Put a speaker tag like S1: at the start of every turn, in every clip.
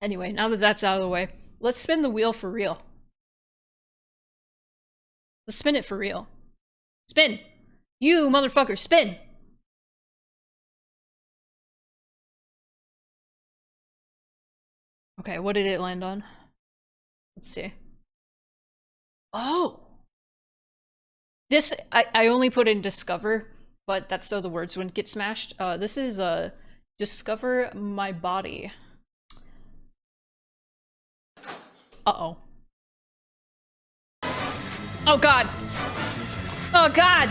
S1: Anyway, now that that's out of the way, let's spin the wheel for real. Let's spin it for real. Spin! You motherfucker, spin! Okay, what did it land on? Let's see. Oh! This, I only put in discover, but that's so the words wouldn't get smashed. This is, discover my body. Uh-oh. Oh god! Oh god!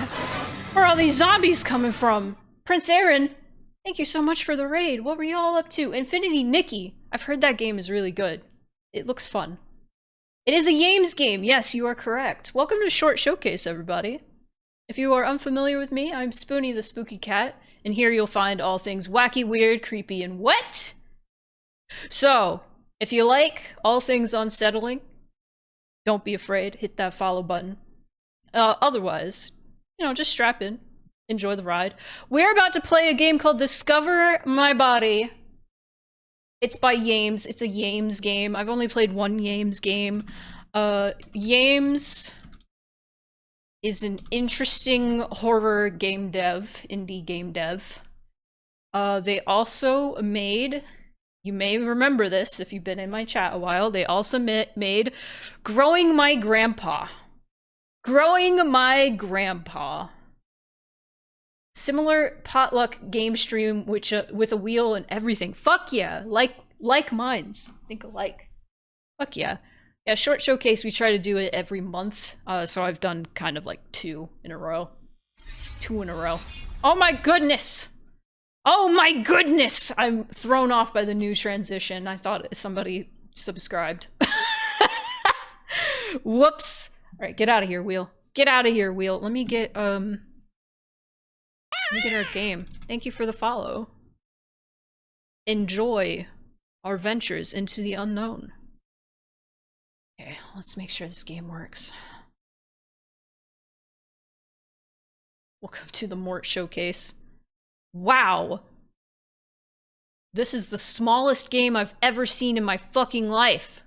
S1: Where are all these zombies coming from? Prince Aaron, thank you so much for the raid. What were you all up to? Infinity Nikki. I've heard that game is really good. It looks fun. It is a Yames game. Yes, you are correct. Welcome to Short Showcase, everybody. If you are unfamiliar with me, I'm Spoonie the Spooky Cat, and here you'll find all things wacky, weird, creepy, and wet. So, if you like all things unsettling, don't be afraid. Hit that follow button. Otherwise, you know, just strap in. Enjoy the ride. We're about to play a game called Discover My Body. It's by Yames. It's a Yames game. I've only played one Yames game. Yames is an interesting horror game dev, indie game dev. They also made, you may remember this if you've been in my chat a while, they also made Growing My Grandpa. Growing My Grandpa. Similar potluck game stream which with a wheel and everything. Fuck yeah, like minds. Think alike. Fuck yeah. Yeah, Short Showcase, we try to do it every month. So I've done kind of like 2 in a row. 2 in a row. Oh my goodness! Oh my goodness! I'm thrown off by the new transition. I thought somebody subscribed. Whoops! Alright, get out of here, wheel. Get out of here, wheel. Let me get our game. Thank you for the follow. Enjoy our ventures into the unknown. Okay, let's make sure this game works. Welcome to the Mort Showcase. Wow! This is the smallest game I've ever seen in my fucking life.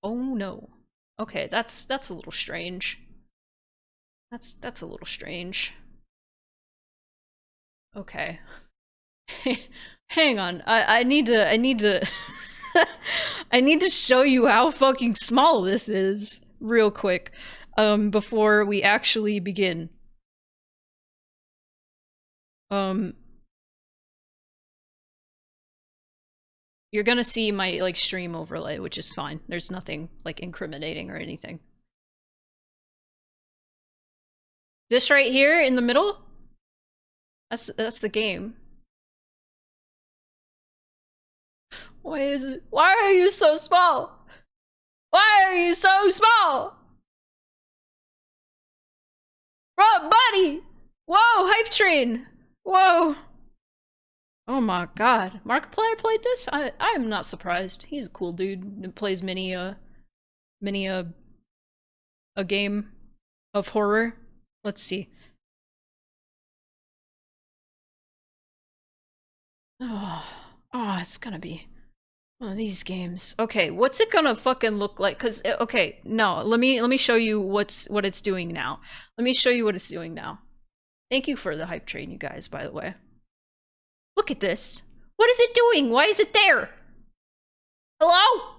S1: Oh no. Okay, that's a little strange. That's a little strange. Okay. Hang on. I need to I need to show you how fucking small this is real quick before we actually begin. You're gonna see my like stream overlay, which is fine. There's nothing like incriminating or anything. This right here in the middle? That's the game. Why are you so small? Why are you so small? Bro, buddy! Whoa, hype train! Whoa! Oh my god. Markiplier played this? I am not surprised. He's a cool dude that plays many a game of horror. Let's see. Oh, it's gonna be one of these games. Okay, what's it gonna fucking look like? Cause okay, no, let me show you what it's doing now. Let me show you what it's doing now. Thank you for the hype train, you guys, by the way. Look at this. What is it doing? Why is it there? Hello?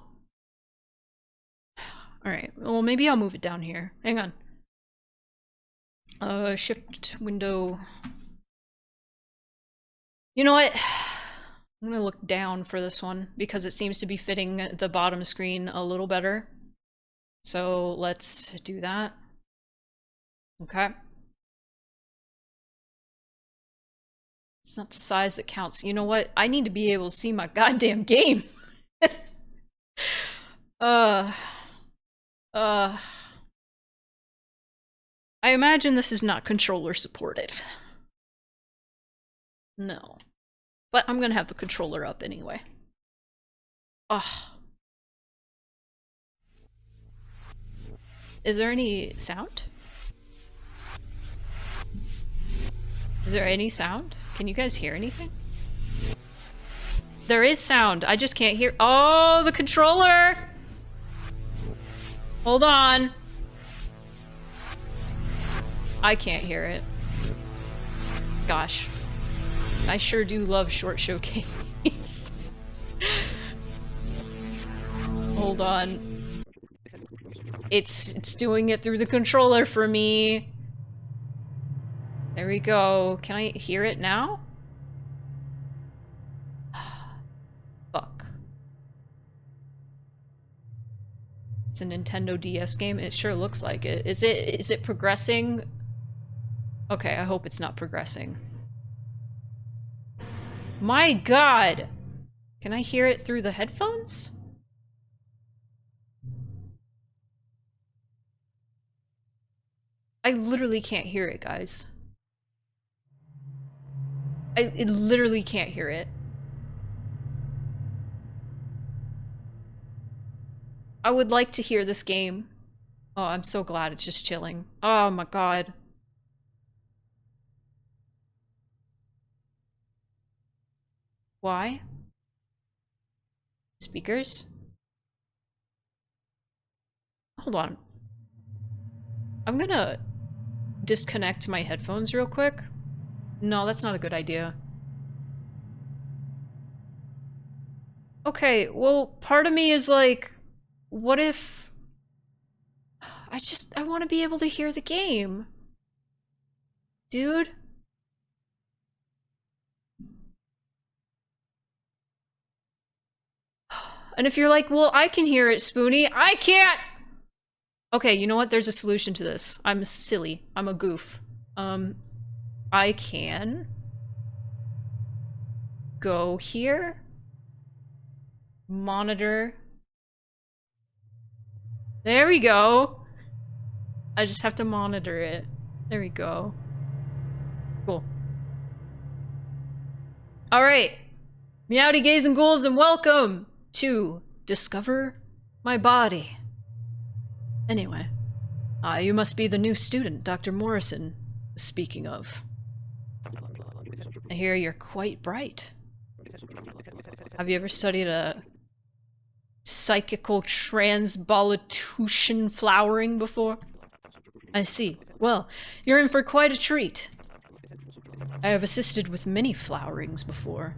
S1: Alright, well maybe I'll move it down here. Hang on. Shift window. You know what? I'm gonna look down for this one because it seems to be fitting the bottom screen a little better. So let's do that. Okay. It's not the size that counts. You know what? I need to be able to see my goddamn game. I imagine this is not controller supported. No. But I'm gonna have the controller up anyway. Ugh. Is there any sound? Is there any sound? Can you guys hear anything? There is sound. I just can't hear. Oh, the controller! Hold on. I can't hear it. Gosh. I sure do love Short Showcase. Hold on. It's doing it through the controller for me. There we go. Can I hear it now? Fuck. It's a Nintendo DS game. It sure looks like it. Is it progressing? Okay, I hope it's not progressing. My god! Can I hear it through the headphones? I literally can't hear it, guys. I literally can't hear it. I would like to hear this game. Oh, I'm so glad it's just chilling. Oh my god. Why? Speakers? Hold on. I'm gonna disconnect my headphones real quick. No, that's not a good idea. Okay, well, part of me is like, what if... I want to be able to hear the game. Dude. And if you're like, well, I can hear it, Spoonie. I can't! Okay, you know what? There's a solution to this. I'm silly. I'm a goof. I can... go here. Monitor. There we go! I just have to monitor it. There we go. Cool. Alright. Meowdy gays and ghouls, and welcome to Discover My Body. Anyway. You must be the new student Dr. Morrison was speaking of. I hear you're quite bright. Have you ever studied a psychical transvolution flowering before? I see. Well, you're in for quite a treat. I have assisted with many flowerings before.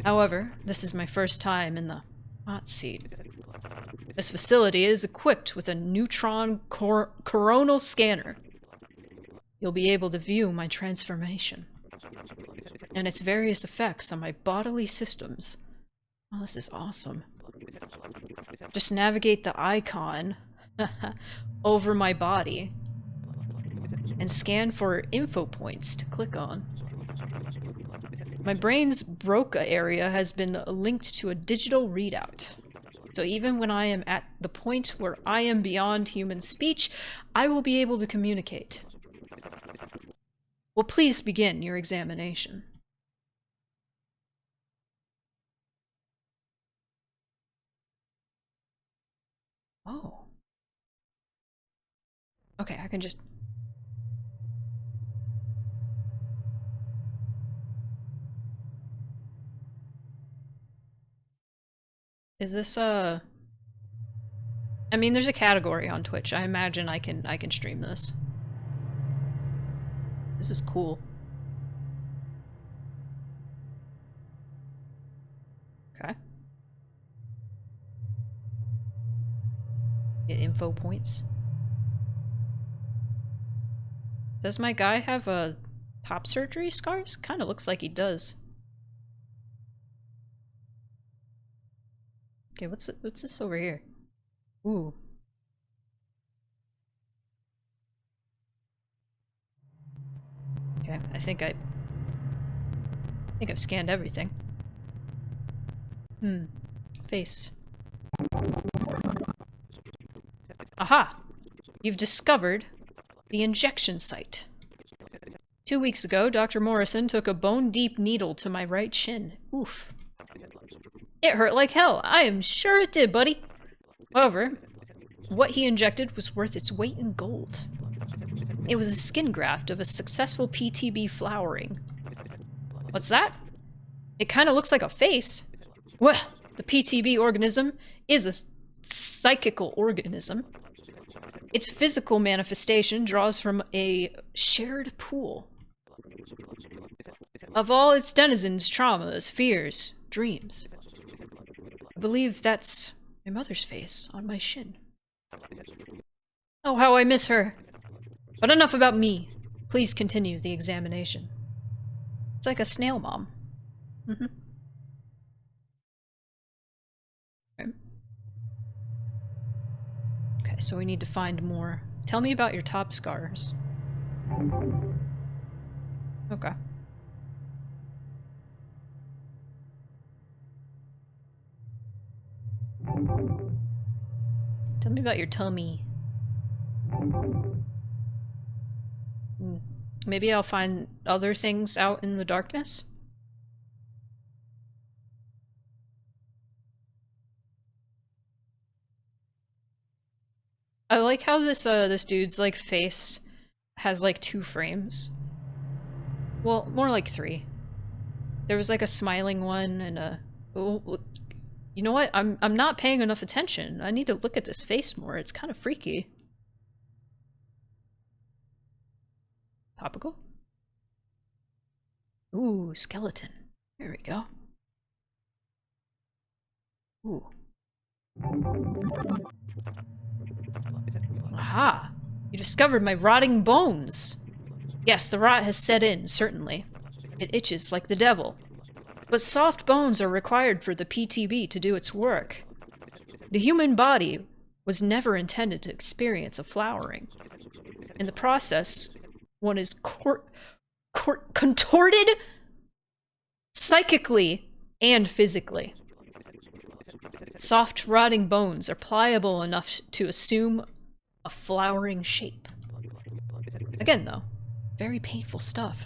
S1: However, this is my first time in the hot seat. This facility is equipped with a neutron coronal scanner. You'll be able to view my transformation and its various effects on my bodily systems. Oh, this is awesome. Just navigate the icon over my body and scan for info points to click on. My brain's Broca area has been linked to a digital readout. So even when I am at the point where I am beyond human speech, I will be able to communicate. Well, please begin your examination. Oh. Okay, I can just... Is this I mean, there's a category on Twitch. I imagine I can stream this. This is cool. Okay. Get info points. Does my guy have top surgery scars? Kind of looks like he does. Okay, what's this over here? Ooh. Okay, I think I've scanned everything. Face. Aha! You've discovered the injection site. 2 weeks ago, Dr. Morrison took a bone-deep needle to my right shin. Oof. It hurt like hell. I am sure it did, buddy. However, what he injected was worth its weight in gold. It was a skin graft of a successful PTB flowering. What's that? It kind of looks like a face. Well, the PTB organism is a psychical organism. Its physical manifestation draws from a shared pool of all its denizens' traumas, fears, dreams. I believe that's my mother's face on my shin. Oh, how I miss her. But enough about me. Please continue the examination. It's like a snail mom. Okay, so we need to find more. Tell me about your top scars. Okay. Tell me about your tummy. Maybe I'll find other things out in the darkness? I like how this dude's, like, face has, like, 2 frames. Well, more like 3. There was, like, a smiling one and a... Oh, you know what? I'm not paying enough attention. I need to look at this face more. It's kind of freaky. Topical? Ooh, skeleton. There we go. Ooh. Aha! You discovered my rotting bones! Yes, the rot has set in, certainly. It itches like the devil. But soft bones are required for the PTB to do its work. The human body was never intended to experience a flowering. In the process, one is contorted psychically and physically. Soft, rotting bones are pliable enough to assume a flowering shape. Again, though, very painful stuff.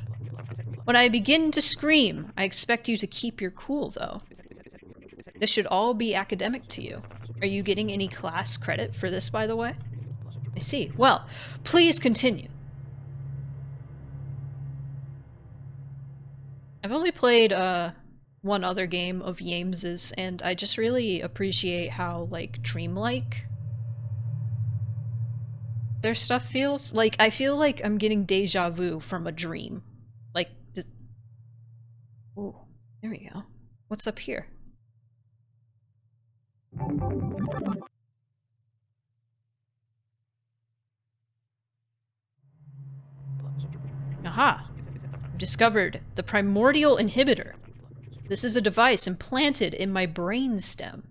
S1: When I begin to scream, I expect you to keep your cool, though. This should all be academic to you. Are you getting any class credit for this, by the way? I see. Well, please continue. I've only played, one other game of Yames's, and I just really appreciate how, like, dreamlike their stuff feels. Like, I feel like I'm getting deja vu from a dream. Like, ooh, there we go. What's up here? Aha! I've discovered the primordial inhibitor. This is a device implanted in my brainstem.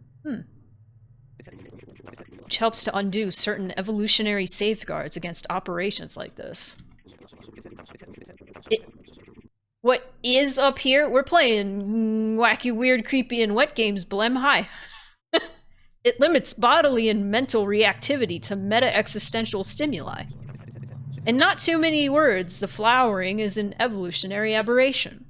S1: Which helps to undo certain evolutionary safeguards against operations like this. What is up here? We're playing wacky, weird, creepy, and wet games, Blem. Hi. It limits bodily and mental reactivity to meta-existential stimuli. In not too many words, the flowering is an evolutionary aberration.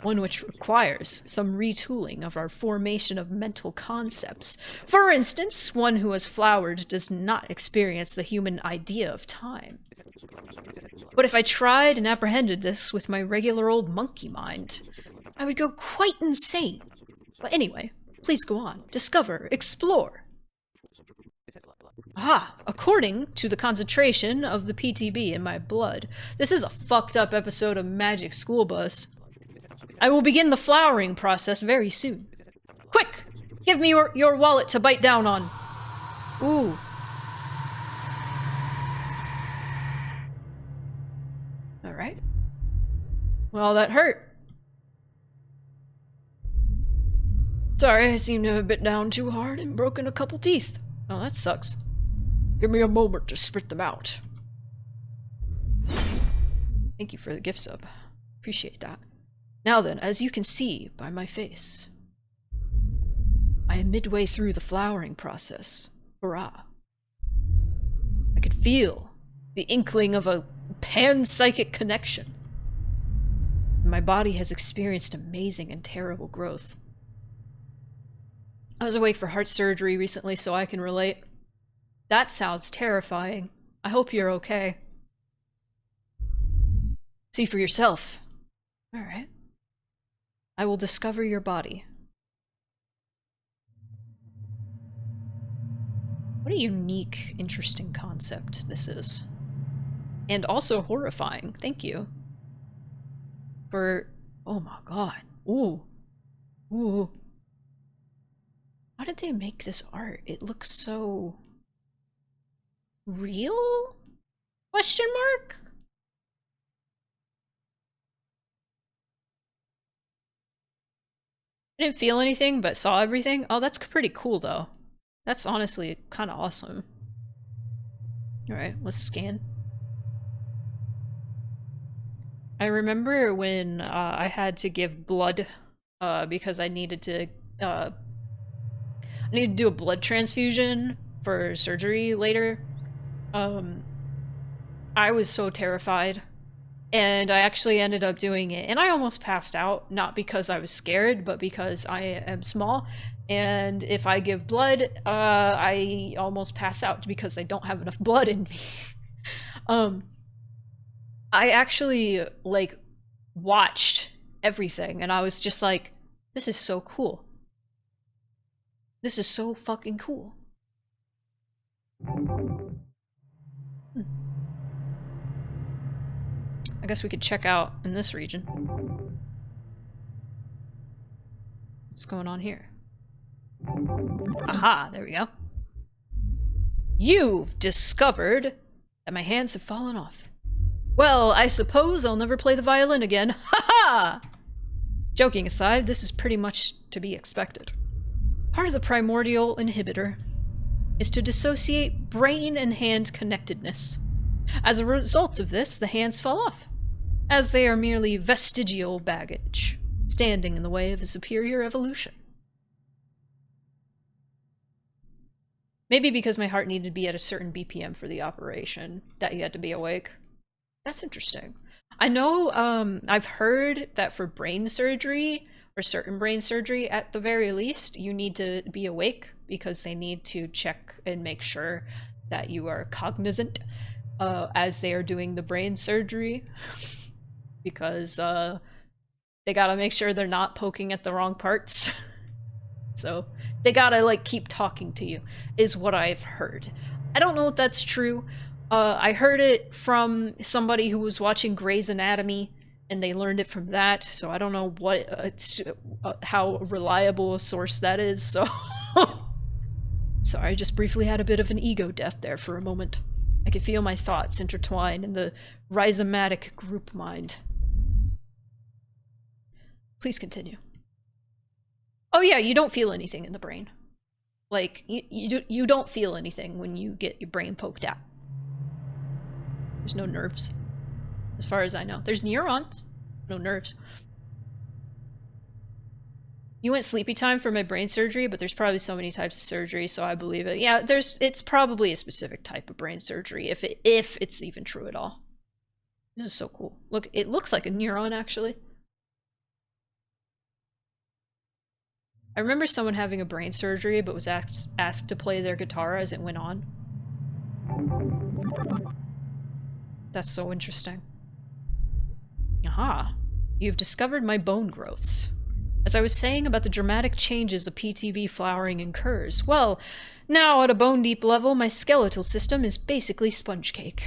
S1: One which requires some retooling of our formation of mental concepts. For instance, one who has flowered does not experience the human idea of time. But if I tried and apprehended this with my regular old monkey mind, I would go quite insane. But anyway, please go on. Discover, explore. Ah, according to the concentration of the PTB in my blood, this is a fucked up episode of Magic School Bus. I will begin the flowering process very soon. Quick! Give me your wallet to bite down on. Ooh. Alright. Well, that hurt. Sorry, I seem to have bit down too hard and broken a couple teeth. Oh, that sucks. Give me a moment to spit them out. Thank you for the gift sub. Appreciate that. Now then, as you can see by my face, I am midway through the flowering process. Hurrah. I could feel the inkling of a panpsychic connection. My body has experienced amazing and terrible growth. I was awake for heart surgery recently, so I can relate. That sounds terrifying. I hope you're okay. See for yourself. Alright. I will discover your body. What a unique, interesting concept this is. And also horrifying. Thank you. For... oh my god. Ooh. Ooh. How did they make this art? It looks so... real? Question mark? I didn't feel anything, but saw everything. Oh, that's pretty cool, though. That's honestly kind of awesome. Alright, let's scan. I remember when I had to give blood because I needed to do a blood transfusion for surgery later. I was so terrified. And I actually ended up doing it, and I almost passed out, not because I was scared, but because I am small, and if I give blood, I almost pass out because I don't have enough blood in me. I actually, like, watched everything, and I was just like, this is so cool. This is so fucking cool. I guess we could check out in this region. What's going on here? Aha, there we go. You've discovered that my hands have fallen off. Well, I suppose I'll never play the violin again. Ha ha! Joking aside, this is pretty much to be expected. Part of the primordial inhibitor is to dissociate brain and hand connectedness. As a result of this, the hands fall off, as they are merely vestigial baggage, standing in the way of a superior evolution. Maybe because my heart needed to be at a certain BPM for the operation, that you had to be awake. That's interesting. I know, I've heard that for brain surgery, or certain brain surgery at the very least, you need to be awake because they need to check and make sure that you are cognizant as they are doing the brain surgery. Because they gotta make sure they're not poking at the wrong parts. So they gotta, like, keep talking to you, is what I've heard. I don't know if that's true. I heard it from somebody who was watching Grey's Anatomy, and they learned it from that, so I don't know what how reliable a source that is, so... Sorry, I just briefly had a bit of an ego death there for a moment. I could feel my thoughts intertwine in the rhizomatic group mind. Please continue. Oh yeah, you don't feel anything in the brain. Like, you don't feel anything when you get your brain poked out. There's no nerves, as far as I know. There's neurons, no nerves. You went sleepy time for my brain surgery, but there's probably so many types of surgery, so I believe it. Yeah, it's probably a specific type of brain surgery, if it's even true at all. This is so cool. Look, it looks like a neuron, actually. I remember someone having a brain surgery, but was asked to play their guitar as it went on. That's so interesting. Aha. You've discovered my bone growths. As I was saying about the dramatic changes a PTB flowering incurs, well, now at a bone-deep level, my skeletal system is basically sponge cake.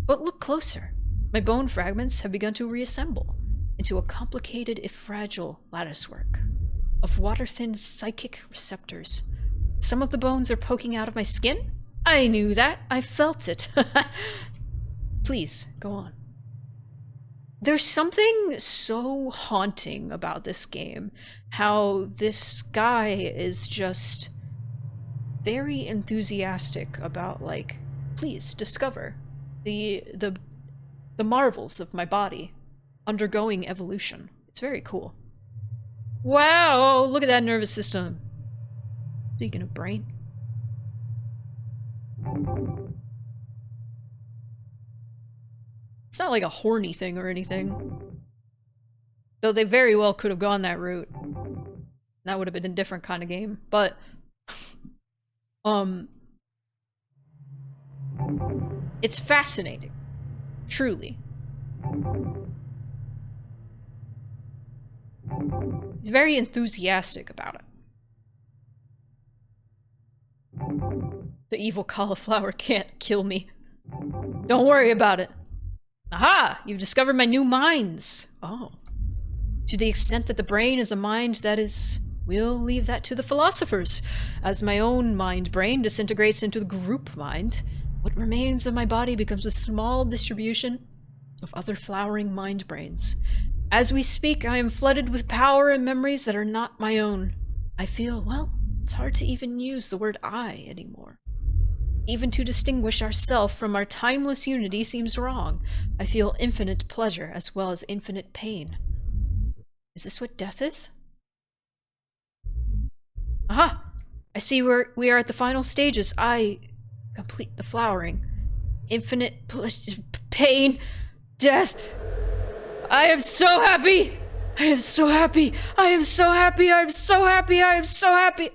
S1: But look closer. My bone fragments have begun to reassemble into a complicated, if fragile, latticework of water-thin psychic receptors. Some of the bones are poking out of my skin? I knew that. I felt it. Please, go on. There's something so haunting about this game. How this guy is just very enthusiastic about, like, please, discover the marvels of my body undergoing evolution. It's very cool. Wow, look at that nervous system. Speaking of brain. It's not like a horny thing or anything. Though they very well could have gone that route. That would have been a different kind of game. But it's fascinating. Truly. He's very enthusiastic about it. The evil cauliflower can't kill me. Don't worry about it. Aha! You've discovered my new minds. Oh. To the extent that the brain is a mind that is... We'll leave that to the philosophers. As my own mind-brain disintegrates into the group mind, what remains of my body becomes a small distribution of other flowering mind-brains. As we speak, I am flooded with power and memories that are not my own. I feel, well, it's hard to even use the word I anymore. Even to distinguish ourself from our timeless unity seems wrong. I feel infinite pleasure as well as infinite pain. Is this what death is? Aha! I see we are at the final stages. I complete the flowering. Infinite pain, death. I am so happy! I am so happy! I am so happy! I am so happy! I am so happy!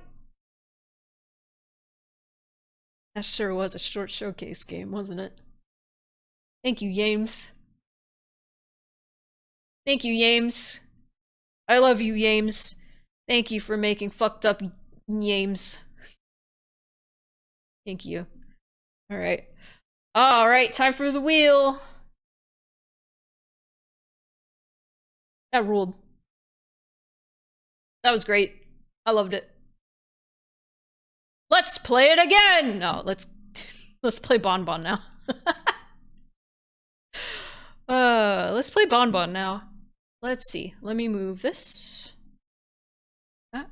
S1: That sure was a short showcase game, wasn't it? Thank you, Yames. Thank you, Yames. I love you, Yames. Thank you for making fucked up Yames. Thank you. Alright. Alright, time for the wheel! That ruled. That was great. I loved it. Let's play it again! No, let's play Bonbon now. Let's play Bonbon now. Let's see. Let me move this. That.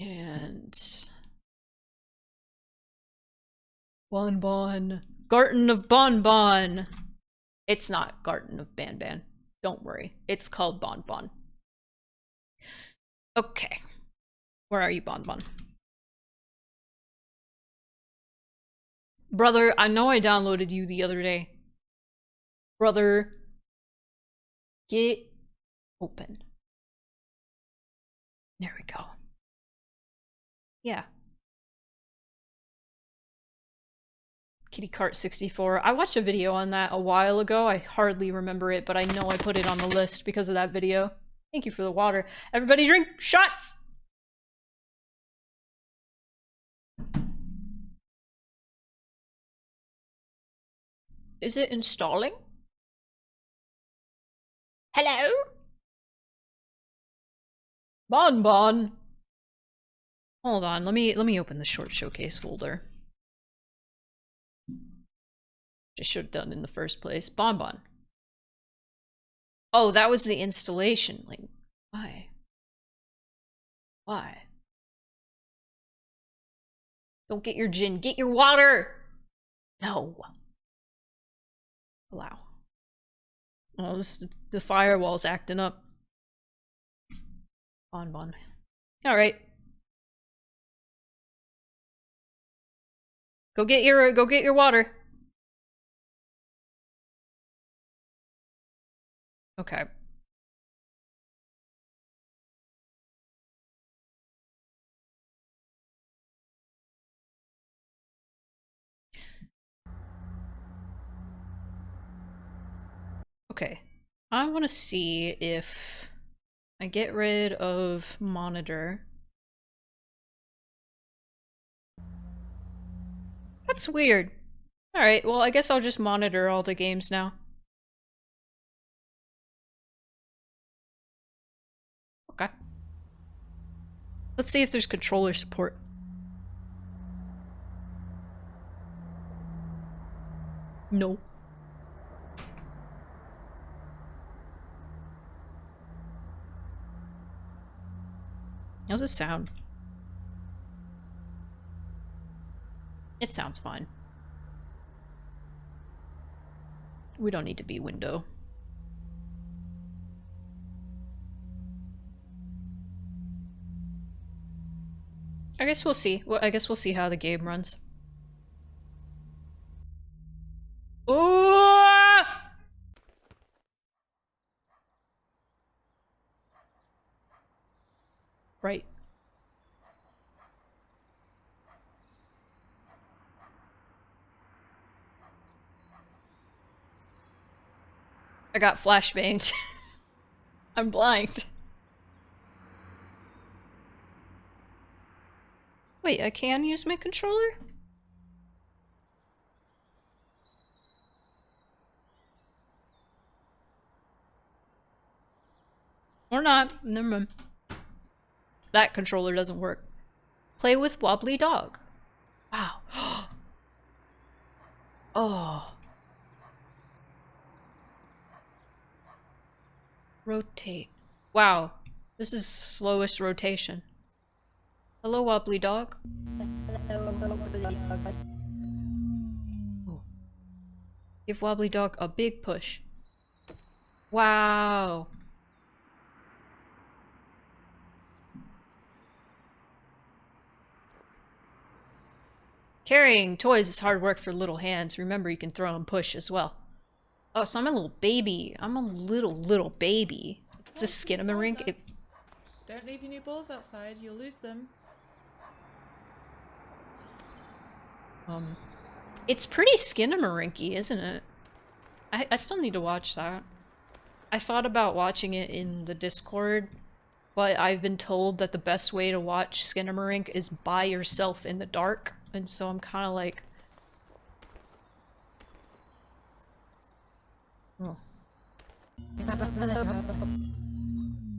S1: And... Bonbon. Garden of Bonbon. It's not Garden of Banban. Don't worry. It's called Bonbon. Okay. Where are you, Bonbon? Brother, I know I downloaded you the other day. Brother. Get open. There we go. Yeah. Kitty Kart 64. I watched a video on that a while ago. I hardly remember it, but I know I put it on the list because of that video. Thank you for the water. Everybody drink shots! Is it installing? Hello? Bonbon! Hold on, let me open the short showcase folder. I should have done in the first place. Bonbon. Oh, that was the installation link. Why? Why? Don't get your gin, get your water! No. Allow. Oh, the firewall's acting up. Bonbon. Alright. Go get your water. Okay. Okay. I want to see if I get rid of monitor. That's weird. Alright, well, I guess I'll just monitor all the games now. Okay. Let's see if there's controller support. No. How's it sound? It sounds fine. We don't need to be window. I guess we'll see. Well, I guess we'll see how the game runs. Oh! Right. I got flashbangs. I'm blind. Wait, I can use my controller? Or not. Never mind. That controller doesn't work. Play with wobbly dog. Wow. Oh. Rotate. Wow. This is slowest rotation. Hello, wobbly dog. Oh. Give wobbly dog a big push. Wow. Carrying toys is hard work for little hands. Remember, you can throw and push as well. Oh, so I'm a little baby. I'm a little baby. It's a Skinamarink.
S2: Don't leave your new balls outside. You'll lose them.
S1: It's pretty Skinamarink-y, isn't it? I still need to watch that. I thought about watching it in the Discord, but I've been told that the best way to watch Skinamarink is by yourself in the dark, and so I'm kind of like... Oh.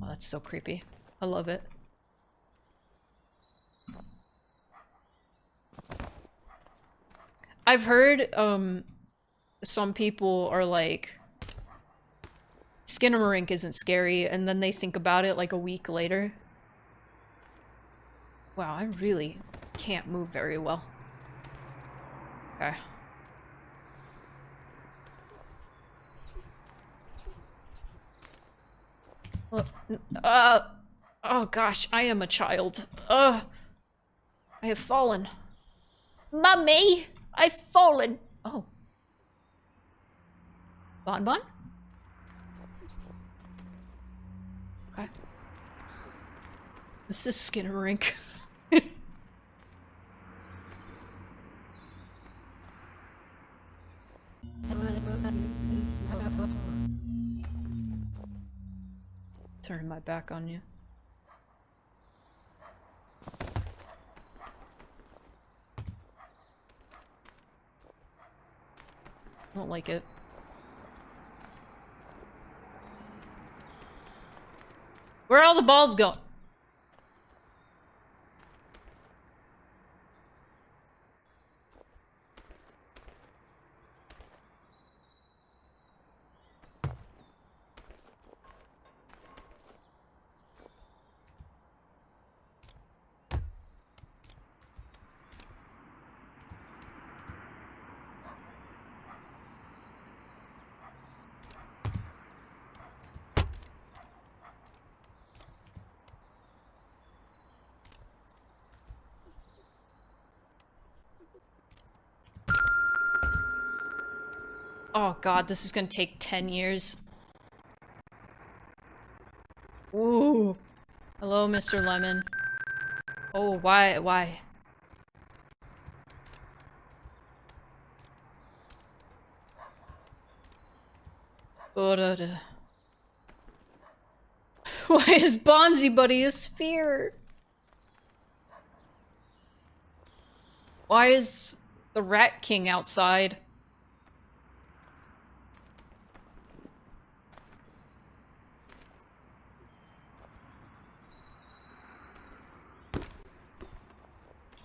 S1: Oh, that's so creepy. I love it. I've heard, some people are like, Skinamarink isn't scary, and then they think about it like a week later. Wow, I really can't move very well. Okay. Oh gosh, I am a child. I have fallen. Mummy! I've fallen! Oh. Bonbon? Okay. This is Skinamarink. Turning my back on you. I don't like it. Where are all the balls going? Oh god, this is gonna take 10 years. Ooh. Hello, Mr. Lemon. Oh, why? Why is Bonzi Buddy a sphere? Why is the Rat King outside?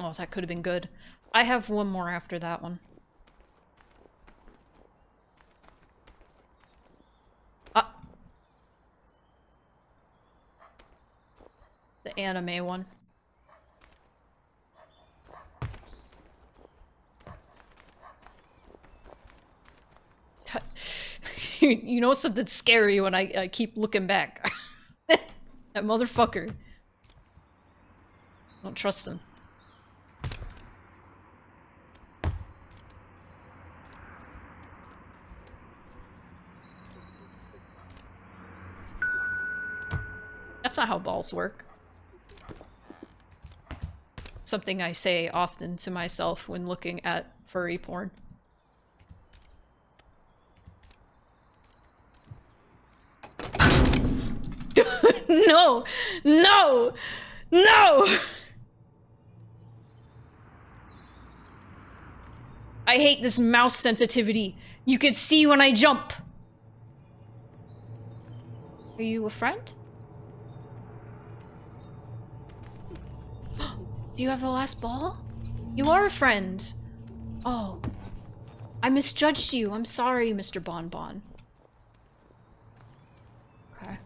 S1: Oh, that could have been good. I have one more after that one. Ah. The anime one. You know something's scary when I keep looking back. That motherfucker. Don't trust him. That's not how balls work. Something I say often to myself when looking at furry porn. No! No! No! I hate this mouse sensitivity. You can see when I jump. Are you a friend? Do you have the last ball? You are a friend. Oh. I misjudged you. I'm sorry, Mr. Bonbon. Okay.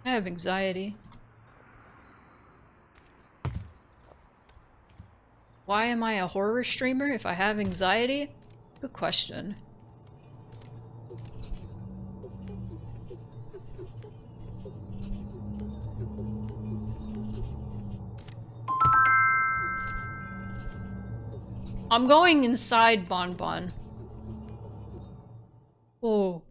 S1: I have anxiety. Why am I a horror streamer if I have anxiety? Good question. I'm going inside, Bonbon. Oh.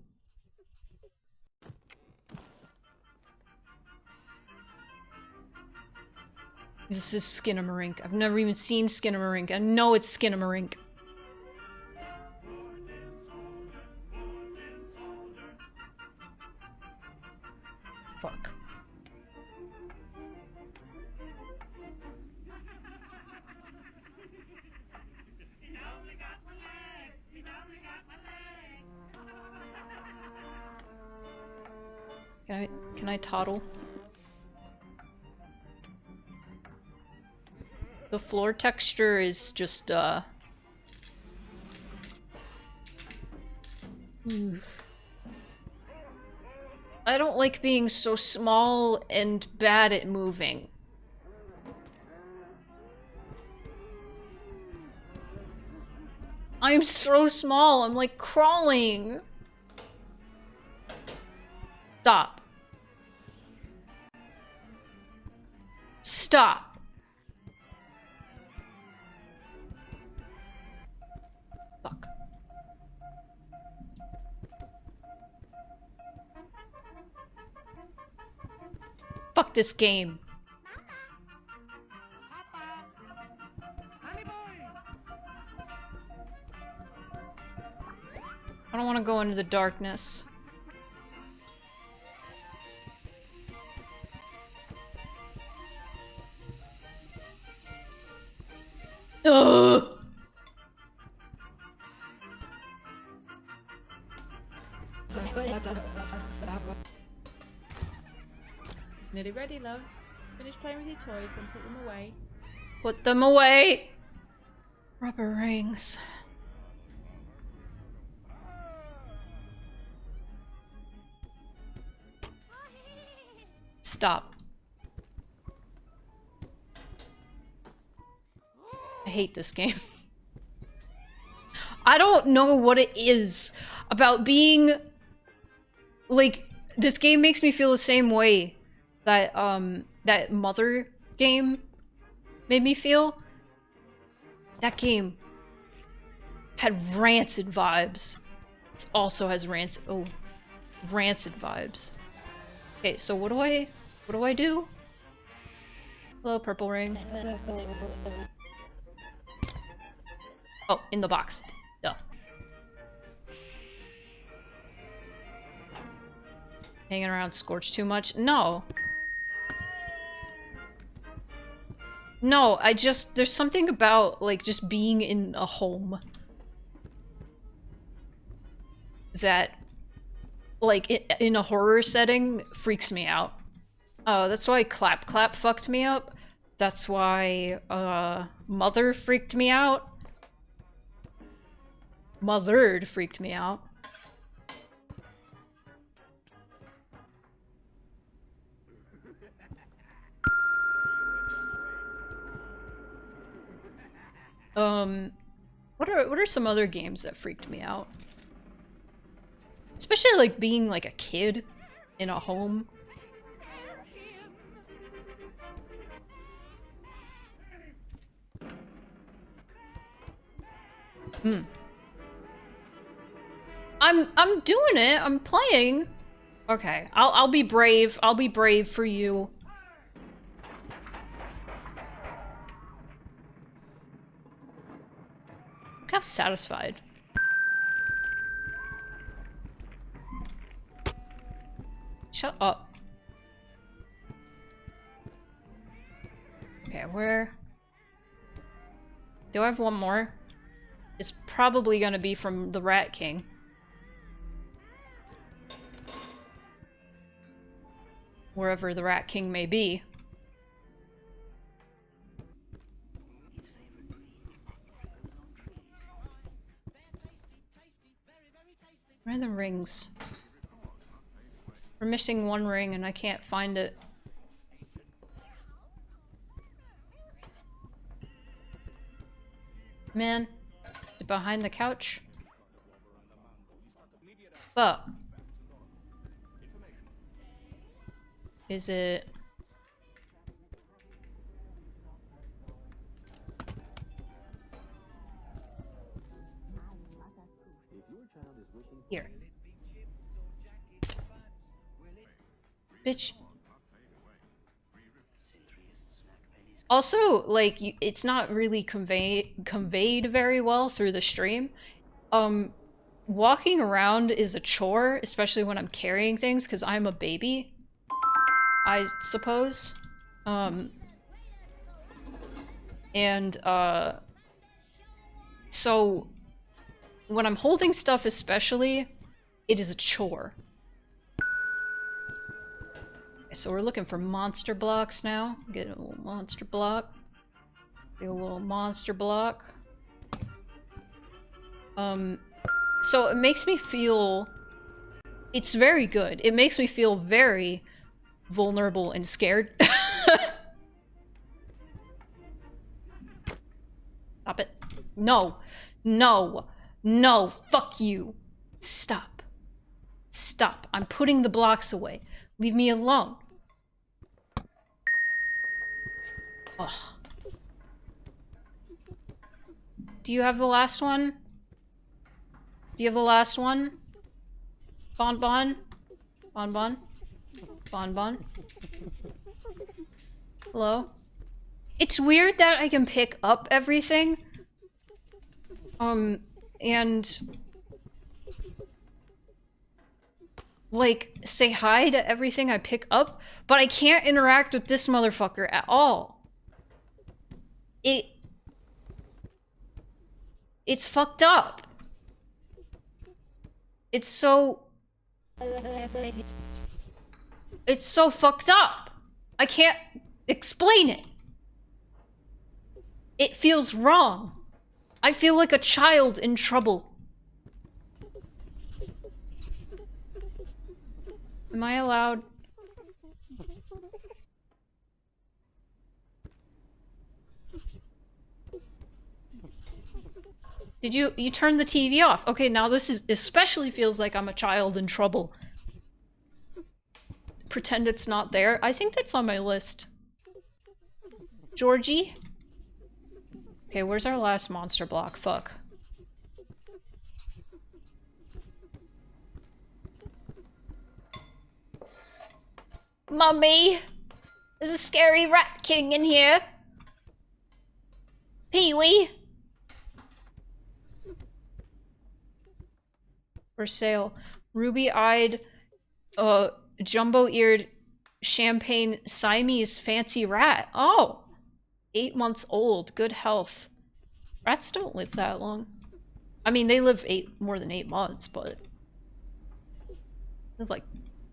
S1: This is Skinamarink. I've never even seen Skinamarink. I know it's Skinamarink. Fuck. Can I toddle? The floor texture is just, I don't like being so small and bad at moving. I'm so small, I'm like crawling. Stop. Stop. Fuck. Fuck this game. I don't want to go into the darkness. Ugh.
S2: It's nearly ready, love. Finish playing with your toys, then put them away.
S1: Put them away. Rubber rings. Stop. I hate this game. I don't know what it is about being... Like, this game makes me feel the same way that, that Mother game made me feel. That game had rancid vibes. It also has rancid vibes. Okay, so what do I do? Hello, purple ring. Oh, in the box. Duh. Hanging around Scorch too much? No. No, there's something about, like, just being in a home that, like, in a horror setting, freaks me out. That's why Clap Clap fucked me up. That's why, Mother freaked me out. Mothered freaked me out. What are some other games that freaked me out? Especially like being like a kid in a home. I'm doing it. I'm playing. Okay, I'll be brave. I'll be brave for you. Look how satisfied. Shut up. Okay, where... Do I have one more? It's probably gonna be from the Rat King. Wherever the Rat King may be. Where are the rings? We're missing one ring and I can't find it. Man, is it behind the couch? But is it? Here. Bitch. Also, like, it's not really conveyed very well through the stream. Walking around is a chore, especially when I'm carrying things, because I'm a baby, I suppose. So when I'm holding stuff especially, it is a chore. So we're looking for monster blocks now. Get a little monster block. Get a little monster block. So it makes me feel... It's very good. It makes me feel very vulnerable and scared. Stop it. No. No. No. Fuck you. Stop. Stop. I'm putting the blocks away. Leave me alone. Ugh. Do you have the last one? Do you have the last one? Bonbon? Bonbon? Bonbon? Hello? It's weird that I can pick up everything. And... like, say hi to everything I pick up, but I can't interact with this motherfucker at all. It's fucked up. It's so fucked up. I can't explain it. It feels wrong. I feel like a child in trouble. Am I allowed? Did you turn the TV off? Okay, now this is especially feels like I'm a child in trouble. Pretend it's not there. I think that's on my list. Georgie? Okay, where's our last monster block? Fuck. Mummy! There's a scary rat king in here! Pee-wee! For sale. Ruby-eyed, jumbo-eared, champagne Siamese fancy rat. Oh! 8 months old. Good health. Rats don't live that long. I mean, they live more than 8 months, but... live like,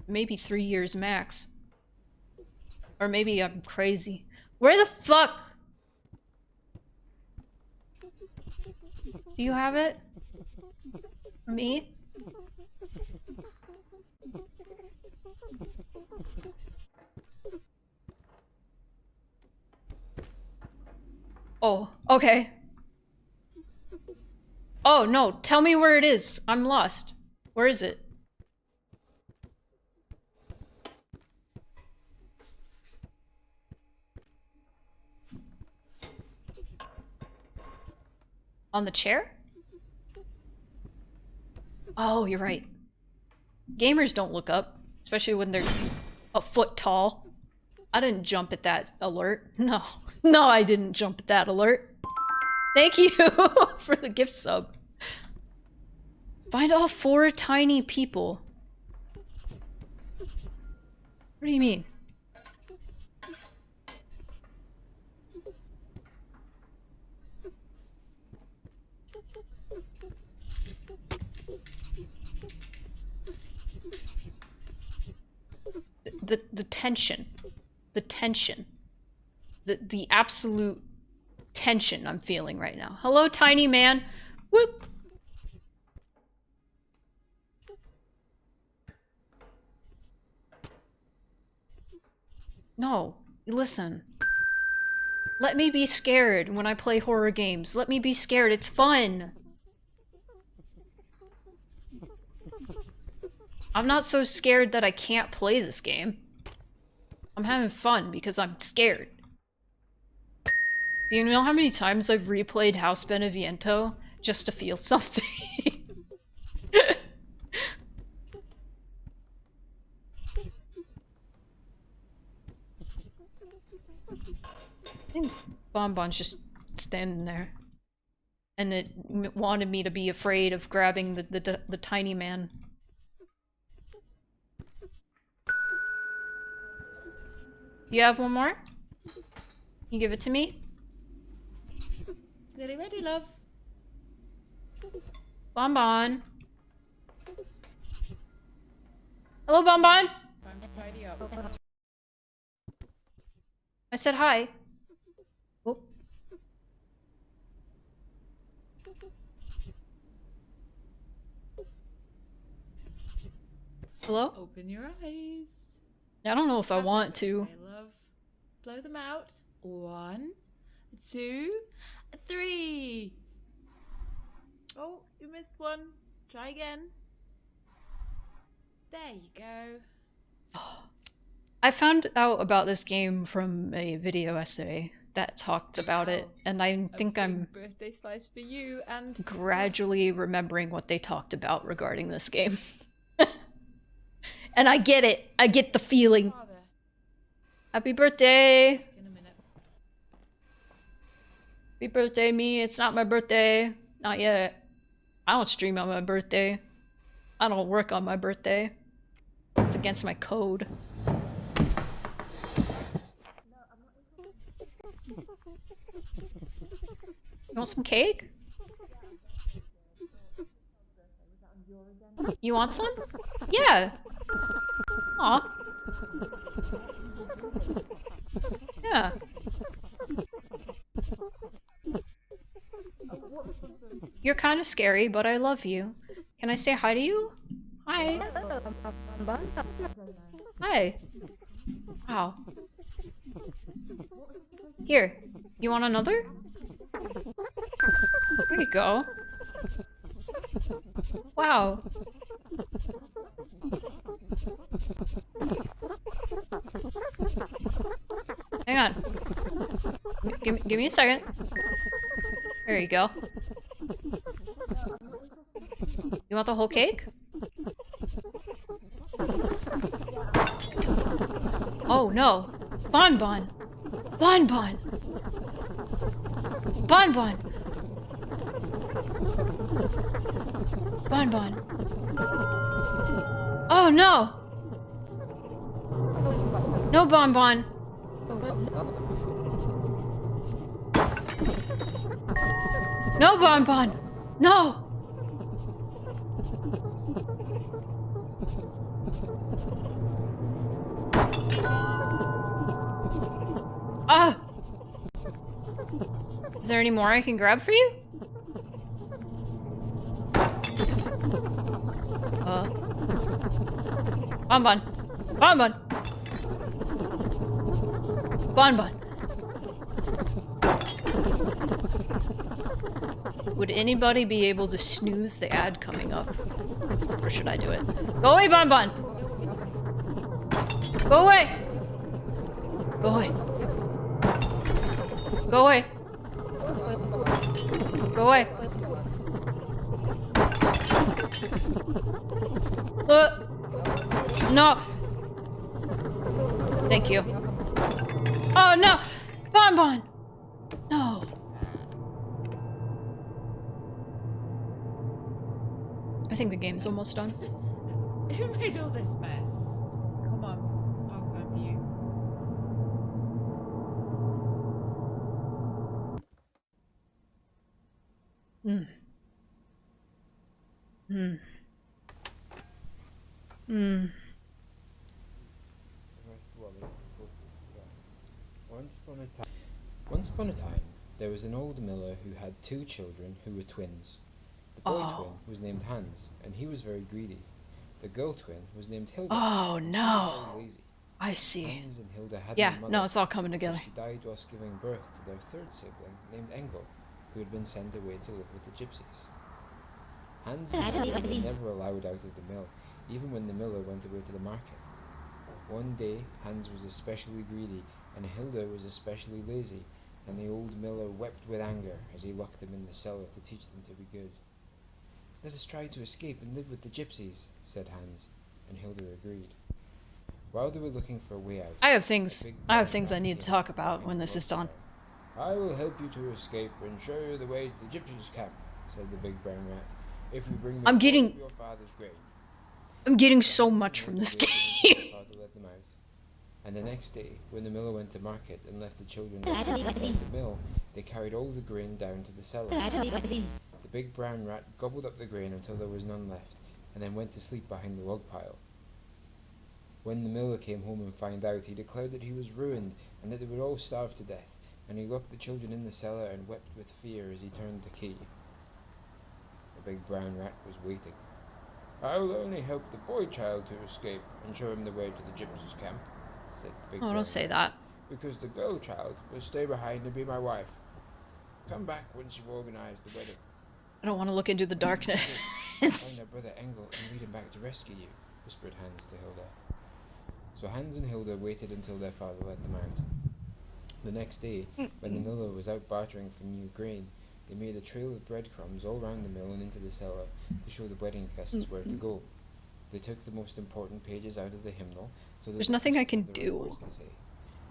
S1: maybe 3 years max. Or maybe I'm crazy. Where the fuck? Do you have it? For me? Oh, okay. Oh, no. Tell me where it is. I'm lost. Where is it? On the chair? Oh, you're right. Gamers don't look up, especially when they're a foot tall. I didn't jump at that alert. No. No, I didn't jump at that alert. Thank you for the gift sub. Find all 4 tiny people. What do you mean? The tension. The tension. The absolute tension I'm feeling right now. Hello, tiny man. Whoop. No, listen. Let me be scared when I play horror games. Let me be scared. It's fun. I'm not so scared that I can't play this game. I'm having fun because I'm scared. Do you know how many times I've replayed House Beneviento just to feel something? I think Bonbon's just standing there. And it wanted me to be afraid of grabbing the tiny man. You have one more? You give it to me?
S2: It's nearly ready, love.
S1: Bonbon. Hello, Bonbon.
S2: Time to tidy up.
S1: I said hi. Oh. Hello?
S2: Open your eyes.
S1: I don't know if I want to.
S2: Okay, love. Blow them out. 1, 2, 3. Oh, you missed one. Try again. There you go.
S1: I found out about this game from a video essay that talked about it, and I think I'm
S2: birthday slice for you and
S1: gradually remembering what they talked about regarding this game. And I get it. I get the feeling.
S2: Father.
S1: Happy birthday.
S2: In a minute.
S1: Happy birthday, me. It's not my birthday. Not yet. I don't stream on my birthday. I don't work on my birthday. It's against my code. You want some cake? You want some? Yeah. Aw. Yeah. You're kind of scary, but I love you. Can I say hi to you? Hi. Hi. Wow. Here. You want another? There you go. Wow. Hang on. Give me a second. There you go. You want the whole cake? Oh no. Bonbon. Bonbon. Bonbon. Bonbon. Oh no. No Bonbon. No Bonbon. No. Ah! Is there any more I can grab for you? Bonbon. Bonbon. Bonbon. Would anybody be able to snooze the ad coming up? Or should I do it? Go away, Bonbon! Go away! Go away. Go away. Go away. No. Thank you. Oh no! Bonbon! No. I think the game's almost done.
S2: Who made all this mess? Come on, it's bath time for you.
S1: Hmm. Hmm. Hmm.
S3: Once upon a time, there was an old miller who had 2 children who were twins. The boy
S1: Oh.
S3: twin was named Hans, and he was very greedy. The girl twin was named Hilda.
S1: Oh
S3: and she was
S1: no.
S3: very lazy.
S1: I see.
S3: Hans and Hilda had
S1: Yeah,
S3: no mother.
S1: no, it's all coming
S3: because
S1: together.
S3: She died whilst giving birth to their 3rd sibling, named Engel, who had been sent away to live with the gypsies. Hans and Hilda were never allowed out of the mill, even when the miller went away to the market. One day, Hans was especially greedy, and Hilda was especially lazy, and the old miller wept with anger as he locked them in the cellar to teach them to be good. "Let us try to escape and live with the gypsies," said Hans, and Hilda agreed. While they were looking for a way out,
S1: I have things I
S3: rat
S1: need to
S3: came
S1: talk about
S3: behind
S1: when
S3: the
S1: this is
S3: log
S1: done.
S3: pile. "I will help you to escape and show you the way to the gypsies' camp," said the big brown rat, "if you bring me
S1: I'm
S3: all
S1: getting-
S3: of your father's grain."
S1: I'm getting
S3: So
S1: so
S3: Hans
S1: much
S3: and
S1: from
S3: Hilda
S1: this
S3: waited until
S1: game.
S3: their father let them out. And the next day, when the miller went to market and left the children inside the mill, they carried all the grain down to the cellar. The big brown rat gobbled up the grain until there was none left, and then went to sleep behind the log pile. When the miller came home and found out, he declared that he was ruined and that they would all starve to death, and he locked the children in the cellar and wept with fear as he turned the key. The big brown rat was waiting. "I will only help the boy child to escape and show him the way to the gypsies' camp," said the big
S1: Oh,
S3: brown
S1: don't say
S3: rat,
S1: that.
S3: "because the girl child will stay behind and be my wife. Come back once you've organized the wedding.
S1: I don't want to look into the darkness.
S3: Find our brother Engel and lead him back to rescue you," whispered Hans to Hilda. So Hans and Hilda waited until their father let them out. The next day, when the miller was out bartering for new grain, they made a trail of breadcrumbs all round the mill and into the cellar to show the wedding guests where to go. They took the most important pages out of the hymnal so that
S1: There's
S3: they
S1: nothing I
S3: could
S1: can
S3: have the
S1: do.
S3: right words to say.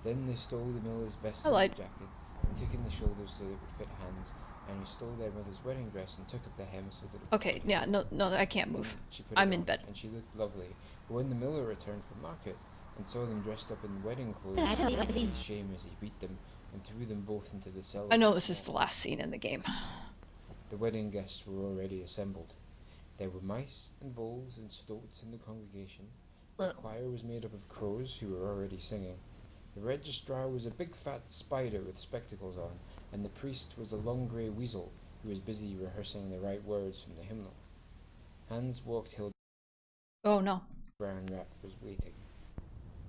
S3: Then they stole the miller's best
S1: I lied.
S3: silk jacket and took in the shoulders so that it would fit Hans, and he stole their mother's wedding dress and took up the hem so that it would
S1: Okay,
S3: fit
S1: yeah,
S3: her.
S1: no, I can't
S3: Then
S1: move.
S3: she put
S1: I'm
S3: it
S1: in
S3: on,
S1: bed.
S3: and she looked lovely. But when the miller returned from market and saw them dressed up in wedding clothes, he wept with shame as he beat them and threw them both into the cellar.
S1: I know
S3: once
S1: this is the
S3: more.
S1: last scene in the game.
S3: The wedding guests were already assembled. There were mice and voles and stoats in the congregation. The choir was made up of crows who were already singing. The registrar was a big fat spider with spectacles on, and the priest was a long grey weasel who was busy rehearsing the right words from the hymnal. Hans walked Hilda.
S1: Oh no.
S3: The brown rat was waiting.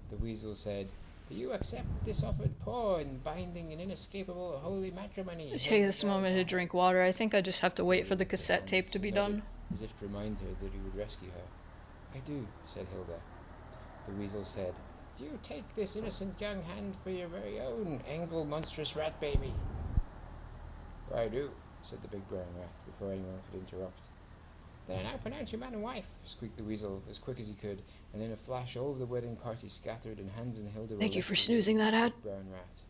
S3: The weasel said, "Do you accept this offered paw in binding an inescapable holy matrimony?"
S1: Let's take this moment to drink water. I think I just have to wait for the
S3: Hilda
S1: cassette
S3: Hans
S1: tape to be
S3: nodded,
S1: done.
S3: as if to remind her that he would rescue her. "I do," said Hilda. The weasel said, "Do you take this innocent young hand for your very own, Engel monstrous rat baby?" "I do," said the big brown rat, before anyone could interrupt. "Then I now pronounce you man and wife," squeaked the weasel as quick as he could, and in a flash all of the wedding party scattered and Hans and Hilda were
S1: Thank you
S3: left
S1: for
S3: alone
S1: snoozing
S3: with
S1: that
S3: the
S1: ad.
S3: big brown rat.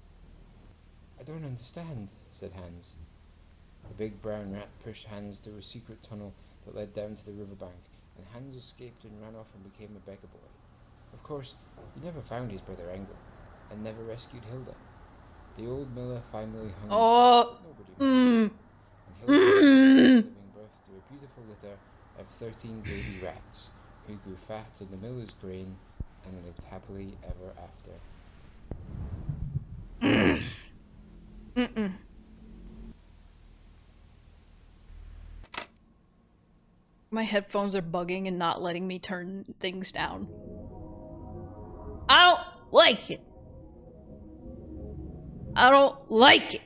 S3: "I don't understand," said Hans. The big brown rat pushed Hans through a secret tunnel that led down to the riverbank, and Hans escaped and ran off and became a beggar boy. Of course, he never found his brother Engel, and never rescued Hilda. The old miller finally hung
S1: Oh,
S3: himself, but nobody minded, and Hilda was giving birth to a beautiful litter of 13 baby rats, who grew fat on the miller's grain and lived happily ever after.
S1: My headphones are bugging and not letting me turn things down. I don't like it. I don't like it.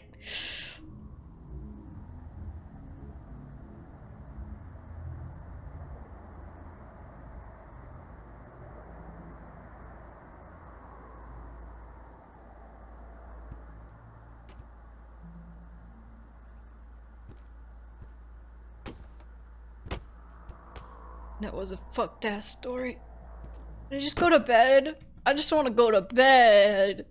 S1: That was a fucked ass story. Can I just go to bed? I just want to go to bed.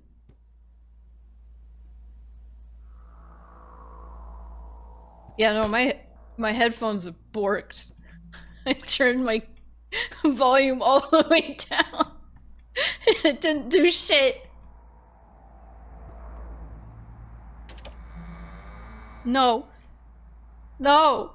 S1: Yeah, no, my headphones are borked. I turned my volume all the way down. It didn't do shit. No. No.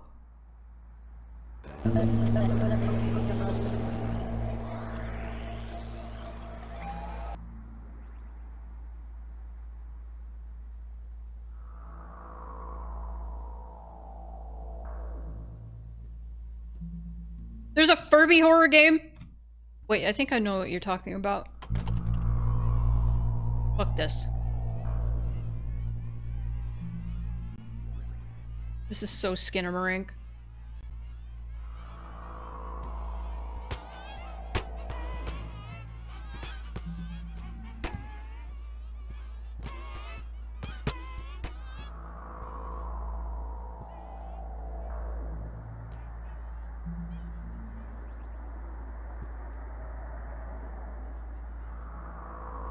S1: There's a Furby horror game? Wait, I think I know what you're talking about. Fuck this. This is so Skinamarink.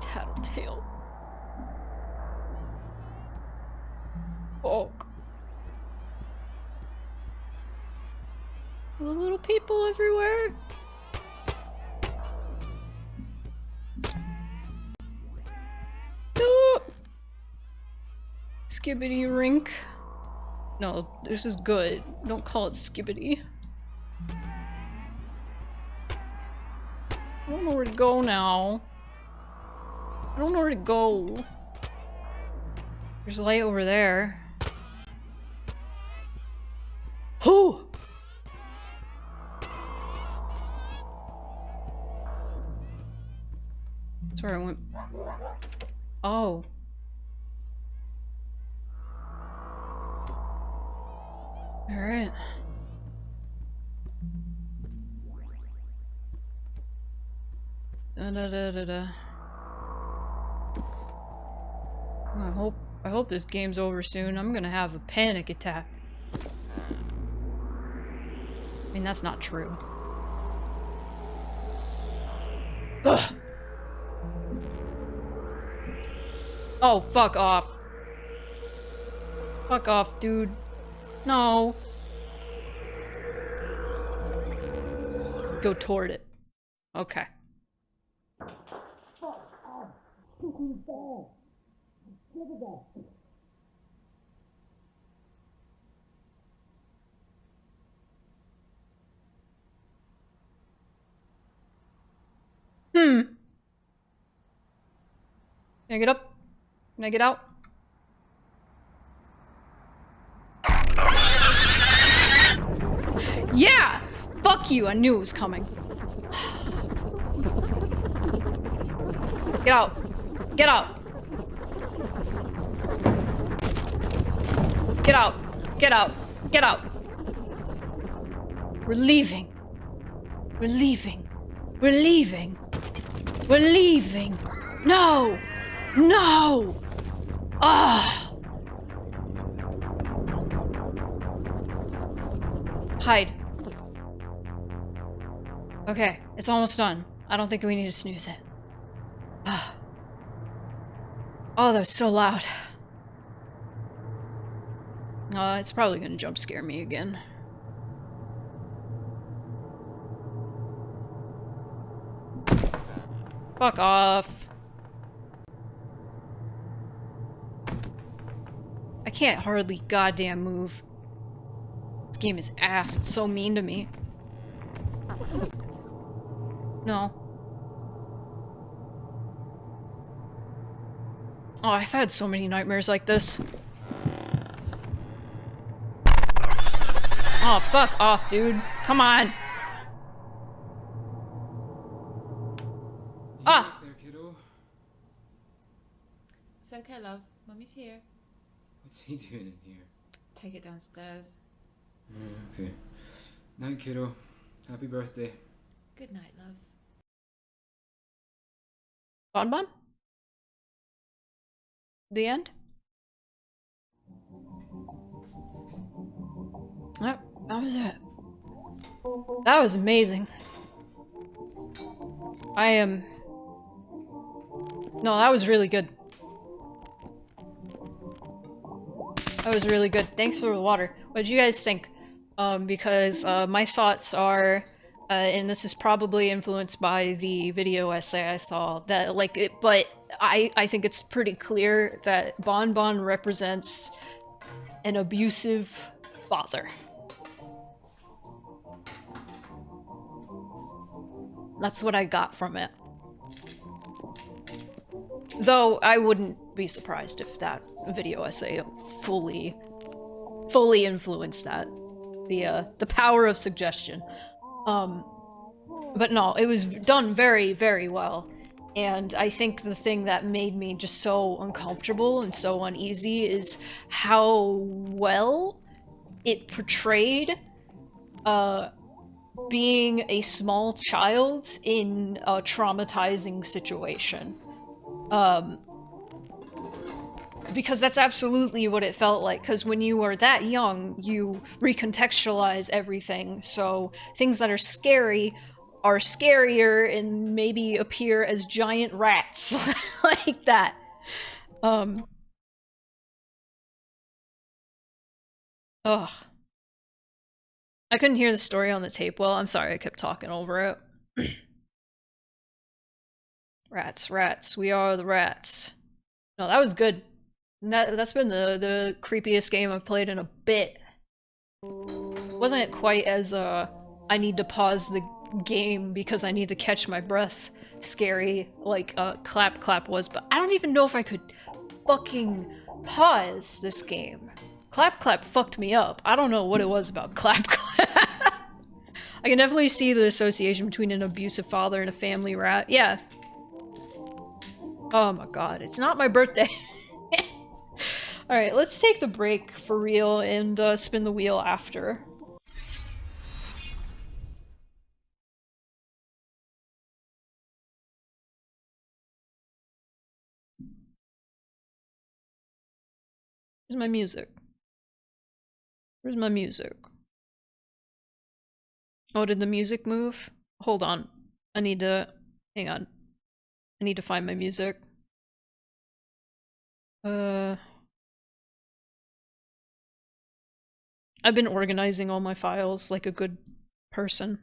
S1: Tattletale. Fuck. The little people everywhere. No. Skibbity rink. No, this is good. Don't call it skibbity. I don't know where to go now. I don't know where to go. There's a light over there. Who? That's where I went. Oh. Alright. Da-da-da-da-da. I hope this game's over soon. I'm gonna have a panic attack. I mean, that's not true. Ugh. Oh, fuck off. Fuck off, dude. No. Go toward it. Okay. Can I get up? Can I get out? Yeah! Fuck you, I knew it was coming. Get out. Get out. Get out. Get out. Get out. We're leaving. We're leaving. We're leaving. We're leaving. No! No! Ah! Hide. Okay, it's almost done. I don't think we need to snooze it. Ah. Oh, that was so loud. It's probably gonna jump scare me again. Fuck off. I can't hardly goddamn move. This game is ass. It's so mean to me. No. Oh, I've had so many nightmares like this. Oh, fuck off, dude. Come on. Ah!
S3: There, kiddo.
S2: It's okay, love. Mummy's here.
S3: What's he doing in here?
S2: Take it downstairs.
S3: Okay. Night, kiddo. Happy birthday.
S2: Good night, love.
S1: Bonbon? The end? Yep, that was it. That was amazing. No, that was really good. That was really good. Thanks for the water. What did you guys think? because my thoughts are, and this is probably influenced by the video essay I saw, that like it, but I think it's pretty clear that Bonbon represents an abusive father. That's what I got from it. Though I wouldn't be surprised if that video essay fully influenced that. The power of suggestion. But no, it was done very, very well. And I think the thing that made me just so uncomfortable and so uneasy is how well it portrayed being a small child in a traumatizing situation. Because that's absolutely what it felt like, because when you are that young, you recontextualize everything, so things that are scary are scarier and maybe appear as giant rats, like that. Ugh. I couldn't hear the story on the tape well, I'm sorry I kept talking over it. Rats, rats, we are the rats. No, that was good. That's been the creepiest game I've played in a bit. Wasn't quite as I need to pause the game because I need to catch my breath scary like Clap Clap was, but I don't even know if I could fucking pause this game. Clap Clap fucked me up. I don't know what it was about Clap Clap. I can definitely see the association between an abusive father and a family rat. Yeah. Oh my god, it's not my birthday. Alright, let's take the break for real and spin the wheel after. Where's my music? Where's my music? Oh, did the music move? Hold on. I need to... hang on. I need to find my music. I've been organizing all my files like a good person.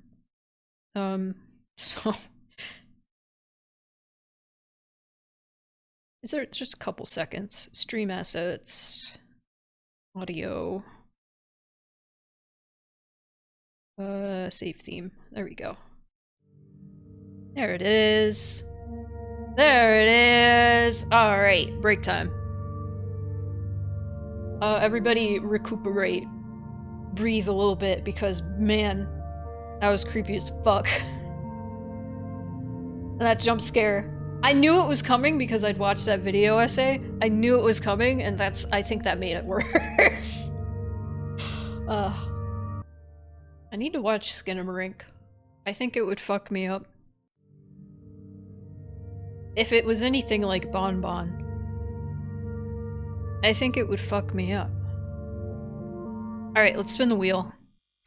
S1: So... is there just a couple seconds? Stream assets... audio... save theme. There we go. There it is. There it is! Alright, break time. Everybody recuperate. Breathe a little bit, because, man, that was creepy as fuck. And that jump scare. I knew it was coming because I'd watched that video essay. I knew it was coming, and I think that made it worse. I need to watch Skinamarink. I think it would fuck me up. If it was anything like Bonbon, I think it would fuck me up. Alright, let's spin the wheel.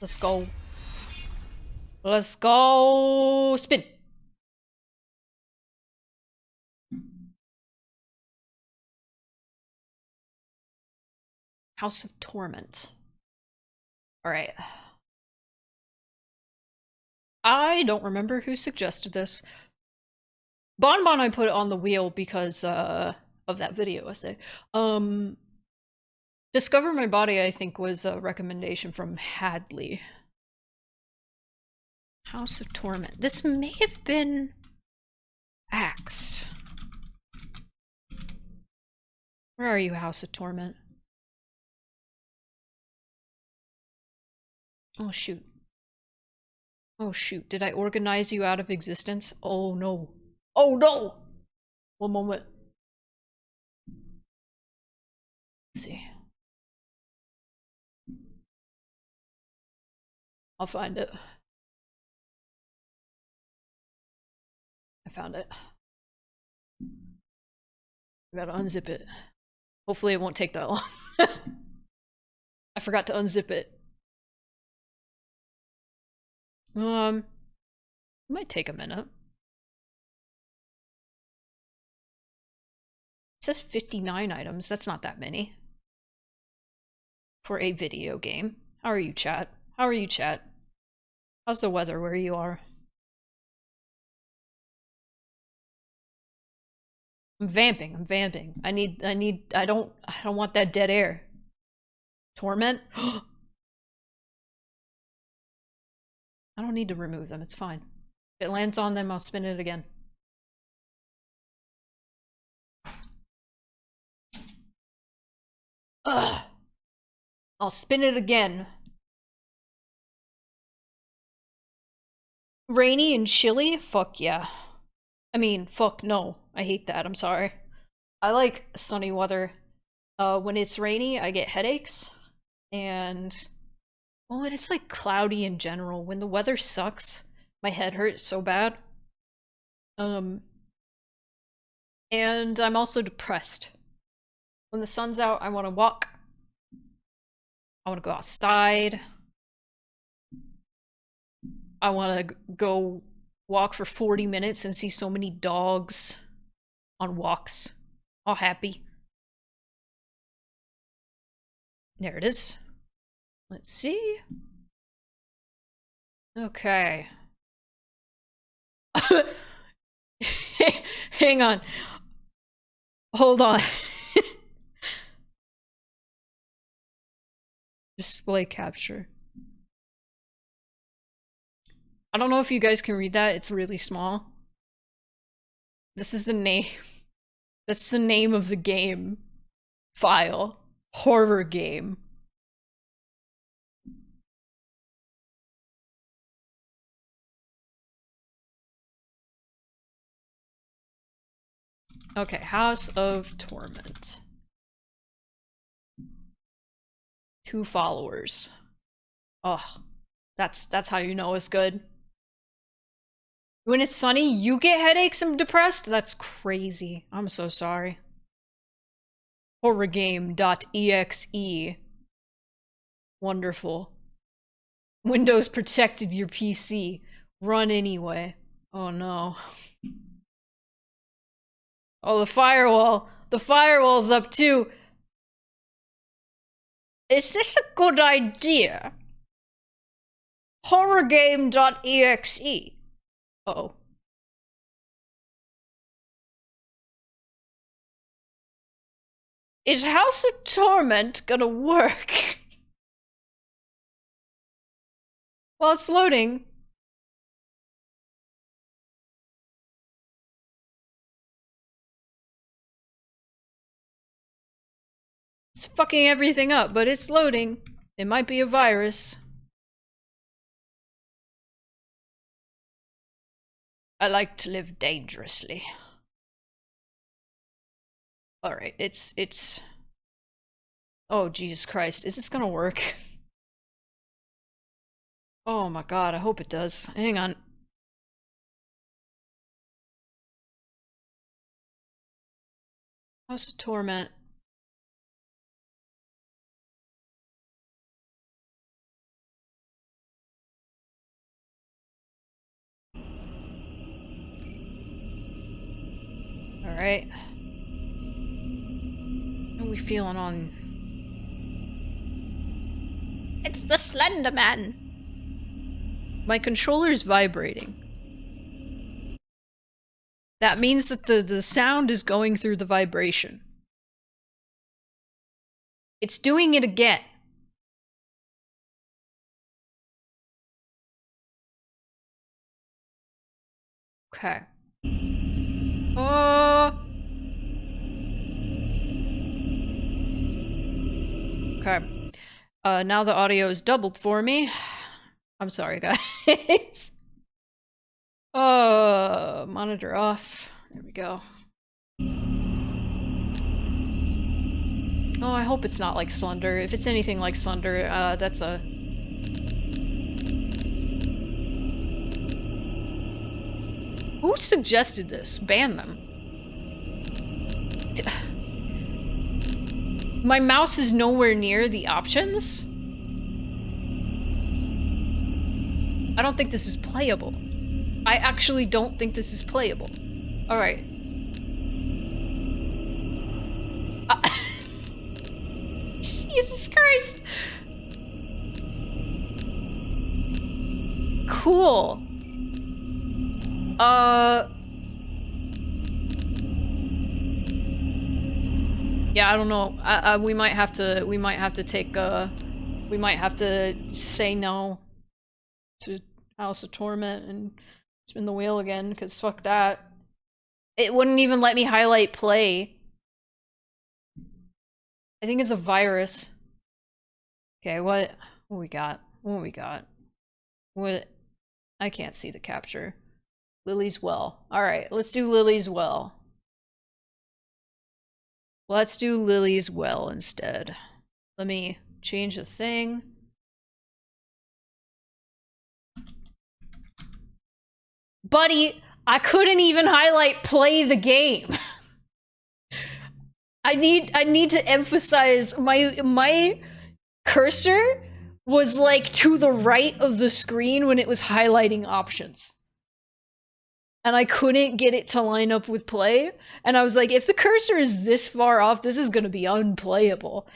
S1: Let's go. Let's go! Spin! House of Torment. Alright. I don't remember who suggested this. Bonbon I put on the wheel because of that video essay. Discover My Body I think was a recommendation from Hadley. House of Torment. This may have been Axe. Where are you, House of Torment? Oh shoot. Oh shoot, did I organize you out of existence? Oh no. Oh no! One moment. Let's see. I'll find it. I found it. I gotta unzip it. Hopefully it won't take that long. I forgot to unzip it. It might take a minute. It says 59 items. That's not that many. For a video game. How are you, chat? How are you, chat? How's the weather where you are? I'm vamping. I'm vamping. I don't want that dead air. Torment? I don't need to remove them. It's fine. If it lands on them, I'll spin it again. Ugh. I'll spin it again. Rainy and chilly? Fuck yeah. I mean, fuck no. I hate that. I'm sorry. I like sunny weather. When it's rainy, I get headaches. And... well, it's like cloudy in general. When the weather sucks, my head hurts so bad. And I'm also depressed. When the sun's out, I want to walk. I want to go outside. I want to go walk for 40 minutes and see so many dogs on walks. All happy. There it is. Let's see. Okay. Hang on. Hold on. Display capture. I don't know if you guys can read that. It's really small. This is the name. That's the name of the game file. Horror game. Okay, House of Torment. 2 followers. Oh, that's how you know it's good. When it's sunny, you get headaches and depressed? That's crazy. I'm so sorry. Horrorgame.exe. Wonderful. Windows protected your PC. Run anyway. Oh no. Oh, the firewall. The firewall's up too. Is this a good idea? Horrorgame.exe. Uh-oh. Is House of Torment gonna work? Well, it's loading. It's fucking everything up, but it's loading. It might be a virus. I like to live dangerously. Alright, it's... oh, Jesus Christ. Is this gonna work? Oh my god, I hope it does. Hang on. House of Torment. Alright. How are we feeling on... it's the Slender Man! My controller's vibrating. That means that the sound is going through the vibration. It's doing it again. Okay. Okay. Now the audio is doubled for me. I'm sorry, guys. Monitor off. There we go. Oh, I hope it's not like Slender. If it's anything like Slender, that's a... who suggested this? Ban them. My mouse is nowhere near the options. I don't think this is playable. I actually don't think this is playable. Alright. Jesus Christ! Cool. Yeah, I don't know. We might have to say no to House of Torment and spin the wheel again, because fuck that. It wouldn't even let me highlight play. I think it's a virus. Okay, what we got? What we got? What? I can't see the capture. Lily's Well. Alright, let's do Lily's Well. Let's do Lily's Well instead. Let me change the thing. Buddy, I couldn't even highlight play the game. I need to emphasize my cursor was like to the right of the screen when it was highlighting options. And I couldn't get it to line up with play. And I was like, if the cursor is this far off, this is gonna be unplayable.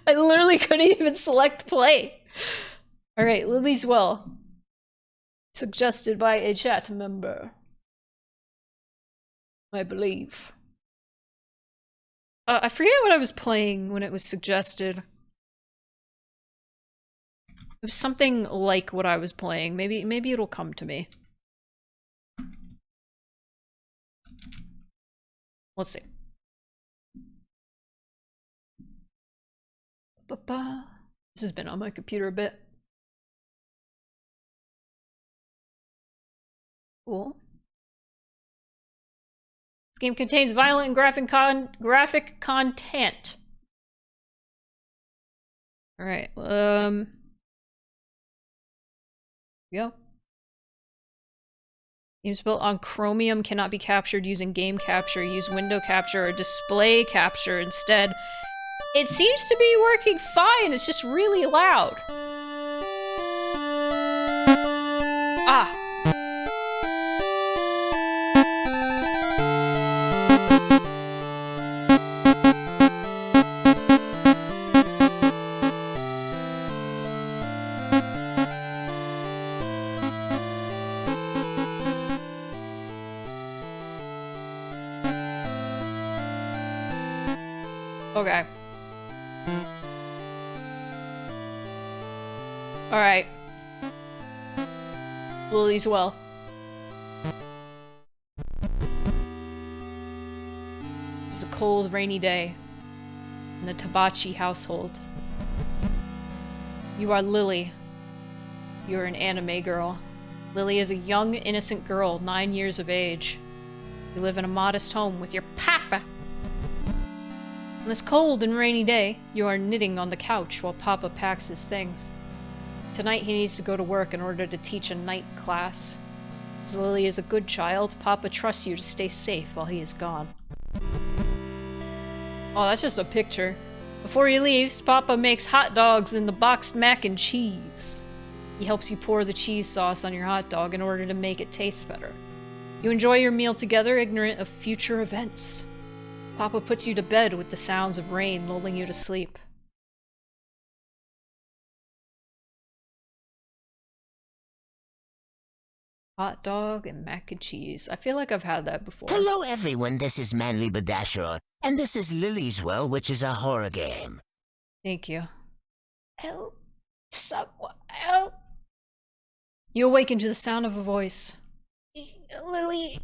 S1: I literally couldn't even select play. Alright, Lily's Well. Suggested by a chat member. I believe. I forget what I was playing when it was suggested. It was something like what I was playing. Maybe it'll come to me. Let's see. This has been on my computer a bit. Cool. This game contains violent and graphic content. Alright, yeah. Games built on Chromium cannot be captured using game capture. Use window capture or display capture instead. It seems to be working fine, it's just really loud. Ah. Okay. Alright. Lily's Well. It was a cold, rainy day in the Tabachi household. You are Lily. You are an anime girl. Lily is a young, innocent girl, 9 years of age. You live in a modest home with your papa. On this cold and rainy day, you are knitting on the couch while Papa packs his things. Tonight he needs to go to work in order to teach a night class. As Lily is a good child, Papa trusts you to stay safe while he is gone. Oh, that's just a picture. Before he leaves, Papa makes hot dogs in the boxed mac and cheese. He helps you pour the cheese sauce on your hot dog in order to make it taste better. You enjoy your meal together, ignorant of future events. Papa puts you to bed with the sounds of rain lulling you to sleep. Hot dog and mac and cheese. I feel like I've had that before.
S4: Hello everyone, this is Manly Badashar, and this is Lily's Well, which is a horror game.
S1: Thank you. Help. Someone help. You awaken to the sound of a voice. Lily.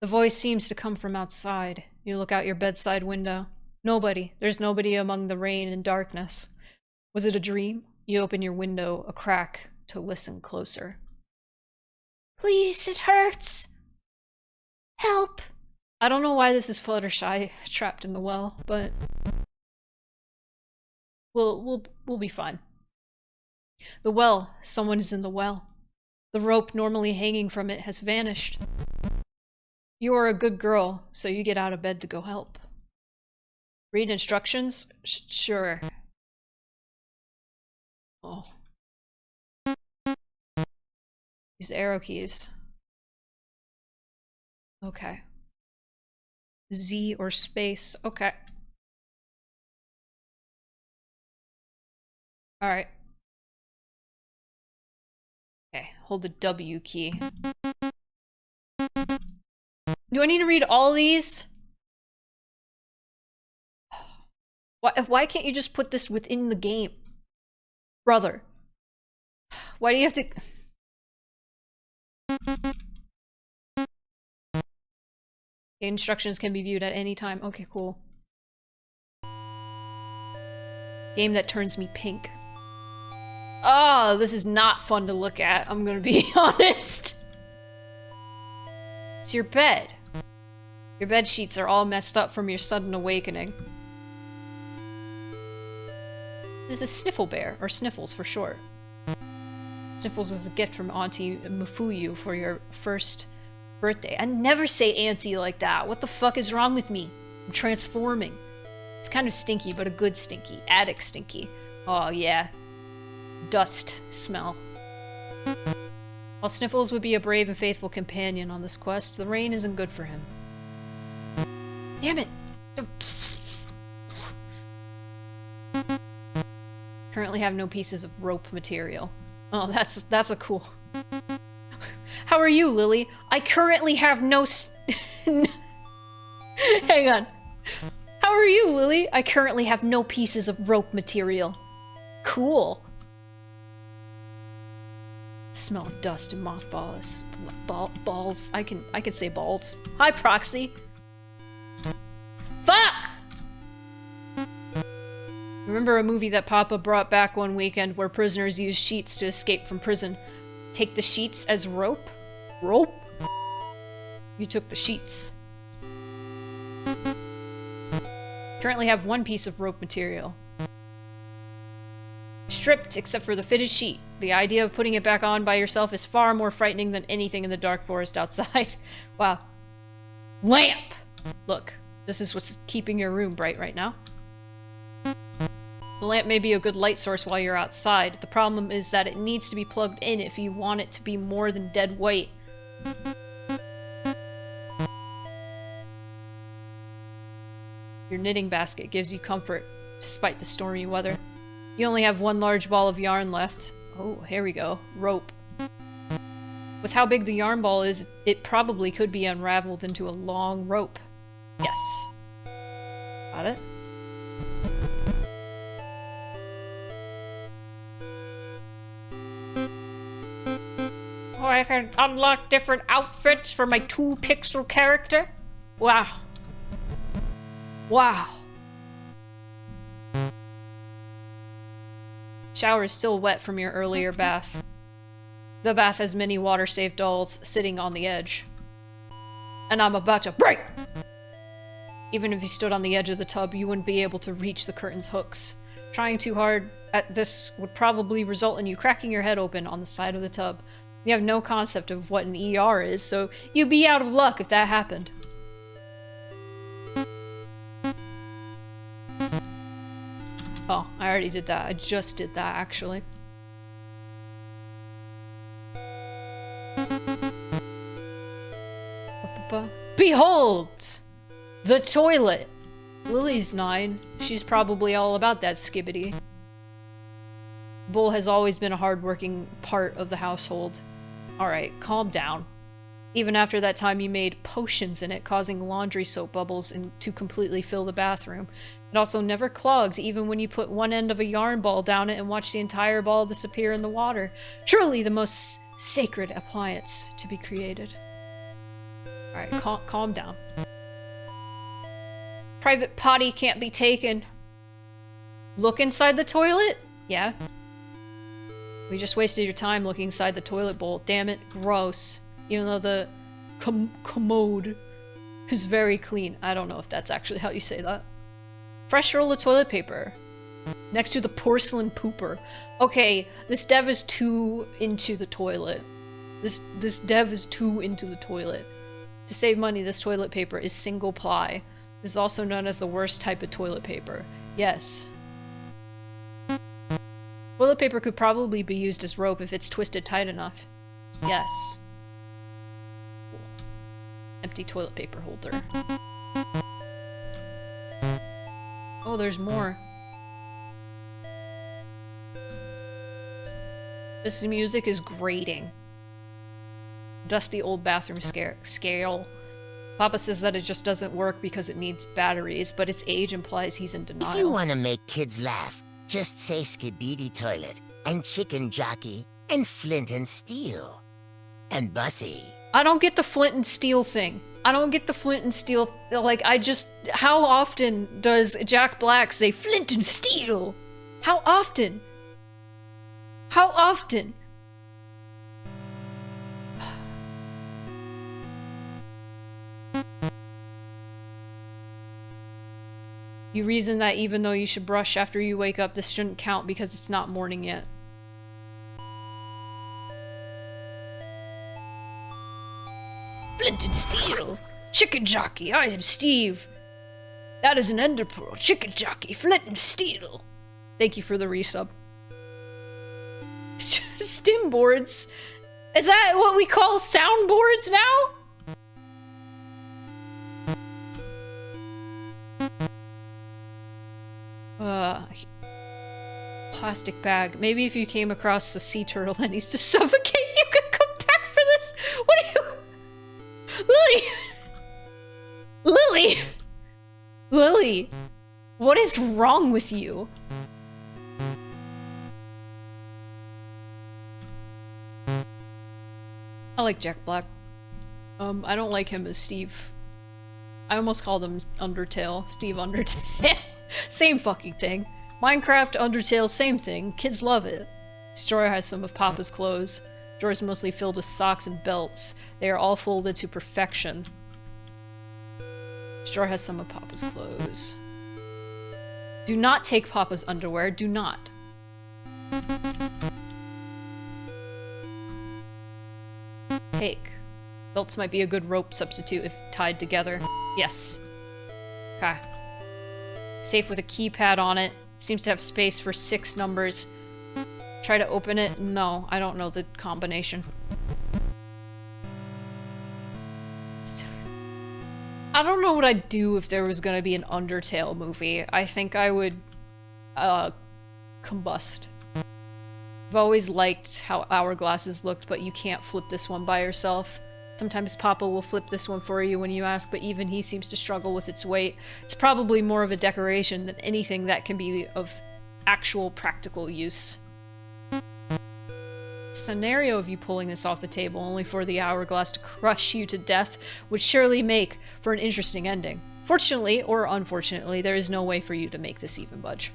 S1: The voice seems to come from outside. You look out your bedside window. Nobody. There's nobody among the rain and darkness. Was it a dream? You open your window a crack to listen closer. Please, it hurts. Help. I don't know why this is Fluttershy trapped in the well, but we'll be fine. The well. Someone is in the well. The rope normally hanging from it has vanished. You are a good girl, so you get out of bed to go help. Read instructions? Sure. Oh. Use the arrow keys. Okay. Z or space. Okay. Alright. Hold the W key. Do I need to read all these? Why can't you just put this within the game? Brother. Why do you have to... The instructions can be viewed at any time. Okay, cool. Game that turns me pink. Oh, this is not fun to look at, I'm gonna be honest. It's your bed. Your bed sheets are all messed up from your sudden awakening. This is Sniffle Bear, or Sniffles for short. Sniffles was a gift from Auntie Mafuyu for your first birthday. I never say auntie like that. What the fuck is wrong with me? I'm transforming. It's kind of stinky, but a good stinky. Attic stinky. Oh, yeah. Dust smell. While Sniffles would be a brave and faithful companion on this quest, the rain isn't good for him. Damn it! Currently have no pieces of rope material. Oh, that's a cool... How are you, Lily? I currently have no Hang on. How are you, Lily? I currently have no pieces of rope material. Cool. Smell of dust and mothballs. Balls. I can say balls. Hi, Proxy. Fuck! Remember a movie that Papa brought back one weekend where prisoners used sheets to escape from prison? Take the sheets as rope? Rope? You took the sheets. Currently have one piece of rope material. Stripped except for the fitted sheet. The idea of putting it back on by yourself is far more frightening than anything in the dark forest outside. Wow. Lamp! Look, this is what's keeping your room bright right now. The lamp may be a good light source while you're outside. The problem is that it needs to be plugged in if you want it to be more than dead weight. Your knitting basket gives you comfort, despite the stormy weather. You only have one large ball of yarn left. Oh, here we go. Rope. With how big the yarn ball is, it probably could be unraveled into a long rope. Yes. Got it? Oh, I can unlock different outfits for my 2-pixel character? Wow. Wow. Shower is still wet from your earlier bath. The bath has many water-safe dolls sitting on the edge. And I'm about to break! Even if you stood on the edge of the tub, you wouldn't be able to reach the curtain's hooks. Trying too hard at this would probably result in you cracking your head open on the side of the tub. You have no concept of what an ER is, so you'd be out of luck if that happened. Oh, I already did that. I just did that, actually. Behold! The toilet! Lily's 9. She's probably all about that skibbity. Bull has always been a hard-working part of the household. Alright, calm down. Even after that time you made potions in it, causing laundry soap bubbles to completely fill the bathroom. It also never clogs, even when you put one end of a yarn ball down it and watch the entire ball disappear in the water. Truly the most sacred appliance to be created. Alright, calm down. Private potty can't be taken. Look inside the toilet? Yeah. We just wasted your time looking inside the toilet bowl. Damn it, gross. Even though the commode is very clean. I don't know if that's actually how you say that. Fresh roll of toilet paper. Next to the porcelain pooper. Okay, this dev is too into the toilet. This dev is too into the toilet. To save money, this toilet paper is single ply. This is also known as the worst type of toilet paper. Yes. Toilet paper could probably be used as rope if it's twisted tight enough. Yes. Empty toilet paper holder. Oh, there's more. This music is grating. dusty old bathroom scale. Papa says that it just doesn't work because it needs batteries, but its age implies he's in denial.
S4: If you want to make kids laugh, just say Skibidi Toilet, and Chicken Jockey, and Flint and Steel. And Bussy.
S1: I don't get the Flint and Steel thing. I don't get the Flint and Steel. Like, how often does Jack Black say Flint and Steel? How often? How often? You reason that even though you should brush after you wake up, this shouldn't count because it's not morning yet. Flint and Steel! Chicken Jockey, I am Steve! That is an Ender Pearl. Chicken Jockey, Flint and Steel! Thank you for the resub. Stim boards? Is that what we call soundboards now? Plastic bag. Maybe if you came across a sea turtle that needs to suffocate, you could come back for this. What are you? Lily! Lily! Lily! What is wrong with you? I like Jack Black. I don't like him as Steve. I almost called him Undertale. Steve Undertale. Same fucking thing. Minecraft, Undertale, same thing. Kids love it. This drawer has some of Papa's clothes. The drawer is mostly filled with socks and belts. They are all folded to perfection. This drawer has some of Papa's clothes. Do not take Papa's underwear. Do not. Cake. Belts might be a good rope substitute if tied together. Yes. Okay. Safe with a keypad on it. Seems to have space for 6 numbers. Try to open it? No, I don't know the combination. I don't know what I'd do if there was gonna be an Undertale movie. I think I would, combust. I've always liked how hourglasses looked, but you can't flip this one by yourself. Sometimes Papa will flip this one for you when you ask, but even he seems to struggle with its weight. It's probably more of a decoration than anything that can be of actual practical use. Scenario of you pulling this off the table only for the hourglass to crush you to death would surely make for an interesting ending. Fortunately, or unfortunately, there is no way for you to make this even budge.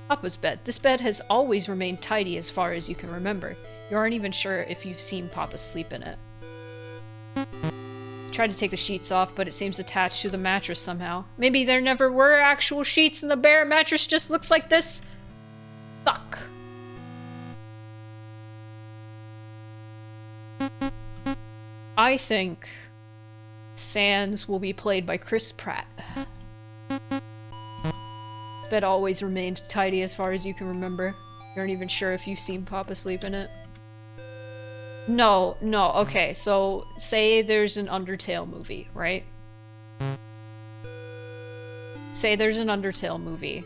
S1: Papa's bed. This bed has always remained tidy as far as you can remember. You aren't even sure if you've seen Papa sleep in it. Tried to take the sheets off, but it seems attached to the mattress somehow. Maybe there never were actual sheets and the bare mattress just looks like this? Fuck. I think Sans will be played by Chris Pratt. This bed always remained tidy as far as you can remember. You aren't even sure if you've seen Papa sleep in it. No, okay, so say there's an Undertale movie, right? Say there's an Undertale movie.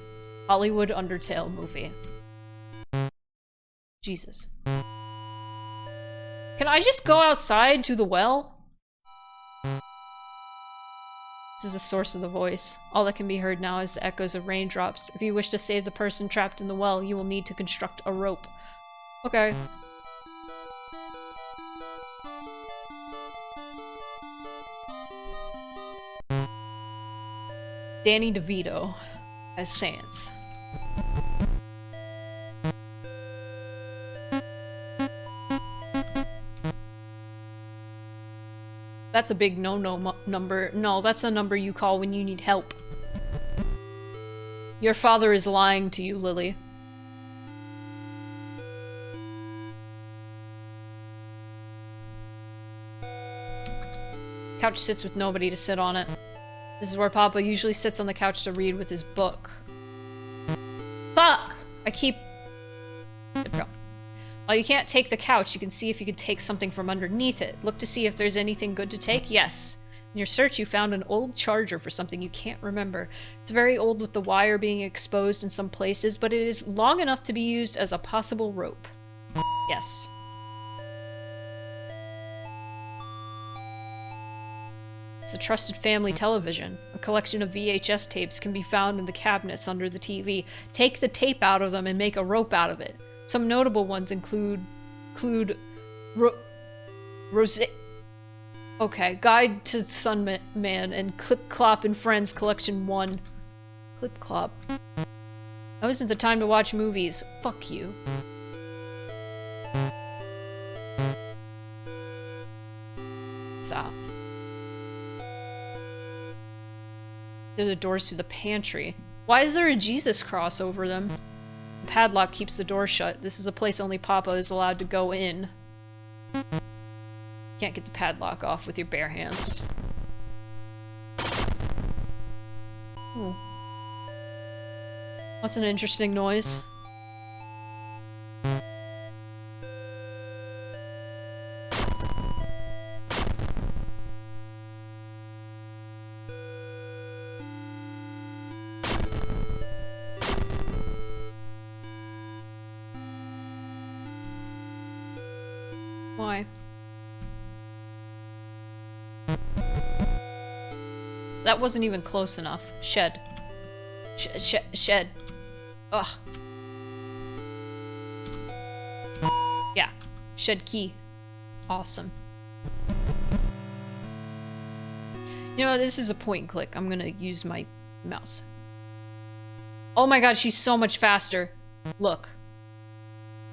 S1: Hollywood Undertale movie. Jesus. Can I just go outside to the well? This is the source of the voice. All that can be heard now is the echoes of raindrops. If you wish to save the person trapped in the well, you will need to construct a rope. Okay. Danny DeVito as Sans. That's a big no-no number. No, that's the number you call when you need help. Your father is lying to you, Lily. Couch sits with nobody to sit on it. This is where Papa usually sits on the couch to read with his book. Fuck! I keep... There we go. While you can't take the couch, you can see if you can take something from underneath it. Look to see if there's anything good to take. Yes. In your search, you found an old charger for something you can't remember. It's very old with the wire being exposed in some places, but it is long enough to be used as a possible rope. Yes. It's a trusted family television. A collection of VHS tapes can be found in the cabinets under the TV. Take the tape out of them and make a rope out of it. Some notable ones include Rose. Okay, Guide to Sunman and Clip Clop and Friends Collection 1. Clip Clop. Now isn't the time to watch movies. Fuck you. Stop. They're the doors to the pantry. Why is there a Jesus cross over them? The padlock keeps the door shut. This is a place only Papa is allowed to go in. Can't get the padlock off with your bare hands. Ooh. What's an interesting noise? Why? That wasn't even close enough. Shed. Shed. Ugh. Yeah. Shed key. Awesome. You know, this is a point and click. I'm gonna use my mouse. Oh my god, she's so much faster. Look.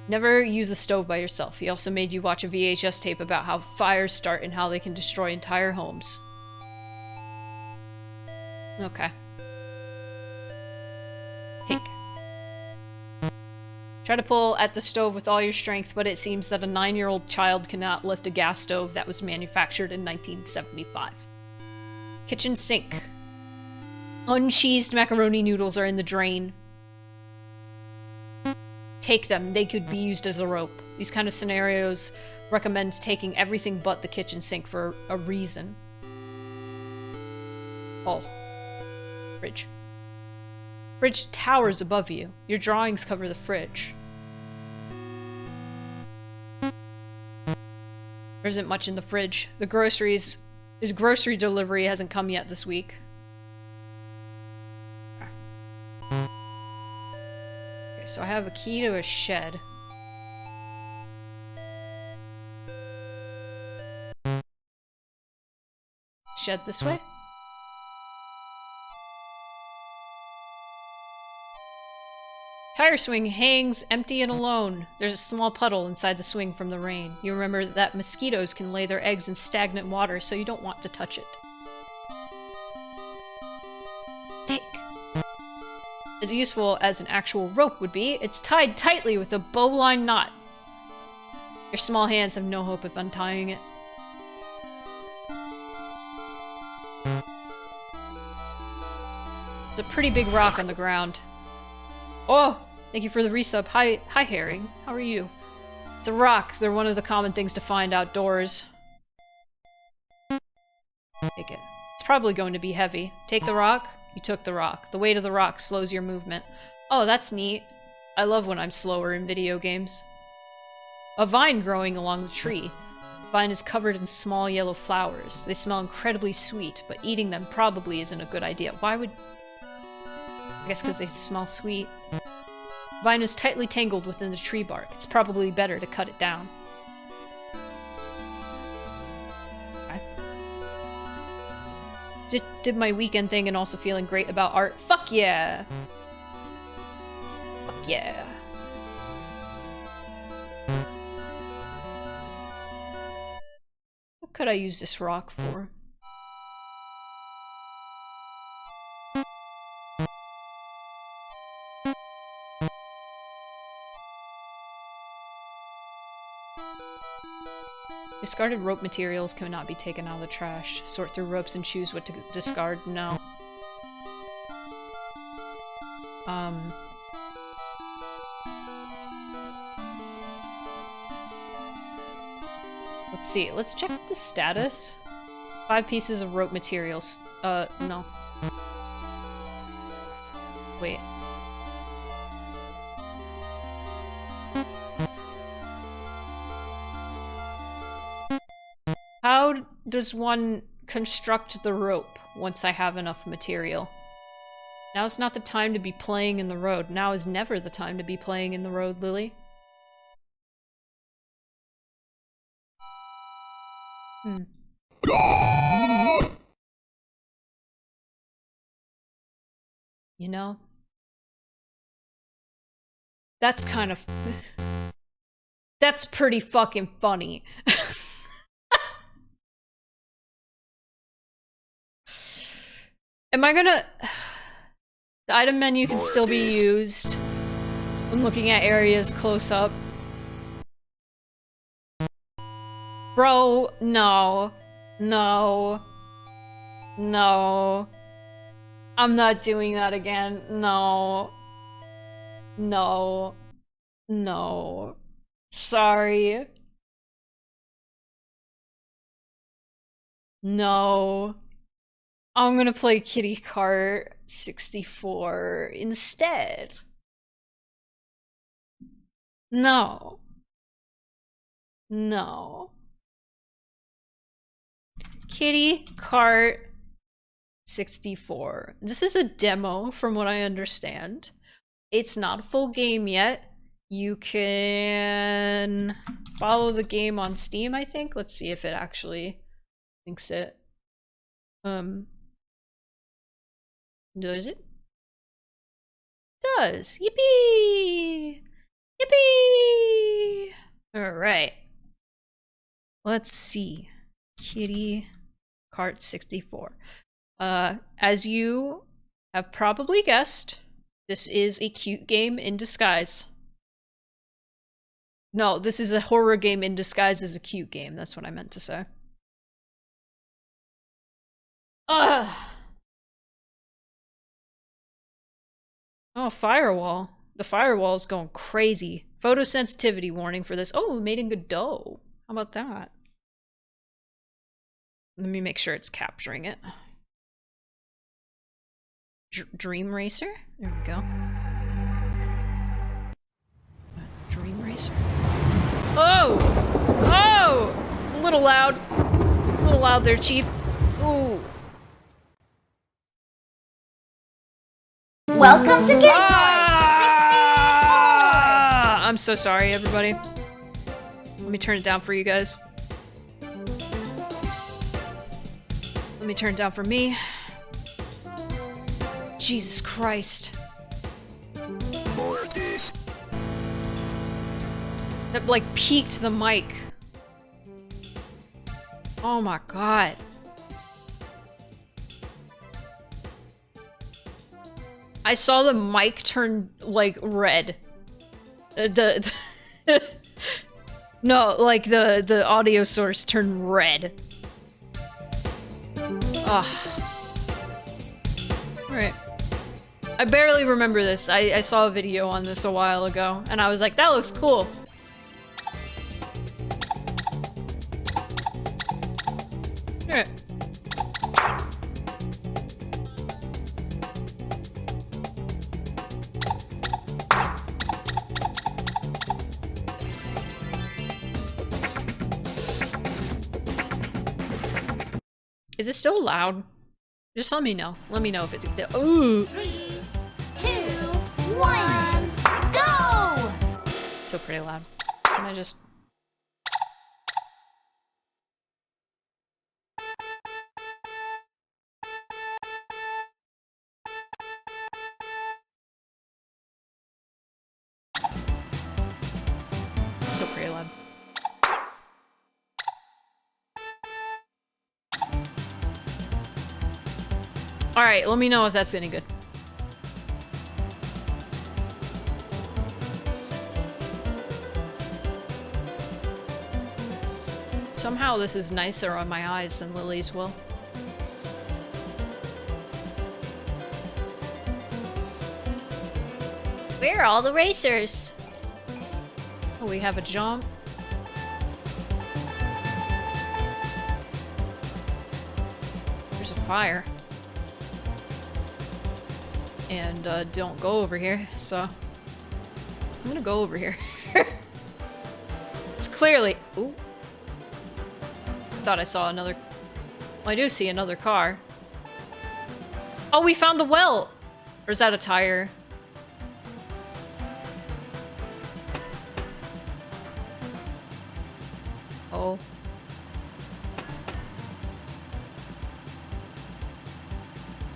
S1: Never use the stove by yourself. He also made you watch a VHS tape about how fires start and how they can destroy entire homes. Okay. Take. Try to pull at the stove with all your strength, but it seems that a 9-year-old child cannot lift a gas stove that was manufactured in 1975. Kitchen sink. Uncheesed macaroni noodles are in the drain. Take them. They could be used as a rope. These kind of scenarios recommend taking everything but the kitchen sink for a reason. Oh. Fridge. Fridge towers above you. Your drawings cover the fridge. There isn't much in the fridge. The grocery delivery hasn't come yet this week. Okay, so I have a key to a shed. Shed this way? Tire swing hangs empty and alone. There's a small puddle inside the swing from the rain. You remember that mosquitoes can lay their eggs in stagnant water, so you don't want to touch it. Take. As useful as an actual rope would be, it's tied tightly with a bowline knot. Your small hands have no hope of untying it. There's a pretty big rock on the ground. Oh! Thank you for the resub. Hi, Herring. How are you? It's a rock. They're one of the common things to find outdoors. Take it. It's probably going to be heavy. Take the rock. You took the rock. The weight of the rock slows your movement. Oh, that's neat. I love when I'm slower in video games. A vine growing along the tree. The vine is covered in small yellow flowers. They smell incredibly sweet, but eating them probably isn't a good idea. Why would... I guess because they smell sweet. Vine is tightly tangled within the tree bark. It's probably better to cut it down. Okay. Just did my weekend thing and also feeling great about art. Fuck yeah! Fuck yeah. What could I use this rock for? Discarded rope materials cannot be taken out of the trash. Sort through ropes and choose what to discard. No. Let's see. Let's check the status. 5 pieces of rope materials. No. Wait. How does one construct the rope once I have enough material. Now's not the time to be playing in the road. Now is never the time to be playing in the road, Lily. You know? That's kind of... That's pretty fucking funny. Am I gonna... The item menu can still be used when looking at areas close up. Bro, no. No. No. I'm not doing that again. No. No. No. Sorry. No. I'm gonna play Kart 64 instead. No. No. Kart 64. This is a demo from what I understand. It's not a full game yet. You can follow the game on Steam, I think. Let's see if it actually thinks it. Does it? Does. Yippee! Yippee! Alright. Let's see. Kart 64. As you have probably guessed, this is a cute game in disguise. No, this is a horror game in disguise as a cute game. That's what I meant to say. Ugh! Oh, firewall. The firewall is going crazy. Photosensitivity warning for this. Oh, made in Godot. How about that? Let me make sure it's capturing it. Dream Racer? There we go. Dream Racer. Oh! Oh! A little loud. A little loud there, Chief. Ooh.
S5: Welcome to Game
S1: I'm so sorry, everybody. Let me turn it down for you guys. Let me turn it down for me. Jesus Christ. That, like, peaked the mic. Oh my god. I saw the mic turn, like, red. No, like, the audio source turned red. Ugh. Alright. I barely remember this. I saw a video on this a while ago, and I was like, that looks cool. Alright. Is it still loud? Just let me know. Let me know if it's... Ooh!
S5: 3, 2, 1, go!
S1: Still pretty loud. Can I just... Still pretty loud. Alright, let me know if that's any good. Somehow this is nicer on my eyes than Lily's will.
S5: Where are all the racers?
S1: Oh, we have a jump. There's a fire. And don't go over here, so I'm gonna go over here. It's clearly... Ooh. I thought I saw another I do see another car. Oh, we found the well! Or is that a tire? Oh.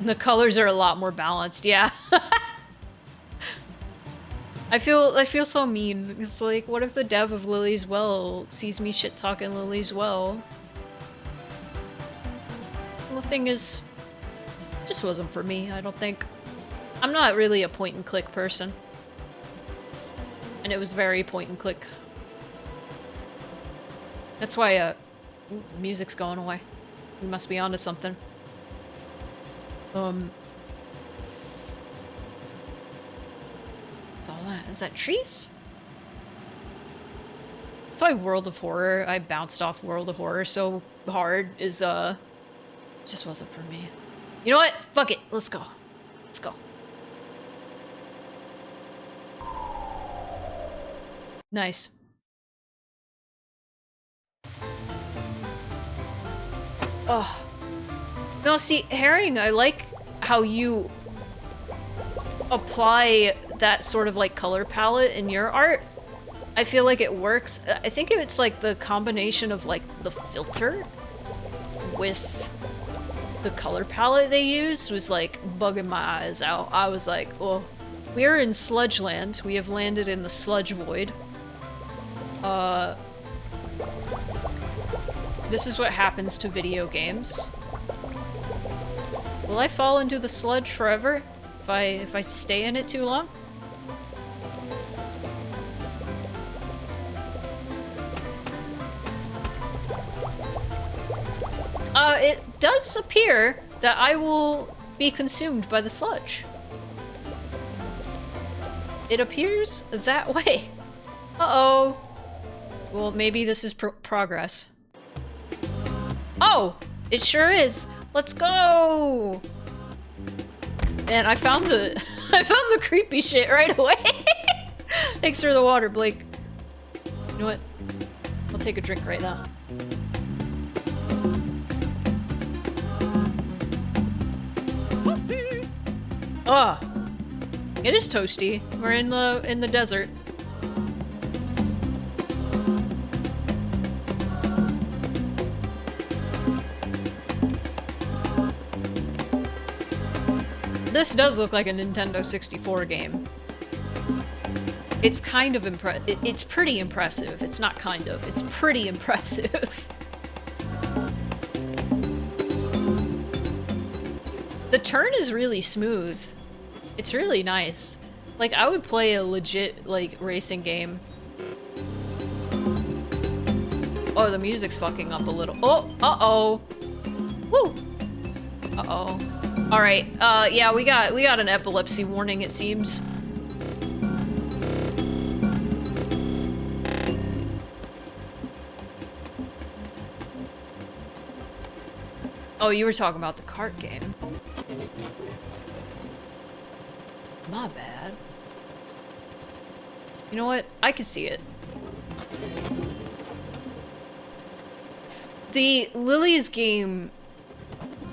S1: The colors are a lot more balanced, yeah. I feel so mean. It's like, what if the dev of Lily's Well sees me shit talking Lily's Well? Well, the thing is, it just wasn't for me, I don't think. I'm not really a point and click person. And it was very point and click. That's why, ooh, music's going away. We must be onto something. What's all that? Is that trees? That's why World of Horror, I bounced off World of Horror so hard, is, just wasn't for me. You know what? Fuck it. Let's go. Let's go. Nice. Oh. No, see, Herring, I like how you apply that sort of like color palette in your art. I feel like it works. I think it's like the combination of like the filter with the color palette they used was like bugging my eyes out. I was like, oh, we're in Sludge Land. We have landed in the Sludge Void. This is what happens to video games. Will I fall into the sludge forever if I stay in it too long? It does appear that I will be consumed by the sludge. It appears that way. Uh-oh. Well, maybe this is progress. Oh! It sure is! Let's go! Man, I found the creepy shit right away. Thanks for the water, Blake. You know what? I'll take a drink right now. Ah, it is toasty. We're in the desert. This does look like a Nintendo 64 game. It's kind of it's pretty impressive. It's not kind of. It's pretty impressive. The turn is really smooth. It's really nice. Like, I would play a legit, like, racing game. Oh, the music's fucking up a little. Oh, uh-oh. Woo! Uh-oh. Alright, yeah, we got an epilepsy warning, it seems. Oh, you were talking about the Kart game. My bad. You know what? I can see it. The Lily's game,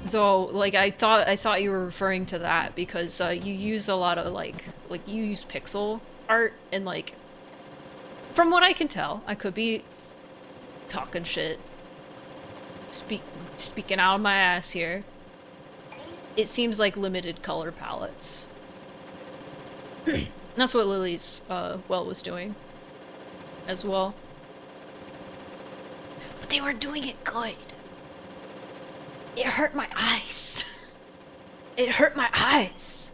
S1: though, like I thought you were referring to that because you use a lot of like you use pixel art and like, from what I can tell, I could be talking shit, speaking out of my ass here. It seems like limited color palettes. That's what Lily's well was doing as well. But they were doing it good. It hurt my eyes. It hurt my eyes.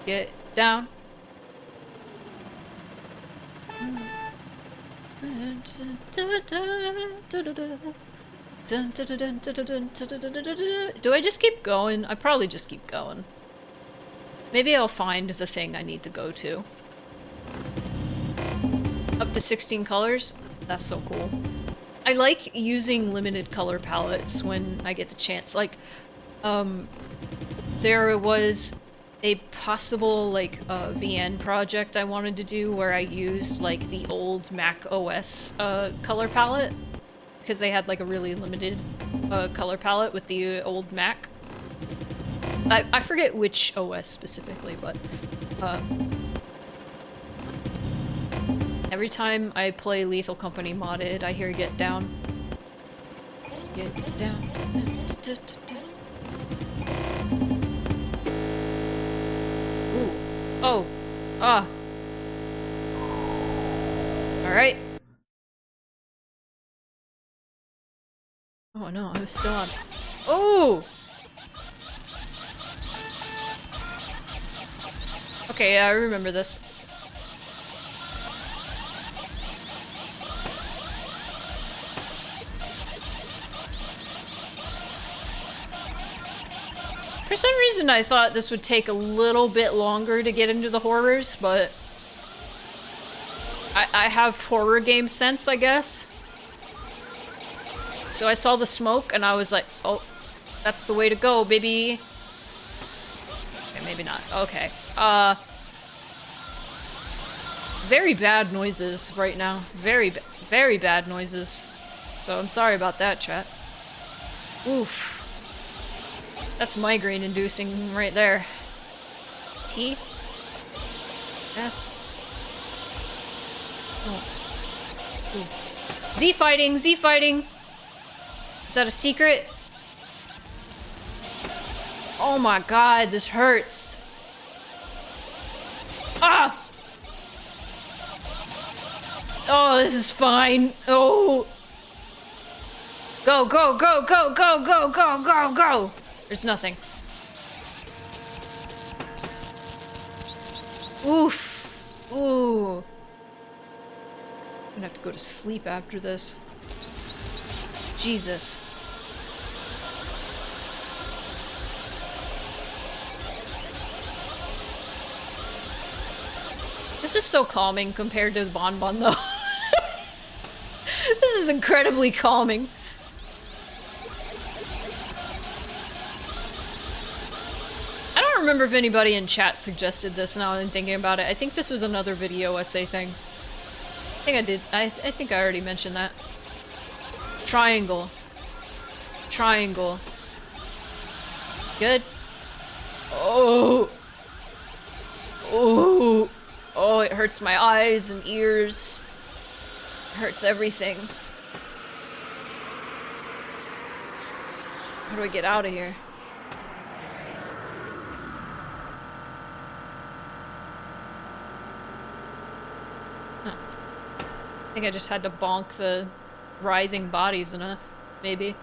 S1: Get down. Do I just keep going? I probably just keep going. Maybe I'll find the thing I need to go to. Up to 16 colors? That's so cool. I like using limited color palettes when I get the chance. Like, there was a possible, like, VN project I wanted to do where I used, like, the old Mac OS color palette. because they had like a really limited color palette with the old Mac. I forget which OS specifically, but every time I play Lethal Company modded, I hear Get Down. Get down. Ooh. Oh. Ah. Alright. Oh no, I was still on. Oh! Okay, yeah, I remember this. For some reason I thought this would take a little bit longer to get into the horrors, but I have horror game sense, I guess. So I saw the smoke and I was like, oh, that's the way to go, baby. Okay, maybe not. Okay. Very bad noises right now. Very bad noises. So I'm sorry about that, chat. Oof. That's migraine inducing right there. T? S? Oh. Ooh. Z fighting! Z fighting! Is that a secret? Oh my god, this hurts. Ah! Oh, this is fine. Oh! Go, go, go, go, go, go, go, go, go! There's nothing. Oof. Ooh. I'm gonna have to go to sleep after this. Jesus. This is so calming compared to the Bonbon, though. This is incredibly calming. I don't remember if anybody in chat suggested this now that I'm thinking about it. I think this was another video essay thing. I think I did. I think I already mentioned that. Triangle. Triangle. Good. Oh. Oh. Oh, it hurts my eyes and ears. It hurts everything. How do I get out of here? Huh. I think I just had to bonk the writhing bodies enough, maybe.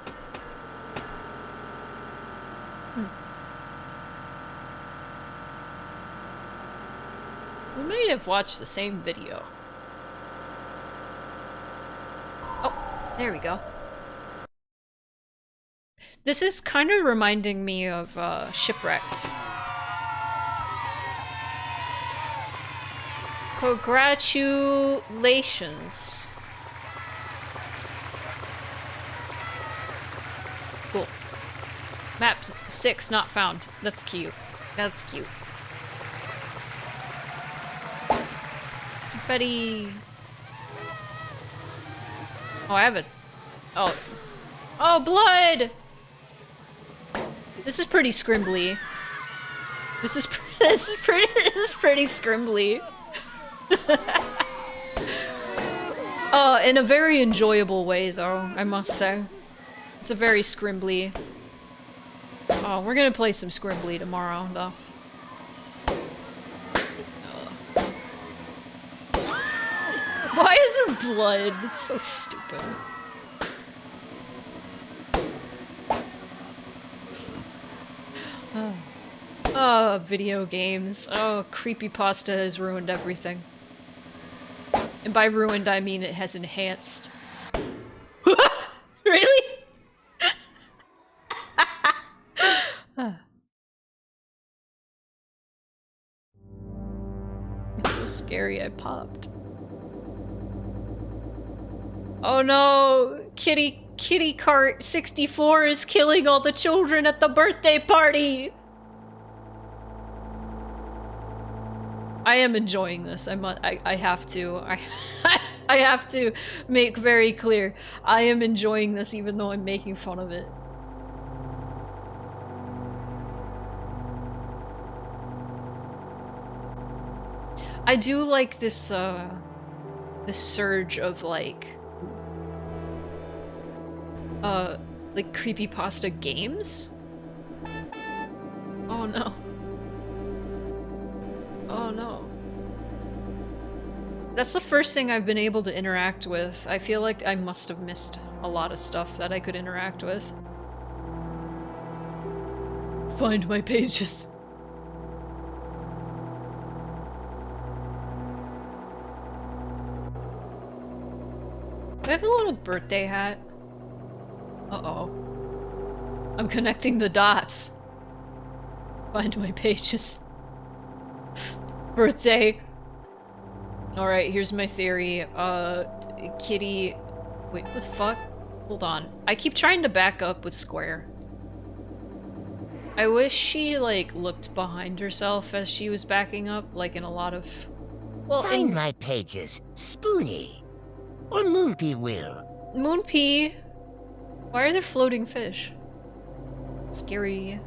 S1: We might have watched the same video. Oh, there we go. This is kind of reminding me of Shipwrecked. Congratulations. Cool. Map 6 not found. That's cute. That's cute. Confetti. Oh, I have it. Oh. Oh, blood! This is pretty scrimbly. This is pretty scrimbly. In a very enjoyable way, though, I must say. It's a very scrimbly. Oh, we're gonna play some scrimbly tomorrow, though. Why is there blood? That's so stupid. Oh, video games. Oh, CreepyPasta has ruined everything. And by ruined, I mean it has enhanced. Really? It's so scary, I popped. Oh no! Kitty Kart 64 is killing all the children at the birthday party! I am enjoying this. I have to. I have to make very clear, I am enjoying this even though I'm making fun of it. I do like this, this surge of, like creepypasta games? Oh no. Oh no. That's the first thing I've been able to interact with. I feel like I must have missed a lot of stuff that I could interact with. Find my pages. I have a little birthday hat. Uh-oh. I'm connecting the dots. Find my pages. Birthday. Alright, here's my theory. Kitty... Wait, what the fuck? Hold on. I keep trying to back up with Square. I wish she, like, looked behind herself as she was backing up, like in a lot of... Well,
S4: Find my pages, Spoonie. Or Moonpie will.
S1: Moonpie! Why are there floating fish? Scary.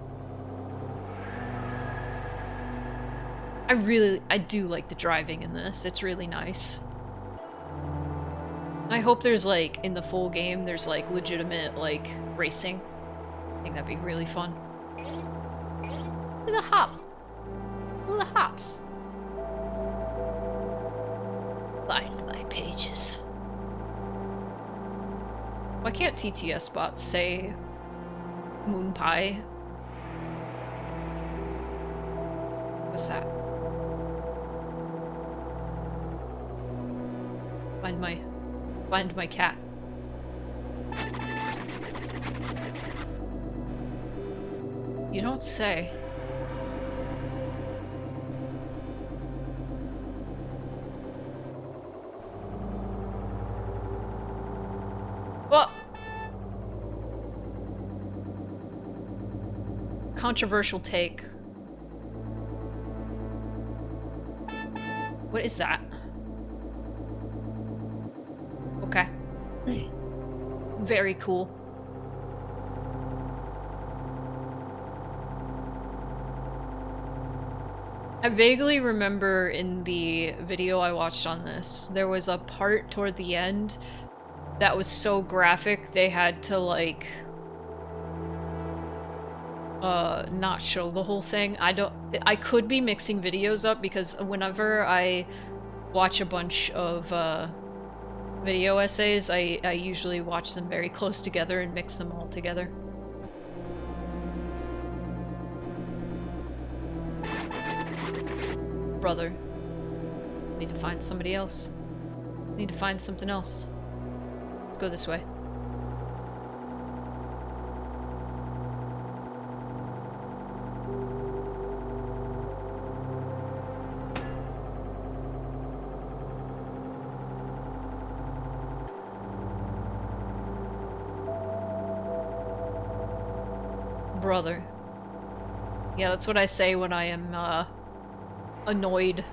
S1: I do like the driving in this. It's really nice. I hope there's, like, in the full game, there's, like, legitimate, like, racing. I think that'd be really fun. Look at the hop. Look at the hops. Find my pages. Why can't TTS bots say moon pie? What's that? Find my cat. You don't say. Well, controversial take. What is that? Okay. Very cool. I vaguely remember in the video I watched on this, there was a part toward the end that was so graphic they had to, like, not show the whole thing. I could be mixing videos up because whenever I watch a bunch of video essays, I usually watch them very close together and mix them all together. Brother. Need to find somebody else. Need to find something else. Let's go this way. Brother. Yeah, that's what I say when I am, annoyed.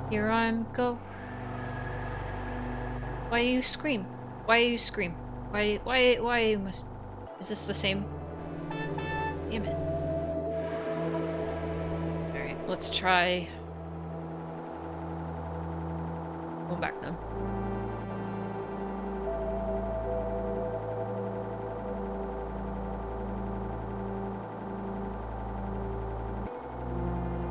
S1: Here I'm go. Why you scream? Why you scream? Why you must... Is this the same? Damn it. Alright, let's try... Go back then.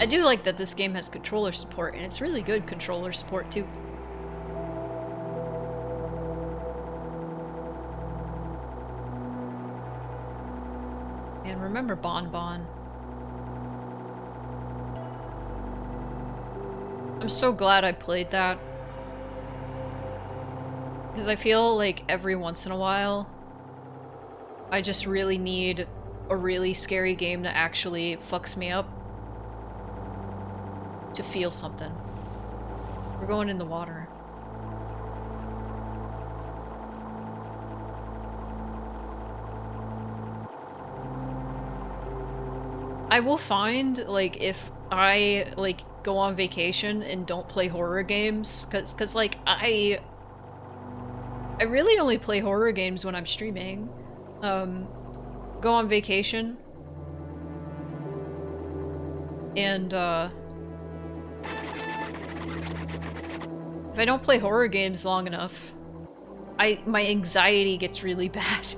S1: I do like that this game has controller support, and it's really good controller support too. And remember Bonbon. I'm so glad I played that. Because I feel like every once in a while, I just really need a really scary game that actually fucks me up. To feel something. We're going in the water. I will find, like, if I, like, go on vacation and don't play horror games, cause like, I really only play horror games when I'm streaming. Go on vacation. And, if I don't play horror games long enough, my anxiety gets really bad.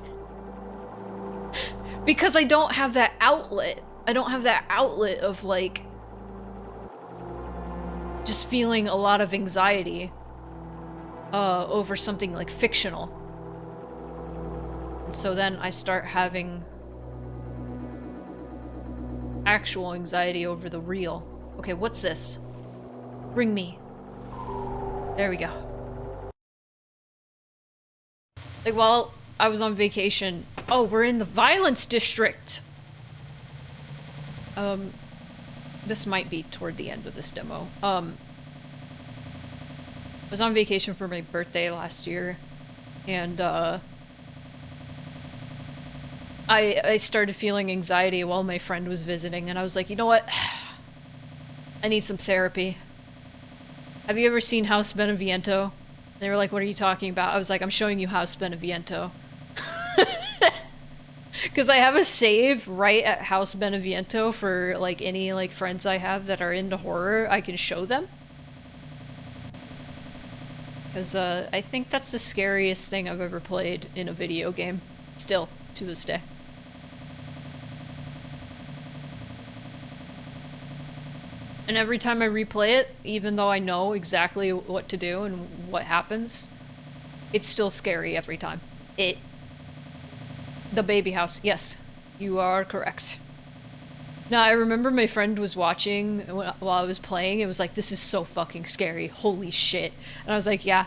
S1: Because I don't have that outlet. I don't have that outlet of, like, just feeling a lot of anxiety over something, like, fictional. And so then I start having actual anxiety over the real. Okay, what's this? Bring me. There we go. Like, while I was on vacation... Oh, we're in the violence district! This might be toward the end of this demo. I was on vacation for my birthday last year, and, I started feeling anxiety while my friend was visiting, and I was like, you know what? I need some therapy. Have you ever seen House Beneviento? They were like, what are you talking about? I was like, I'm showing you House Beneviento. Because I have a save right at House Beneviento for, like, any, like, friends I have that are into horror. I can show them. Because, I think that's the scariest thing I've ever played in a video game. Still, to this day. And every time I replay it, even though I know exactly what to do and what happens, it's still scary every time. The baby house. Yes, you are correct. Now, I remember my friend was watching while I was playing. It was like, this is so fucking scary. Holy shit. And I was like, yeah.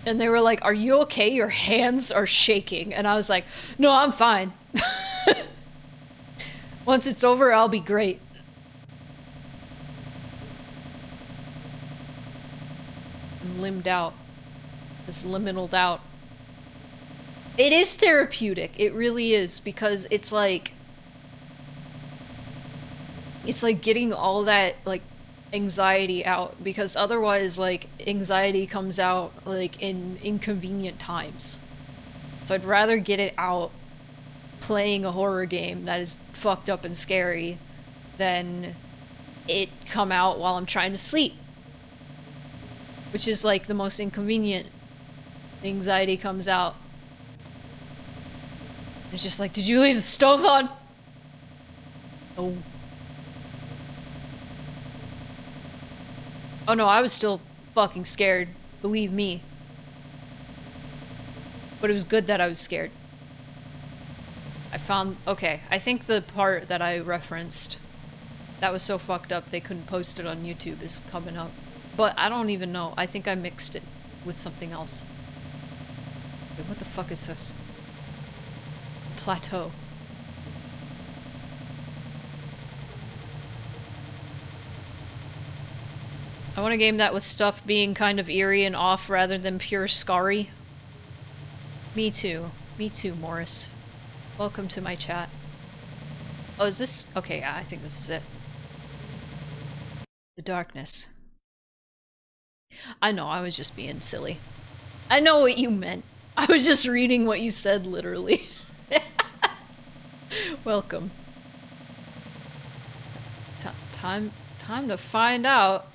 S1: And they were like, are you okay? Your hands are shaking. And I was like, no, I'm fine. Once it's over, I'll be great. I'm limbed out. Just liminaled out. It is therapeutic. It really is, because it's like getting all that, like, anxiety out, because otherwise, like, anxiety comes out, like, in inconvenient times. So I'd rather get it out playing a horror game that is fucked up and scary than it come out while I'm trying to sleep. Which is, like, the most inconvenient. The anxiety comes out. It's just like, did you leave the stove on? Oh. Oh no, I was still fucking scared. Believe me. But it was good that I was scared. I found... Okay, I think the part that I referenced that was so fucked up they couldn't post it on YouTube is coming up. But I don't even know. I think I mixed it with something else. Wait, what the fuck is this? Plateau. I want a game that was stuff being kind of eerie and off rather than pure scary. Me too. Me too, Morris. Welcome to my chat. Oh, is this? Okay, yeah, I think this is it. The darkness. I know, I was just being silly. I know what you meant. I was just reading what you said, literally. Welcome. Time to find out.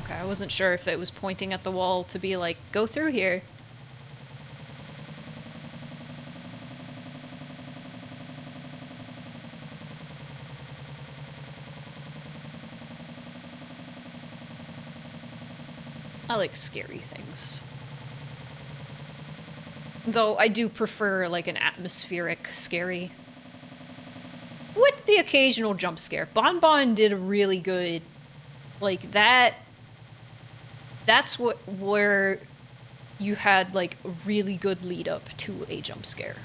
S1: Okay, I wasn't sure if it was pointing at the wall to be like, go through here. I like scary things. Though I do prefer, like, an atmospheric scary. With the occasional jump scare. Bonbon did a really good... Like, that's where you had, like, a really good lead up to a jump scare.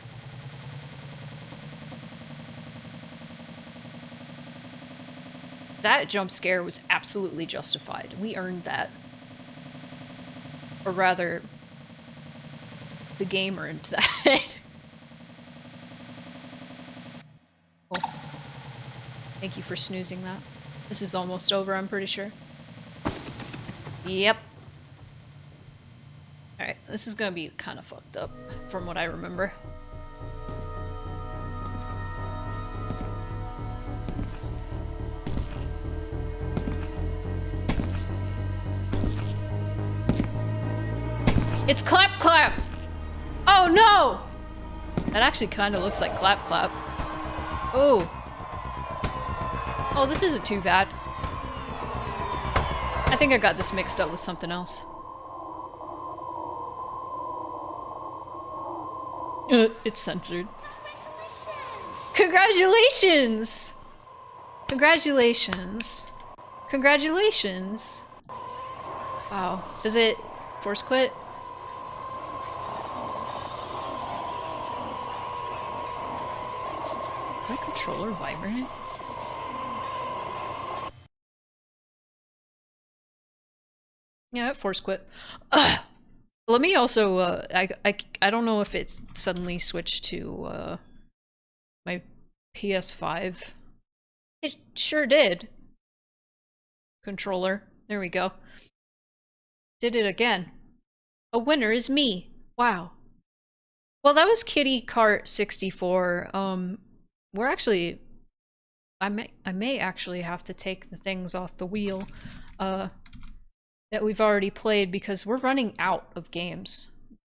S1: That jump scare was absolutely justified. We earned that. Or rather, the gamer into that. Oh. Thank you for snoozing that. This is almost over, I'm pretty sure. Yep. Alright, this is gonna be kind of fucked up, from what I remember. It's Clap Clap! Oh no! That actually kind of looks like Clap Clap. Oh. Oh, this isn't too bad. I think I got this mixed up with something else. It's censored. Congratulations! Congratulations. Congratulations. Wow. Does it force quit? My controller vibrate? Yeah, it force quit. Ugh. Let me also, I don't know if it suddenly switched to, my PS5. It sure did. Controller. There we go. Did it again. A winner is me. Wow. Well, that was Kitty Kart 64. We're actually... I may actually have to take the things off the wheel, that we've already played because we're running out of games.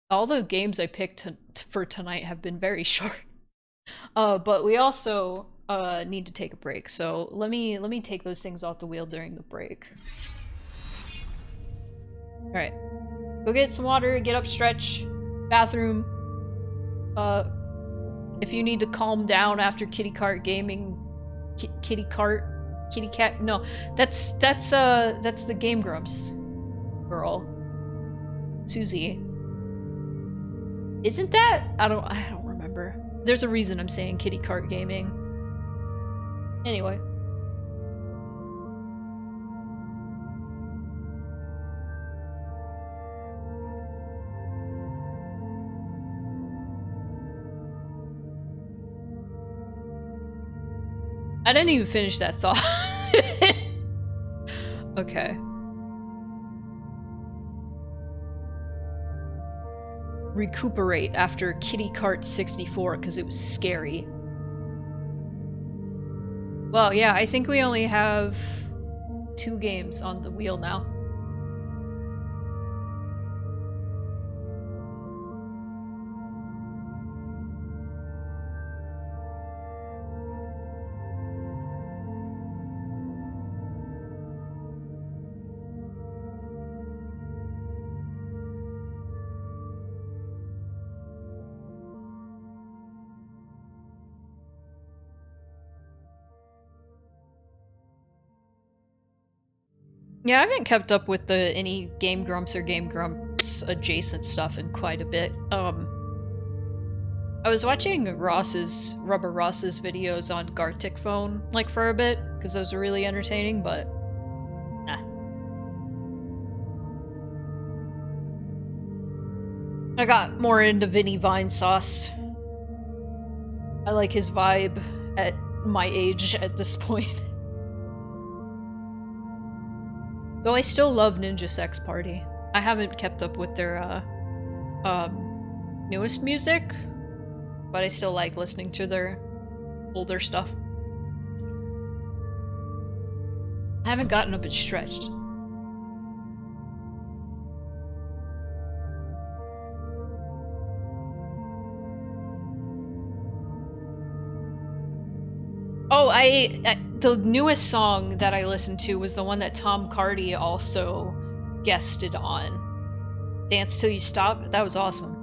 S1: All the games I picked for tonight have been very short. But we also need to take a break, so let me take those things off the wheel during the break. Alright. Go get some water, get up, stretch, bathroom. If you need to calm down after Kitty Kart gaming, Kitty Cat, no, that's the Game Grumps girl, Susie. Isn't that? I don't remember. There's a reason I'm saying Kitty Kart gaming. Anyway. I didn't even finish that thought. Okay. Recuperate after Kitty Kart 64 because it was scary. Well, yeah, I think we only have 2 games on the wheel now. Yeah, I haven't kept up with any Game Grumps or Game Grumps adjacent stuff in quite a bit. I was watching Rubber Ross's videos on Gartic Phone, like, for a bit, because those are really entertaining, but... nah. I got more into Vinny Vine Sauce. I like his vibe at my age at this point. Though I still love Ninja Sex Party. I haven't kept up with their, newest music, but I still like listening to their older stuff. I haven't gotten a bit stretched. Oh, the newest song that I listened to was the one that Tom Cardy also guested on. Dance Till You Stop. That was awesome.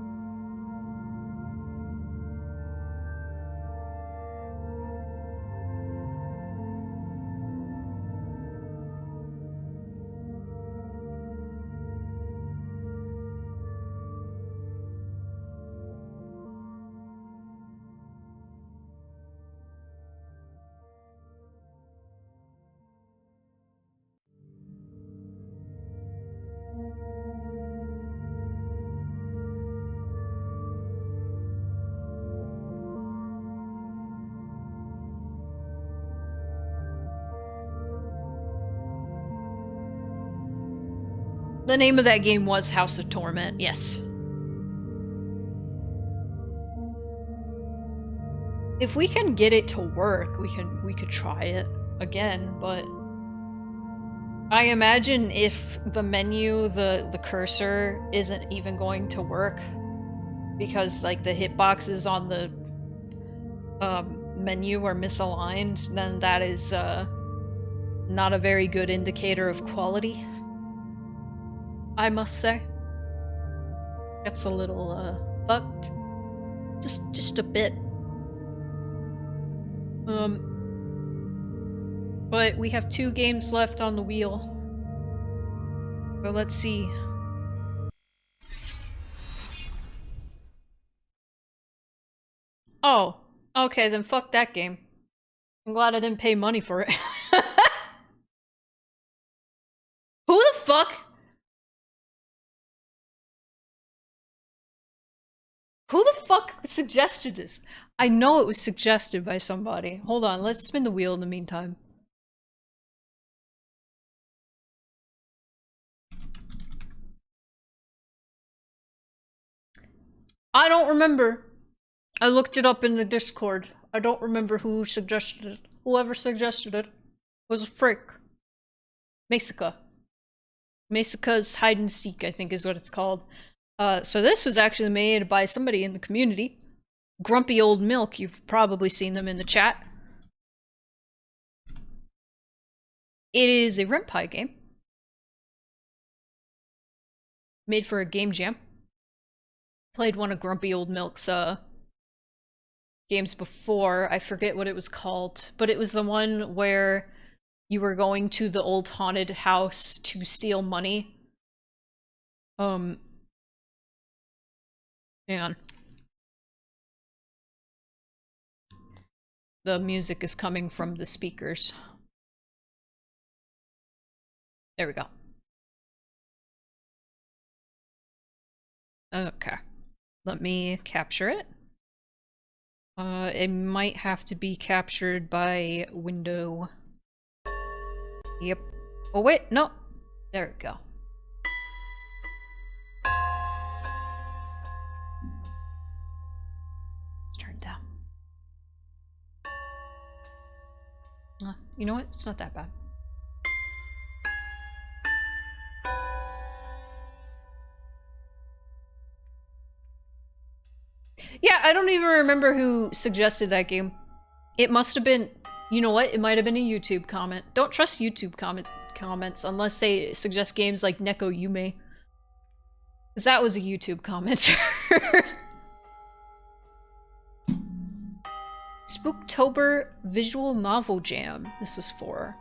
S1: The name of that game was House of Torment, yes. If we can get it to work, we could try it again, but I imagine if the menu, the cursor isn't even going to work because like the hitboxes on the menu are misaligned, then that is not a very good indicator of quality, I must say. That's a little fucked. Just a bit. But we have 2 games left on the wheel. So let's see. Oh, okay, then fuck that game. I'm glad I didn't pay money for it. Who the fuck? Who the fuck suggested this? I know it was suggested by somebody. Hold on, let's spin the wheel in the meantime. I don't remember. I looked it up in the Discord. I don't remember who suggested it. Whoever suggested it was a frick. Maesika. Maesika's Hide and Seek, I think is what it's called. So this was actually made by somebody in the community. Grumpy Old Milk, you've probably seen them in the chat. It is a Ren'Py game. Made for a game jam. Played one of Grumpy Old Milk's games before. I forget what it was called, but it was the one where you were going to the old haunted house to steal money. Hang on. The music is coming from the speakers. There we go. Okay. Let me capture it. It might have to be captured by window. Yep. Oh wait, no. There we go. Let's turn it down. You know what? It's not that bad. Yeah, I don't even remember who suggested that game. It must have been, you know what? It might have been a YouTube comment. Don't trust YouTube comments unless they suggest games like Neko Yume. Because that was a YouTube commenter. Spooktober Visual Novel Jam, this was for.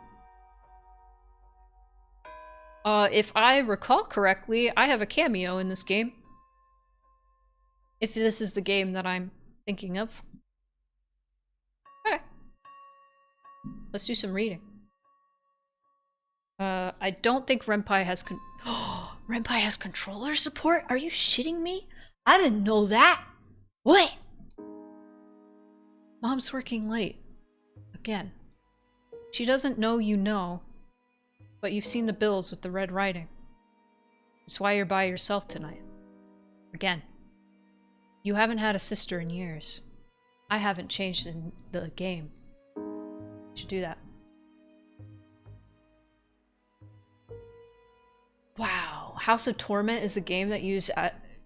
S1: If I recall correctly, I have a cameo in this game. If this is the game that I'm thinking of. Okay. Let's do some reading. I don't think Ren'Py has Ren'Py has controller support? Are you shitting me? I didn't know that. What? Mom's working late. Again. She doesn't know you know, but you've seen the bills with the red writing. That's why you're by yourself tonight. Again. You haven't had a sister in years. I haven't changed in the game. You should do that. Wow. House of Torment is a game that used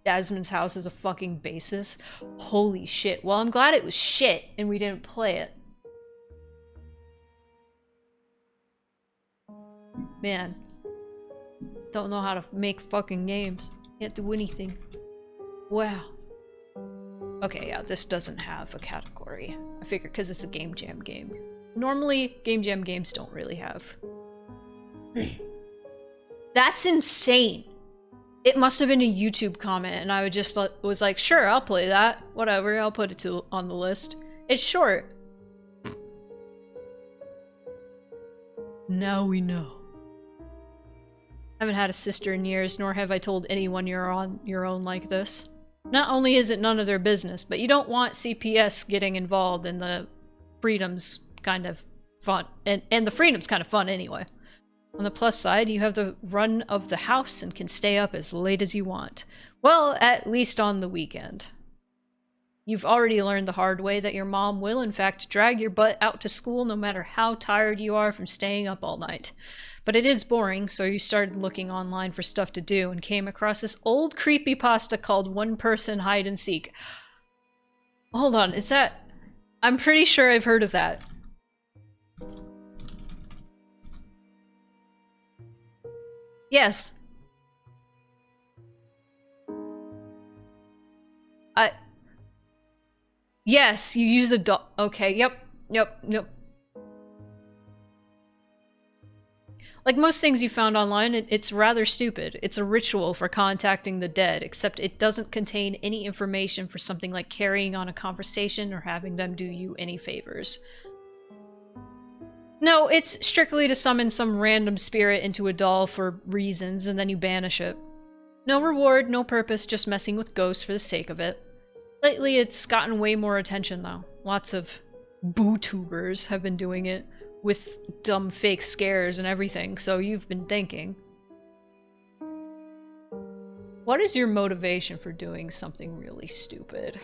S1: Asmon's house as a fucking basis. Holy shit. Well, I'm glad it was shit and we didn't play it. Man. Don't know how to make fucking games. Can't do anything. Wow. Okay, yeah, this doesn't have a category. I figure because it's a game jam game. Normally, game jam games don't really have. That's insane. It must have been a YouTube comment, and I was like, sure, I'll play that. Whatever, I'll put it on the list. It's short. Now we know. Haven't had a sister in years, nor have I told anyone you're on your own like this. Not only is it none of their business, but you don't want CPS getting involved in the freedom's kind of fun. And the freedom's kind of fun anyway. On the plus side, you have the run of the house and can stay up as late as you want. Well, at least on the weekend. You've already learned the hard way that your mom will in fact drag your butt out to school no matter how tired you are from staying up all night. But it is boring, so you started looking online for stuff to do and came across this old creepypasta called One Person Hide and Seek. Hold on, is that... I'm pretty sure I've heard of that. Yes. Yes, you use a doll. Okay, yep. Like most things you found online, it's rather stupid. It's a ritual for contacting the dead, except it doesn't contain any information for something like carrying on a conversation or having them do you any favors. No, it's strictly to summon some random spirit into a doll for reasons, and then you banish it. No reward, no purpose, just messing with ghosts for the sake of it. Lately, it's gotten way more attention, though. Lots of bootubers have been doing it, with dumb fake scares and everything, so you've been thinking. What is your motivation for doing something really stupid?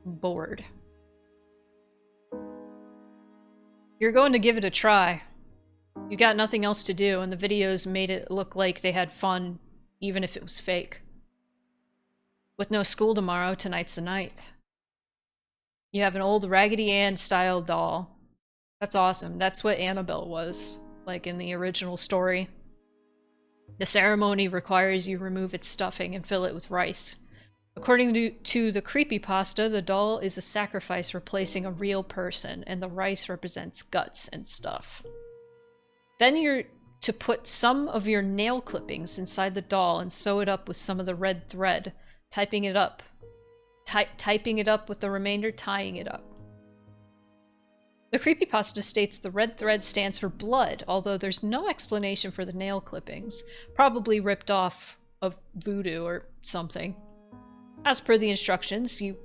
S1: Bored. You're going to give it a try. You got nothing else to do, and the videos made it look like they had fun, even if it was fake. With no school tomorrow, tonight's the night. You have an old Raggedy Ann style doll. That's awesome. That's what Annabelle was, like in the original story. The ceremony requires you remove its stuffing and fill it with rice. According to the creepypasta, the doll is a sacrifice replacing a real person, and the rice represents guts and stuff. Then you're to put some of your nail clippings inside the doll and sew it up with some of the red thread, typing it up with the remainder, tying it up. The creepypasta states the red thread stands for blood, although there's no explanation for the nail clippings, probably ripped off of voodoo or something. As per the instructions, you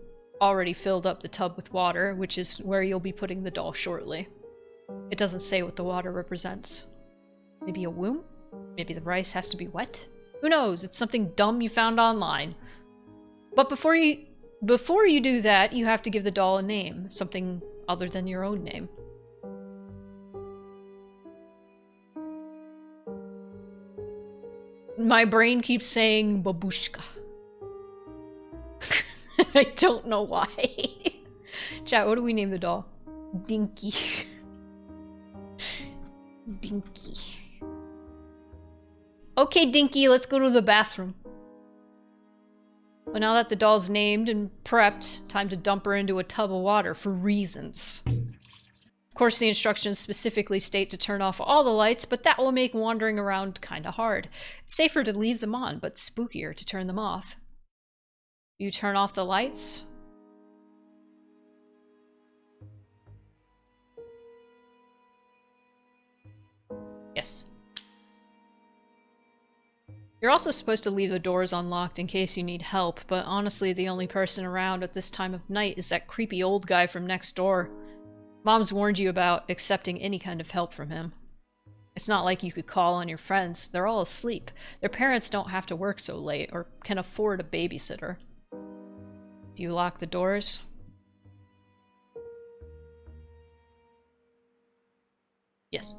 S1: already filled up the tub with water, which is where you'll be putting the doll shortly. It doesn't say what the water represents. Maybe a womb? Maybe the rice has to be wet? Who knows? It's something dumb you found online. But before you do that, you have to give the doll a name, something other than your own name. My brain keeps saying babushka. I don't know why. Chat, what do we name the doll? Dinky. Dinky. Okay, Dinky, let's go to the bathroom. But now that the doll's named and prepped, time to dump her into a tub of water for reasons. Of course, the instructions specifically state to turn off all the lights, but that will make wandering around kinda hard. It's safer to leave them on, but spookier to turn them off. You turn off the lights. Yes. You're also supposed to leave the doors unlocked in case you need help, but honestly the only person around at this time of night is that creepy old guy from next door. Mom's warned you about accepting any kind of help from him. It's not like you could call on your friends. They're all asleep. Their parents don't have to work so late or can afford a babysitter. Do you lock the doors? Yes.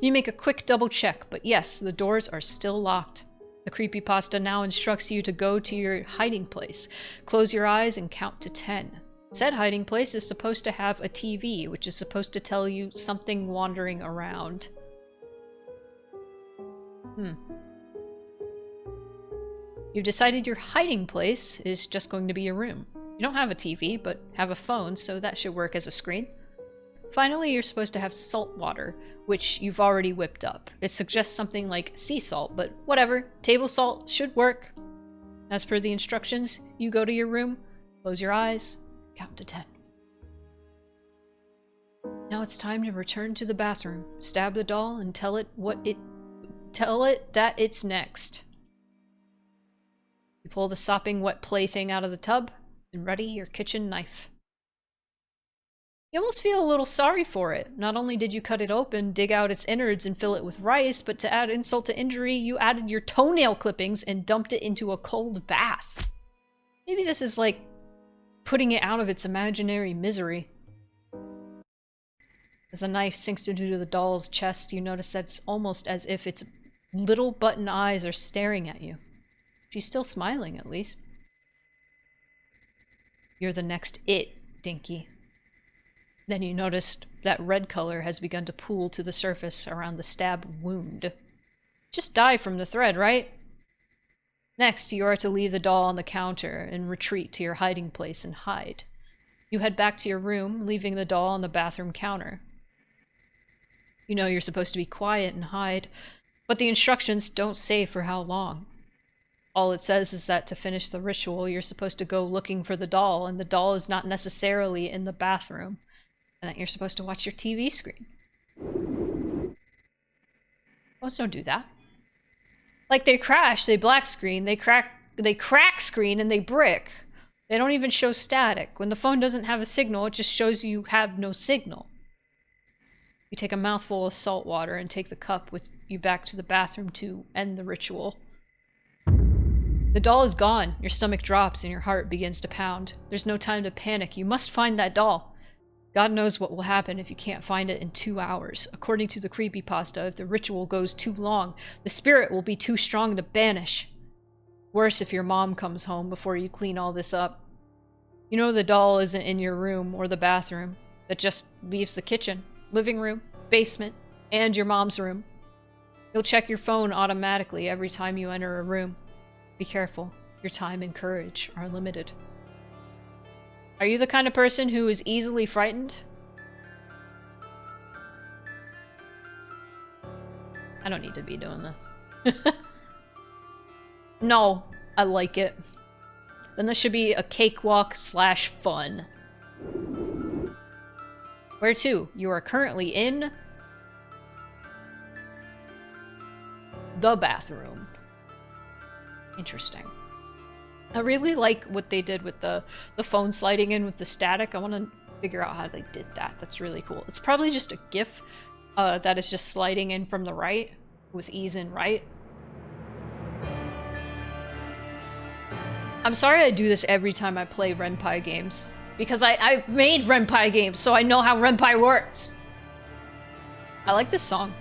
S1: You make a quick double check, but yes, the doors are still locked. The creepypasta now instructs you to go to your hiding place. Close your eyes and count to 10. Said hiding place is supposed to have a TV, which is supposed to tell you something wandering around. You've decided your hiding place is just going to be a room. You don't have a TV, but have a phone, so that should work as a screen. Finally, you're supposed to have salt water, which you've already whipped up. It suggests something like sea salt, but whatever. Table salt should work. As per the instructions, you go to your room, close your eyes, count to 10. Now it's time to return to the bathroom, stab the doll, and tell it that it's next. You pull the sopping wet plaything out of the tub and ready your kitchen knife. You almost feel a little sorry for it. Not only did you cut it open, dig out its innards, and fill it with rice, but to add insult to injury, you added your toenail clippings and dumped it into a cold bath. Maybe this is like putting it out of its imaginary misery. As the knife sinks into the doll's chest, you notice that it's almost as if its little button eyes are staring at you. She's still smiling, at least. You're the next it, Dinky. Then you noticed that red color has begun to pool to the surface around the stab wound. Just die from the thread, right? Next, you are to leave the doll on the counter and retreat to your hiding place and hide. You head back to your room, leaving the doll on the bathroom counter. You know you're supposed to be quiet and hide, but the instructions don't say for how long. All it says is that to finish the ritual, you're supposed to go looking for the doll, and the doll is not necessarily in the bathroom, and that you're supposed to watch your TV screen. Most don't do that. Like, they crash, they black screen, they crack screen, and they brick. They don't even show static. When the phone doesn't have a signal, it just shows you have no signal. You take a mouthful of salt water and take the cup with you back to the bathroom to end the ritual. The doll is gone. Your stomach drops and your heart begins to pound. There's no time to panic. You must find that doll. God knows what will happen if you can't find it in 2 hours. According to the CreepyPasta, if the ritual goes too long, the spirit will be too strong to banish. Worse if your mom comes home before you clean all this up. You know the doll isn't in your room or the bathroom. That just leaves the kitchen, living room, basement, and your mom's room. You'll check your phone automatically every time you enter a room. Be careful. Your time and courage are limited. Are you the kind of person who is easily frightened? I don't need to be doing this. No, I like it. Then this should be a cakewalk / fun. Where to? You are currently in the bathroom. Interesting. I really like what they did with the phone sliding in with the static. I want to figure out how they did that. That's really cool. It's probably just a GIF that is just sliding in from the right with ease in right. I'm sorry I do this every time I play Renpai games. Because I made Renpai games, so I know how Renpai works. I like this song.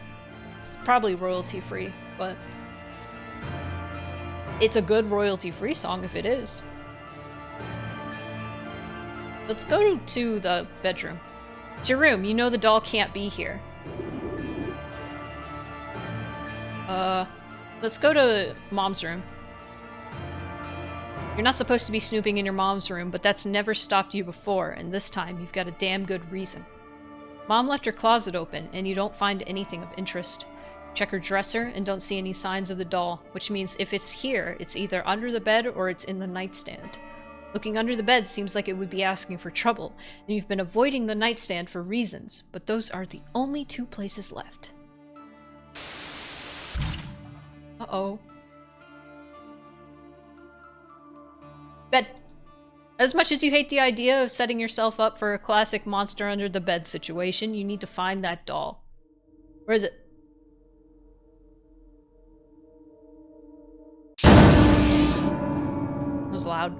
S1: It's probably royalty free, but it's a good royalty-free song if it is. Let's go to the bedroom. It's your room. You know the doll can't be here. Let's go to mom's room. You're not supposed to be snooping in your mom's room, but that's never stopped you before, and this time you've got a damn good reason. Mom left her closet open, and you don't find anything of interest. Check her dresser and don't see any signs of the doll, which means if it's here, it's either under the bed or it's in the nightstand. Looking under the bed seems like it would be asking for trouble, and you've been avoiding the nightstand for reasons, but those are the only 2 places left. Uh-oh. Bed. As much as you hate the idea of setting yourself up for a classic monster under the bed situation, you need to find that doll. Where is it? It was loud.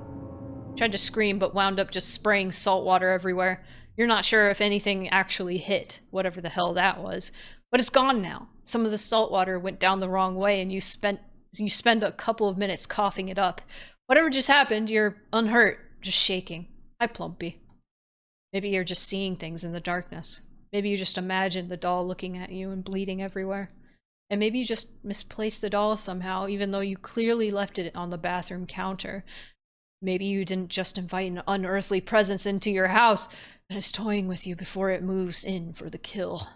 S1: Tried to scream, but wound up just spraying salt water everywhere. You're not sure if anything actually hit, whatever the hell that was. But it's gone now. Some of the salt water went down the wrong way, and you spend a couple of minutes coughing it up. Whatever just happened, you're unhurt, just shaking. Hi, Plumpy. Maybe you're just seeing things in the darkness. Maybe you just imagined the doll looking at you and bleeding everywhere. And maybe you just misplaced the doll somehow, even though you clearly left it on the bathroom counter. Maybe you didn't just invite an unearthly presence into your house that is toying with you before it moves in for the kill.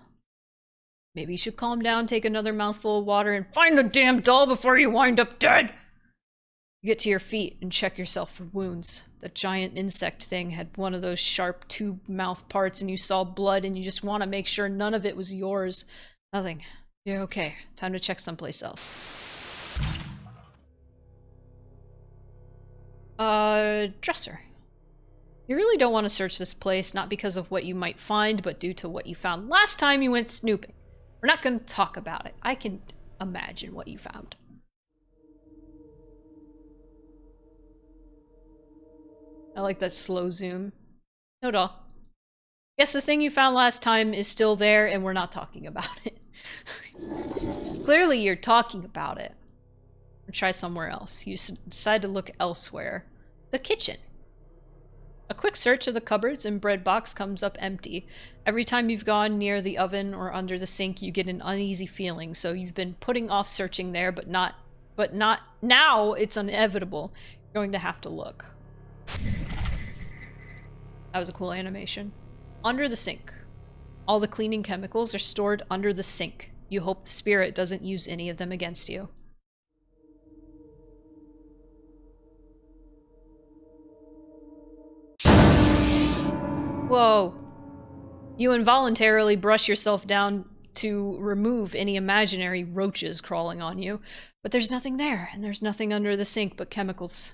S1: Maybe you should calm down, take another mouthful of water, and find the damn doll before you wind up dead! You get to your feet and check yourself for wounds. That giant insect thing had one of those sharp tube mouth parts, and you saw blood, and you just want to make sure none of it was yours. Nothing. You're okay. Time to check someplace else. Dresser. You really don't want to search this place, not because of what you might find, but due to what you found last time you went snooping. We're not going to talk about it. I can imagine what you found. I like that slow zoom. No doll. Guess the thing you found last time is still there and we're not talking about it. Clearly you're talking about it. Or try somewhere else. You decide to look elsewhere. The kitchen. A quick search of the cupboards and bread box comes up empty. Every time you've gone near the oven or under the sink, you get an uneasy feeling, so you've been putting off searching there, but not now. It's inevitable. You're going to have to look. That was a cool animation. Under the sink. All the cleaning chemicals are stored under the sink. You hope the spirit doesn't use any of them against you. Whoa. You involuntarily brush yourself down to remove any imaginary roaches crawling on you, but there's nothing there, and there's nothing under the sink but chemicals.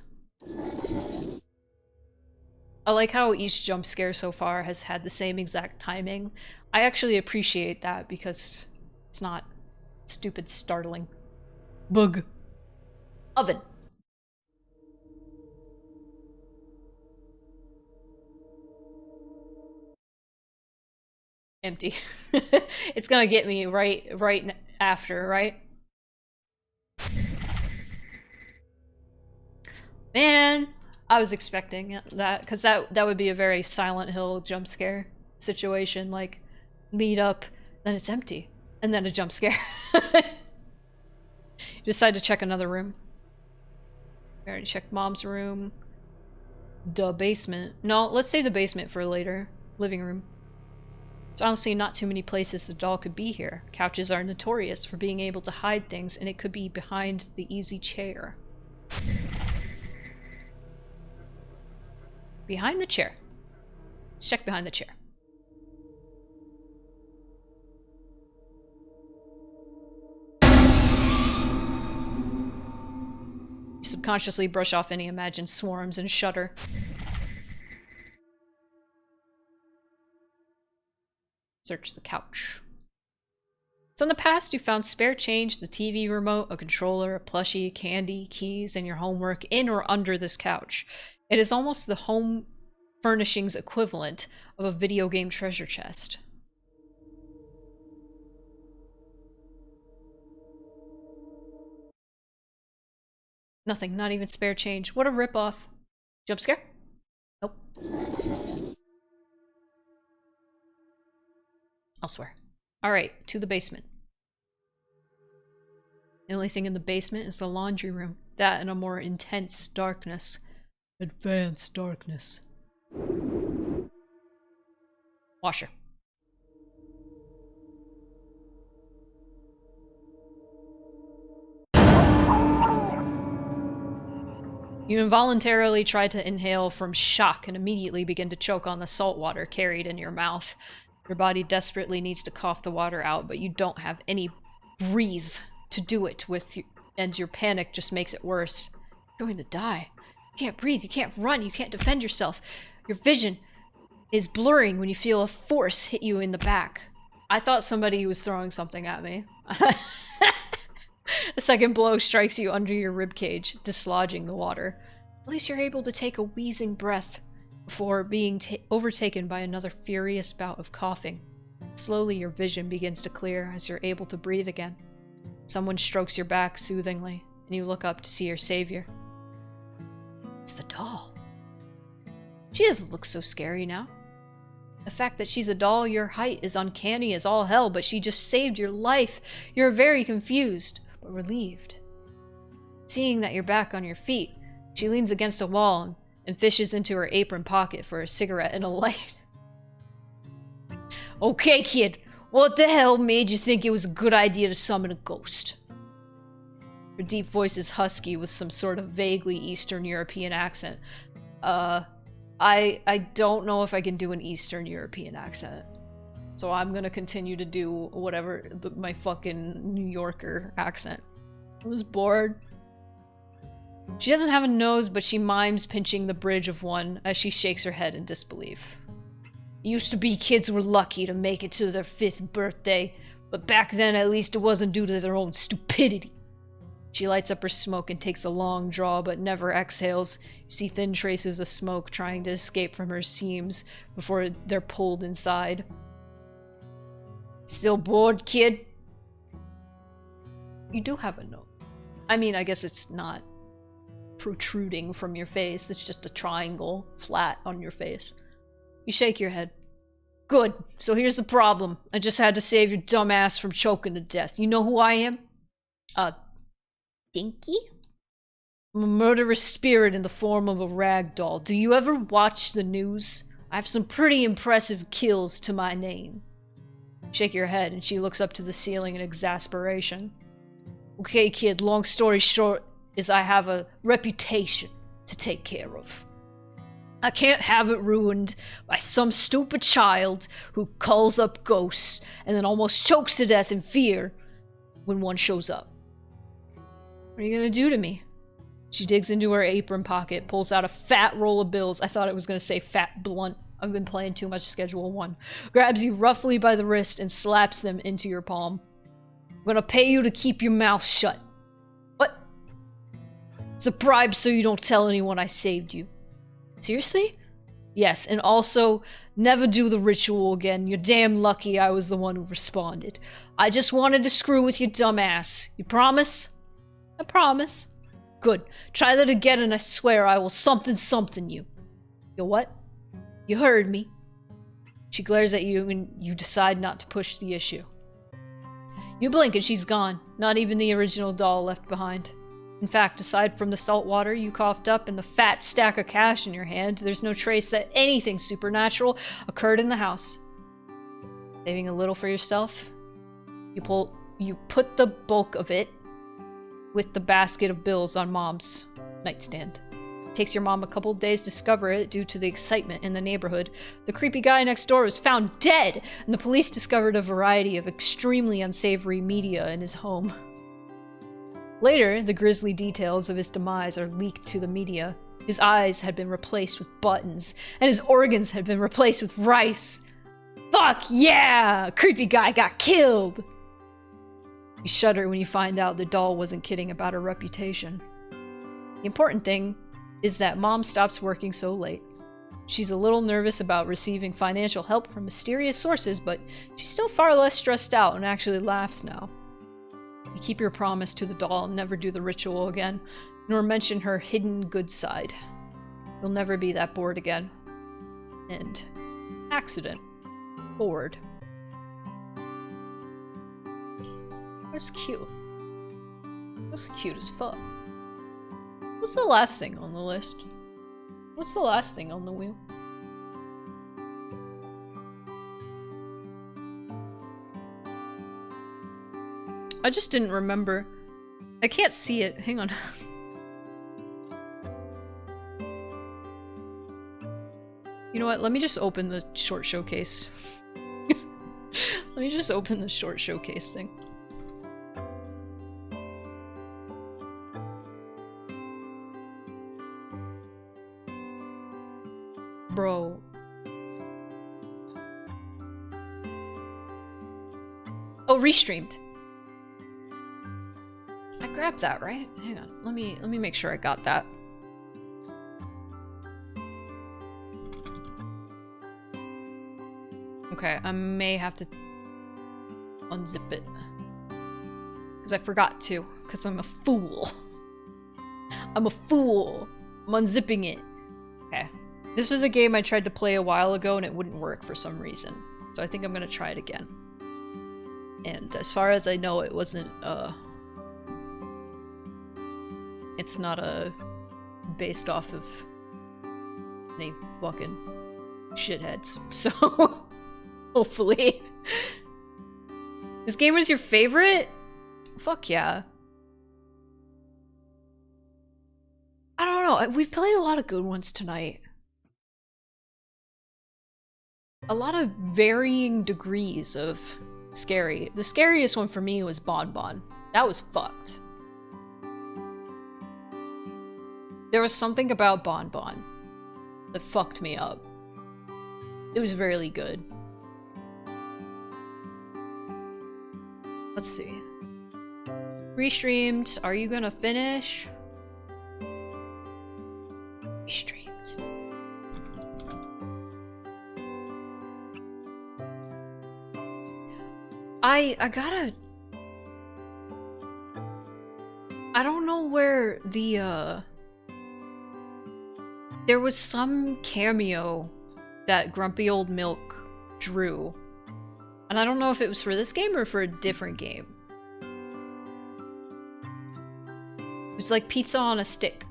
S1: I like how each jump scare so far has had the same exact timing. I actually appreciate that because it's not stupid startling. Bug. Oven. Empty. It's gonna get me right after, right? Man, I was expecting that, because that would be a very Silent Hill jump scare situation, like lead up, then it's empty, and then a jump scare. You decide to check another room. We already checked mom's room. The basement. No, let's save the basement for later. Living room. There's honestly not too many places the doll could be here. Couches are notorious for being able to hide things, and it could be behind the easy chair. Behind the chair. Let's check behind the chair. You subconsciously brush off any imagined swarms and shudder. Search the couch. So in the past, you found spare change, the TV remote, a controller, a plushie, candy, keys, and your homework in or under this couch. It is almost the home furnishings equivalent of a video game treasure chest. Nothing, not even spare change. What a ripoff. Jump scare? Nope. Elsewhere. Alright, to the basement. The only thing in the basement is the laundry room. That and a more intense darkness. Advanced darkness. Washer. You involuntarily try to inhale from shock and immediately begin to choke on the salt water carried in your mouth. Your body desperately needs to cough the water out, but you don't have any breathe to do it with, and your panic just makes it worse. You're going to die. You can't breathe, you can't run, you can't defend yourself. Your vision is blurring when you feel a force hit you in the back. I thought somebody was throwing something at me. A second blow strikes you under your ribcage, dislodging the water. At least you're able to take a wheezing breath before being overtaken by another furious bout of coughing. Slowly your vision begins to clear as you're able to breathe again. Someone strokes your back soothingly, and you look up to see your savior. It's the doll. She doesn't look so scary now. The fact that she's a doll your height is uncanny as all hell, but she just saved your life. You're very confused, but relieved. Seeing that you're back on your feet, she leans against a wall and fishes into her apron pocket for a cigarette and a light. Okay, kid, what the hell made you think it was a good idea to summon a ghost? Her deep voice is husky with some sort of vaguely Eastern European accent. I don't know if I can do an Eastern European accent. So I'm gonna continue to do whatever my fucking New Yorker accent. I was bored. She doesn't have a nose, but she mimes pinching the bridge of one as she shakes her head in disbelief. It used to be kids were lucky to make it to their 5th birthday, but back then at least it wasn't due to their own stupidity. She lights up her smoke and takes a long draw, but never exhales. You see thin traces of smoke trying to escape from her seams before they're pulled inside. Still bored, kid? You do have a nose. I mean, I guess it's not protruding from your face. It's just a triangle flat on your face. You shake your head. Good. So here's the problem. I just had to save your dumb ass from choking to death. You know who I am? Dinky? I'm a murderous spirit in the form of a rag doll. Do you ever watch the news? I have some pretty impressive kills to my name. Shake your head, and she looks up to the ceiling in exasperation. Okay, kid, long story short is I have a reputation to take care of. I can't have it ruined by some stupid child who calls up ghosts and then almost chokes to death in fear when one shows up. What are you gonna do to me? She digs into her apron pocket, pulls out a fat roll of bills. I thought it was gonna say fat blunt. I've been playing too much Schedule 1. Grabs you roughly by the wrist and slaps them into your palm. I'm gonna pay you to keep your mouth shut. What? It's a bribe so you don't tell anyone I saved you. Seriously? Yes, and also, never do the ritual again. You're damn lucky I was the one who responded. I just wanted to screw with your dumb ass. You promise? I promise. Good. Try that again and I swear I will something you. You what? You heard me. She glares at you and you decide not to push the issue. You blink and she's gone. Not even the original doll left behind. In fact, aside from the salt water you coughed up and the fat stack of cash in your hand, there's no trace that anything supernatural occurred in the house. Saving a little for yourself, you put the bulk of it with the basket of bills on Mom's nightstand. It takes your mom a couple days to discover it due to the excitement in the neighborhood. The creepy guy next door was found dead, and the police discovered a variety of extremely unsavory media in his home. Later, the grisly details of his demise are leaked to the media. His eyes had been replaced with buttons, and his organs had been replaced with rice. Fuck yeah! Creepy guy got killed! You shudder when you find out the doll wasn't kidding about her reputation. The important thing is that Mom stops working so late. She's a little nervous about receiving financial help from mysterious sources, but she's still far less stressed out and actually laughs now. You keep your promise to the doll and never do the ritual again, nor mention her hidden good side. You'll never be that bored again. End. Accident. Bored. That's cute. That's cute as fuck. What's the last thing on the list? What's the last thing on the wheel? I just didn't remember. I can't see it. Hang on. You know what? Let me just open the short showcase. Let me just open the short showcase thing. Bro. Oh, restreamed. I grabbed that, right? Hang on. Let me make sure I got that. Okay, I may have to unzip it. Because I forgot to. Because I'm a fool. I'm a fool. I'm unzipping it. Okay. This was a game I tried to play a while ago and it wouldn't work for some reason. So I think I'm gonna try it again. And as far as I know, it wasn't, it's not, based off of any fucking shitheads. So, hopefully. This game was your favorite? Fuck yeah. I don't know, we've played a lot of good ones tonight. A lot of varying degrees of scary. The scariest one for me was Bonbon. That was fucked. There was something about Bonbon that fucked me up. It was really good. Let's see. Restreamed. Are you gonna finish? Restreamed. I gotta... I don't know where the, there was some cameo that Grumpy Old Milk drew. And I don't know if it was for this game or for a different game. It was like pizza on a stick.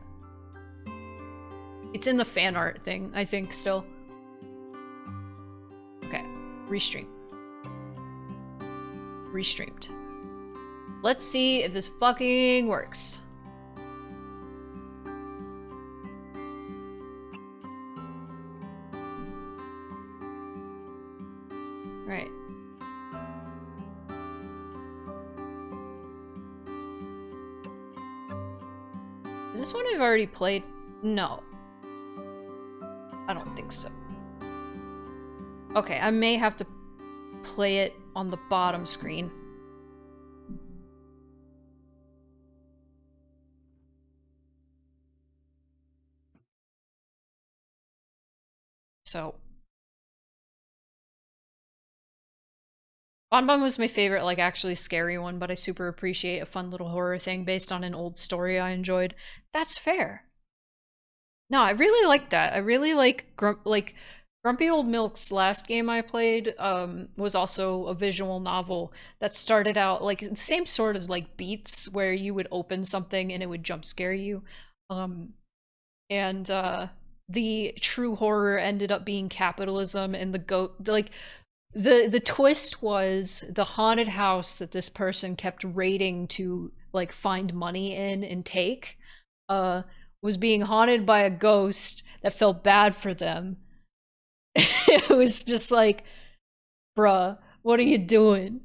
S1: It's in the fan art thing, I think, still. Okay, restream. Restreamed. Let's see if this fucking works. Alright. Is this one I've already played? No. I don't think so. Okay, I may have to play it on the bottom screen. So. Bonbon was my favorite, like, actually scary one, but I super appreciate a fun little horror thing based on an old story I enjoyed. That's fair. No, I really like that. I really like, Grumpy Old Milk's last game I played was also a visual novel that started out, like, the same sort of, like, beats, where you would open something and it would jump scare you. The true horror ended up being capitalism and the twist was the haunted house that this person kept raiding to, like, find money in and take was being haunted by a ghost that felt bad for them. It was just like, bruh, what are you doing?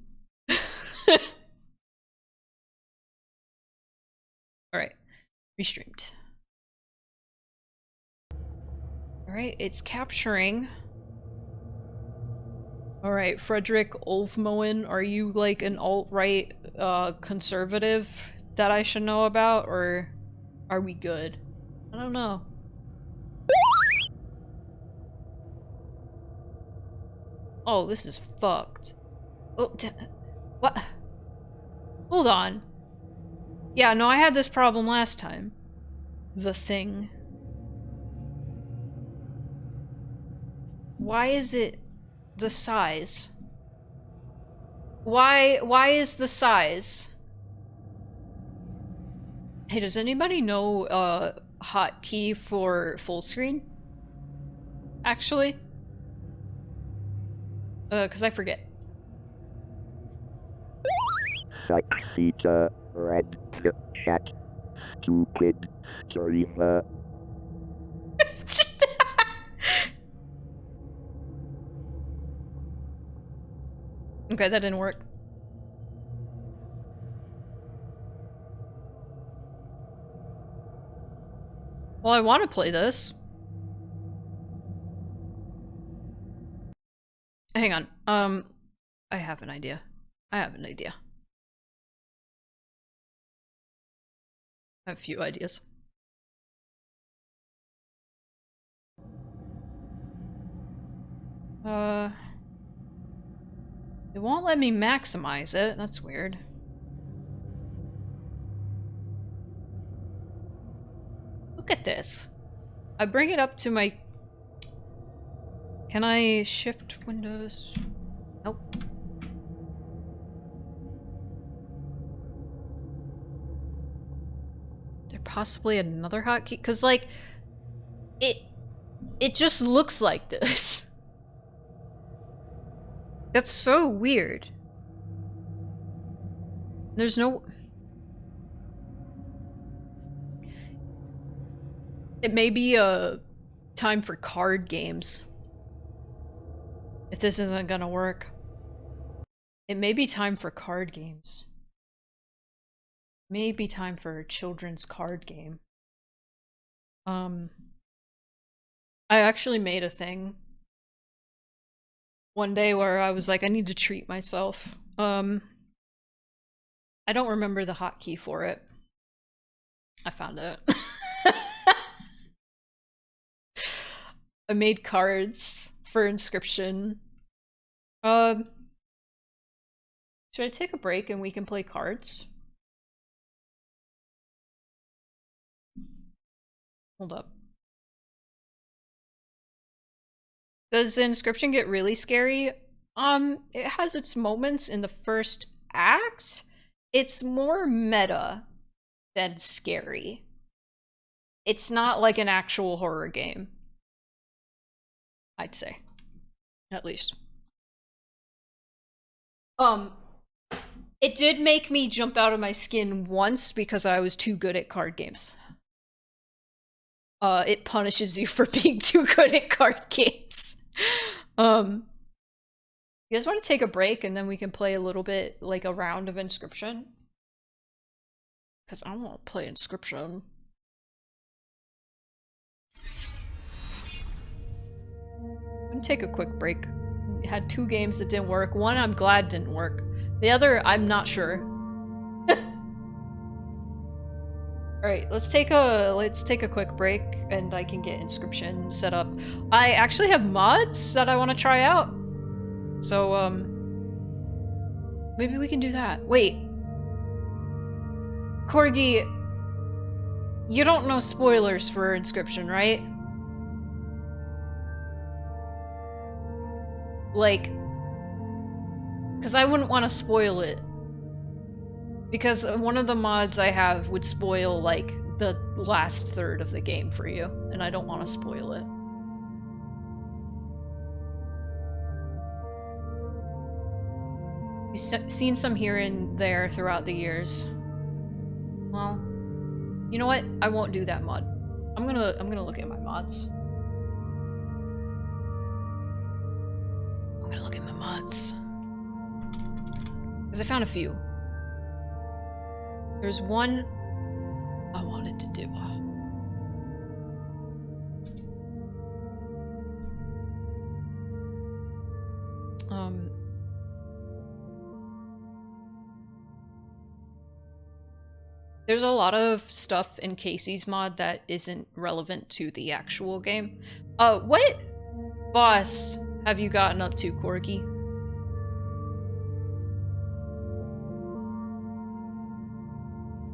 S1: Alright, restreamed. Alright, it's capturing. Alright, Frederick Olfmoen, are you like an alt-right conservative that I should know about, or are we good? I don't know. Oh, this is fucked. Oh, what? Hold on. Yeah, no, I had this problem last time. The thing. Why is it the size? Why is the size? Hey, does anybody know hotkey for full screen? Actually? Cause I forget.
S6: Saxita, red chat, stupid, streamer.
S1: Okay, that didn't work. Well, I want to play this. Hang on. I have an idea. I have a few ideas. It won't let me maximize it. That's weird. Look at this. I bring it up to my... Can I shift windows? Nope. Is there possibly another hotkey? Because, like, it just looks like this. That's so weird. There's no... It may be a time for card games. If this isn't gonna work. It may be time for card games. May be time for a children's card game. I actually made a thing one day where I was like, I need to treat myself. I don't remember the hotkey for it. I found it. I made cards for inscription. Should I take a break and we can play cards? Hold up. Does the inscription get really scary? It has its moments in the first act. It's more meta than scary. It's not like an actual horror game. I'd say. At least. It did make me jump out of my skin once because I was too good at card games. It punishes you for being too good at card games. You guys want to take a break and then we can play a little bit, like a round of inscription? Because I want to play inscription. I'm gonna take a quick break. We had 2 games that didn't work. One I'm glad didn't work. The other, I'm not sure. Alright, let's take a quick break and I can get inscription set up. I actually have mods that I want to try out. So, maybe we can do that. Wait. Corgi, you don't know spoilers for inscription, right? Like, because I wouldn't want to spoil it. Because one of the mods I have would spoil, like, the last third of the game for you, and I don't want to spoil it. You've seen some here and there throughout the years. Well, you know what? I won't do that mod. I'm gonna look at my mods. I'm gonna look at my mods. Because I found a few. There's one I wanted to do. There's a lot of stuff in Kaycee's mod that isn't relevant to the actual game. What boss have you gotten up to, Corgi?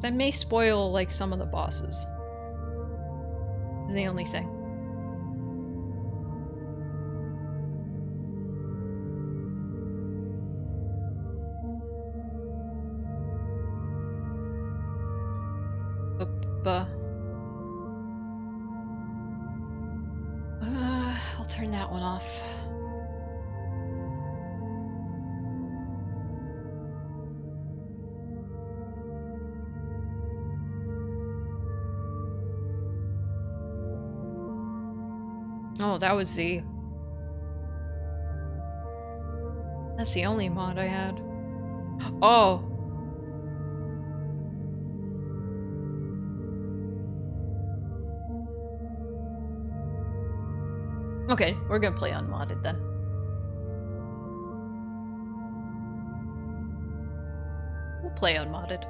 S1: I may spoil, like, some of the bosses. Is the only thing. I'll turn that one off. Oh, that was the... That's the only mod I had. Oh! Okay, we're gonna play unmodded then. We'll play unmodded.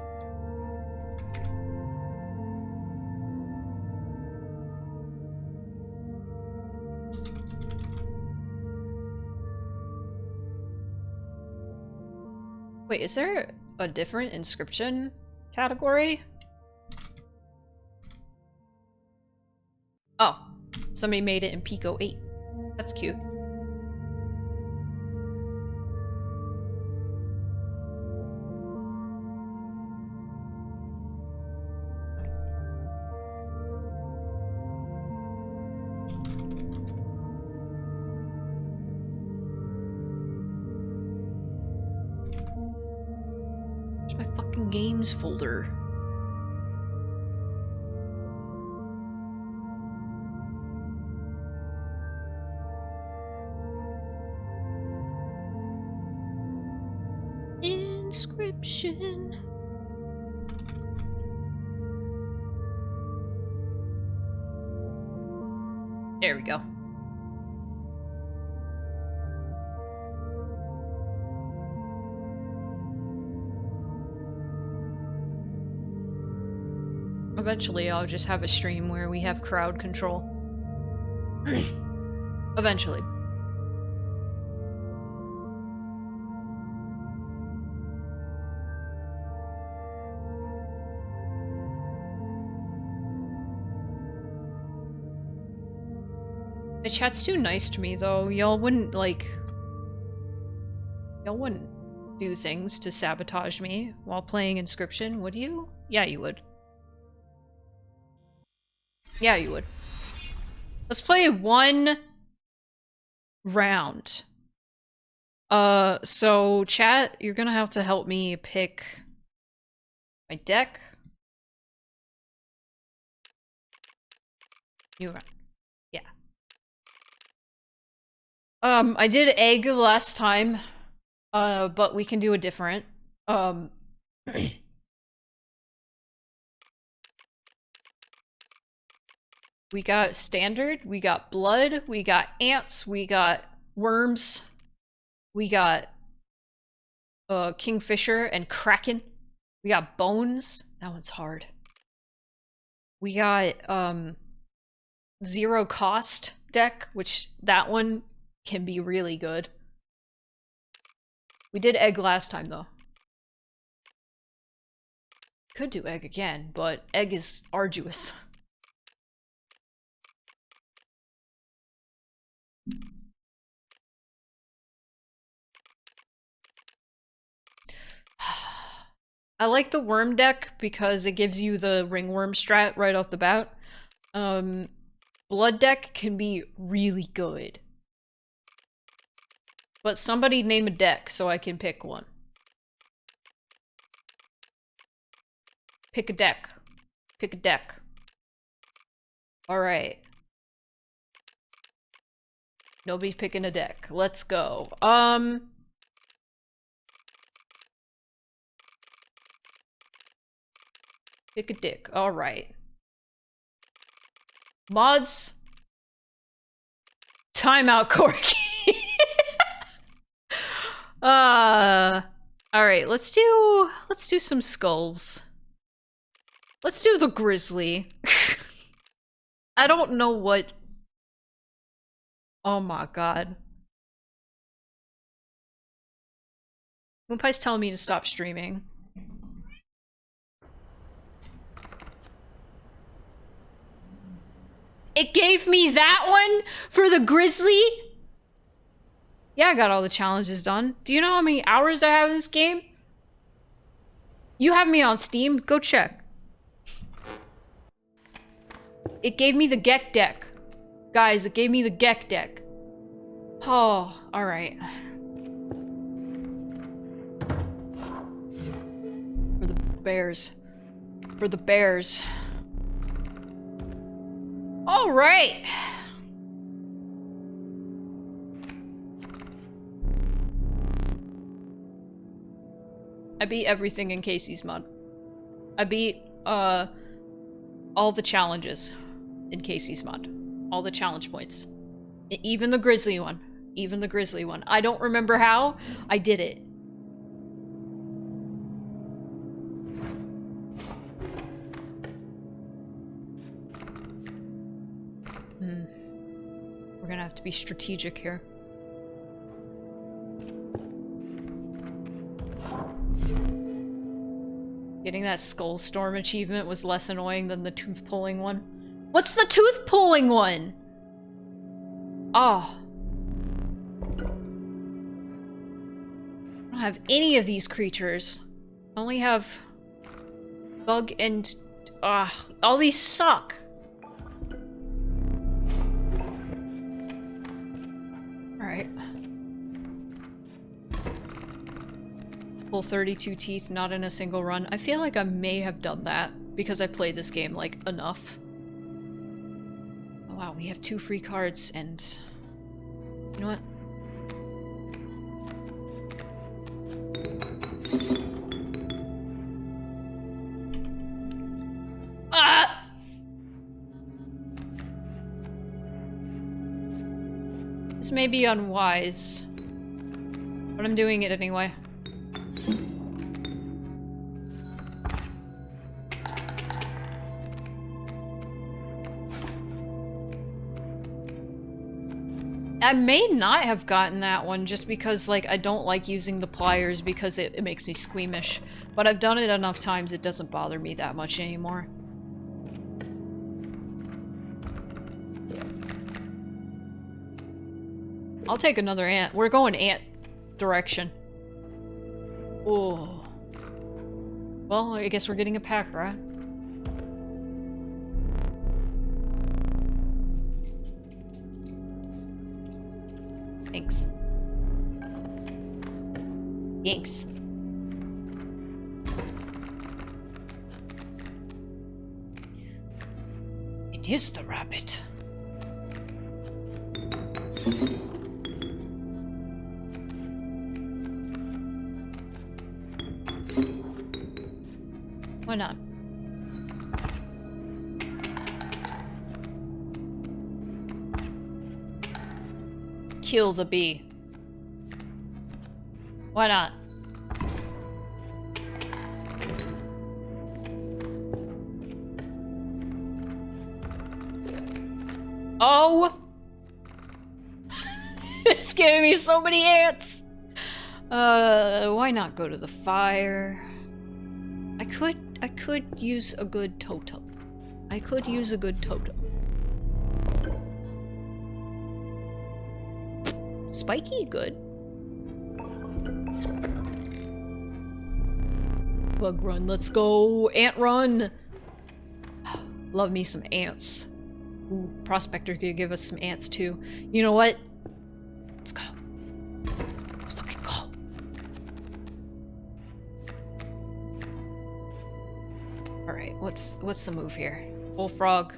S1: Wait, is there a different inscription category? Oh, somebody made it in Pico 8. That's cute. Where's my fucking games folder? Inscription. There we go. Eventually, I'll just have a stream where we have crowd control. Eventually. The chat's too nice to me, though. Y'all wouldn't, like... Y'all wouldn't do things to sabotage me while playing Inscription, would you? Yeah, you would. Yeah, you would. Let's play one round. So, chat, you're gonna have to help me pick my deck. New round. Yeah. I did egg last time, but we can do a different. We got standard, we got blood, we got ants, we got worms, we got kingfisher and kraken. We got bones. That one's hard. We got zero cost deck, which that one can be really good. We did egg last time though. Could do egg again, but egg is arduous. I like the worm deck because it gives you the ringworm strat right off the bat. Blood deck can be really good. But somebody name a deck so I can pick one. Pick a deck. Pick a deck. Alright. Nobody's picking a deck. Let's go. Pick a dick. Alright. Mods. Timeout, Corky. Alright, let's do some skulls. Let's do the grizzly. I don't know what... Oh my god. Moonpie's telling me to stop streaming. It gave me that one for the grizzly? Yeah, I got all the challenges done. Do you know how many hours I have in this game? You have me on Steam? Go check. It gave me the Gek deck. Guys, it gave me the Gek deck. Oh, alright. For the bears. For the bears. Alright! I beat everything in Kaycee's mod. I beat, all the challenges in Kaycee's mod. All the challenge points. Even the grizzly one. Even the grizzly one. I don't remember how. I did it. We're gonna have to be strategic here. Getting that Skull Storm achievement was less annoying than the tooth pulling one. What's the tooth pulling one? Oh. I don't have any of these creatures. I only have bug and... all these suck. Alright. Pull 32 teeth, not in a single run. I feel like I may have done that because I played this game, like, enough. Oh wow, we have 2 free cards and... You know what? This may be unwise, but I'm doing it anyway. I may not have gotten that one just because, like, I don't like using the pliers because it makes me squeamish. But I've done it enough times it doesn't bother me that much anymore. I'll take another ant. We're going ant direction. Oh. Well, I guess we're getting a pack, right? Thanks. Thanks. It is the rabbit. Why not? Kill the bee. Why not? Oh! It's giving me so many ants! Why not go to the fire? I could use a good totem. I could use a good totem. Spiky, good. Bug run, let's go. Ant run. Love me some ants. Ooh, Prospector could give us some ants too. You know what? Let's go. Let's fucking go. Alright, what's the move here? Bullfrog.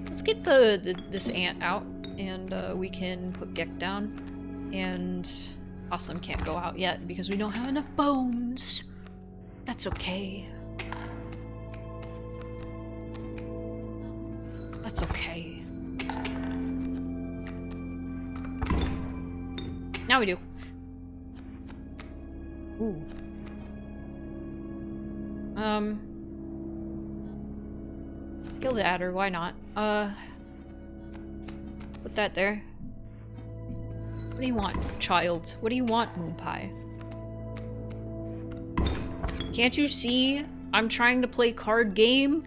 S1: Let's get this ant out, and we can put Gek down, and Awesome can't go out yet because we don't have enough bones. That's okay. That's okay. Now we do. Ooh. Kill the adder, why not? Put that there. What do you want, child? What do you want, Moon Pie? Can't you see? I'm trying to play card game.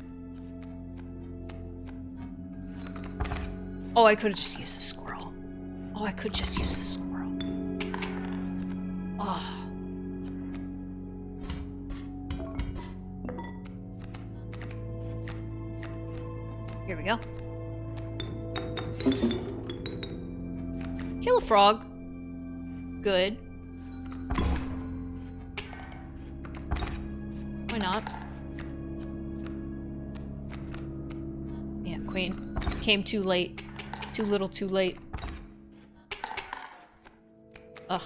S1: Oh, I could have just used the squirrel. Oh, I could just use the squirrel. Oh. Here we go. Kill a frog. Good. Why not? Yeah, queen. Came too late. Too little too late. Ugh.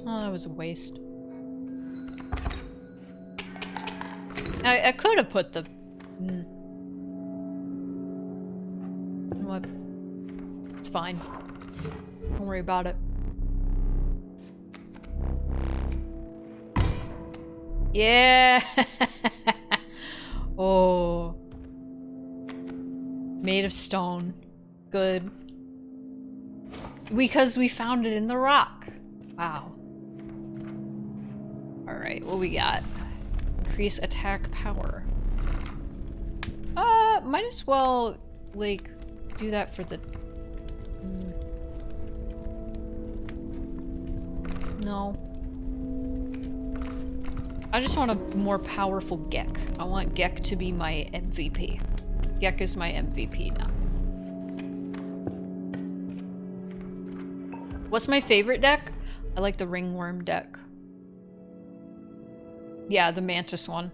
S1: Oh, that was a waste. I could have put the... You know what? It's fine. Don't worry about it. Yeah! Oh. Made of stone. Good. Because we found it in the rock. Wow. Alright, what we got? Increase attack power. Might as well, like, do that for the... No. I just want a more powerful Gek. I want Gek to be my MVP. Gek is my MVP now. What's my favorite deck? I like the ringworm deck. Yeah, the mantis one.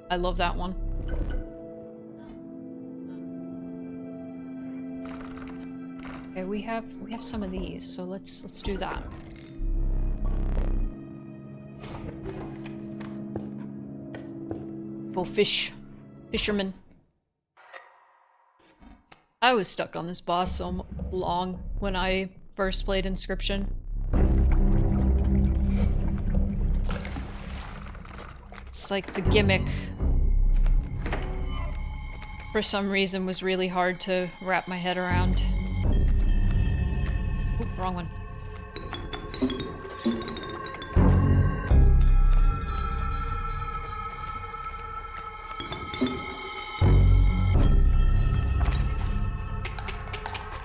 S1: I love that one. Okay, we have some of these, so let's do that. Oh, fisherman. I was stuck on this boss so long when I first played Inscription. It's like the gimmick, for some reason, was really hard to wrap my head around. Oop, wrong one.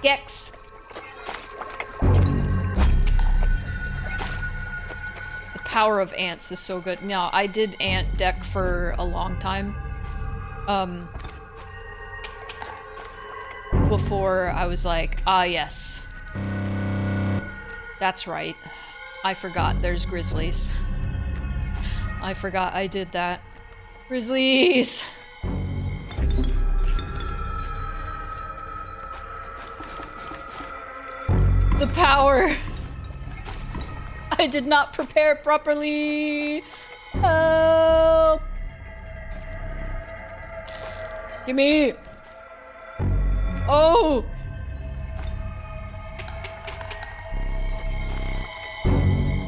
S1: Gex! The power of ants is so good. Now, I did ant deck for a long time. Before I was like, ah yes. That's right. I forgot there's grizzlies. I forgot I did that. Grizzlies! The power! I did not prepare properly! Help! Gimme! Oh!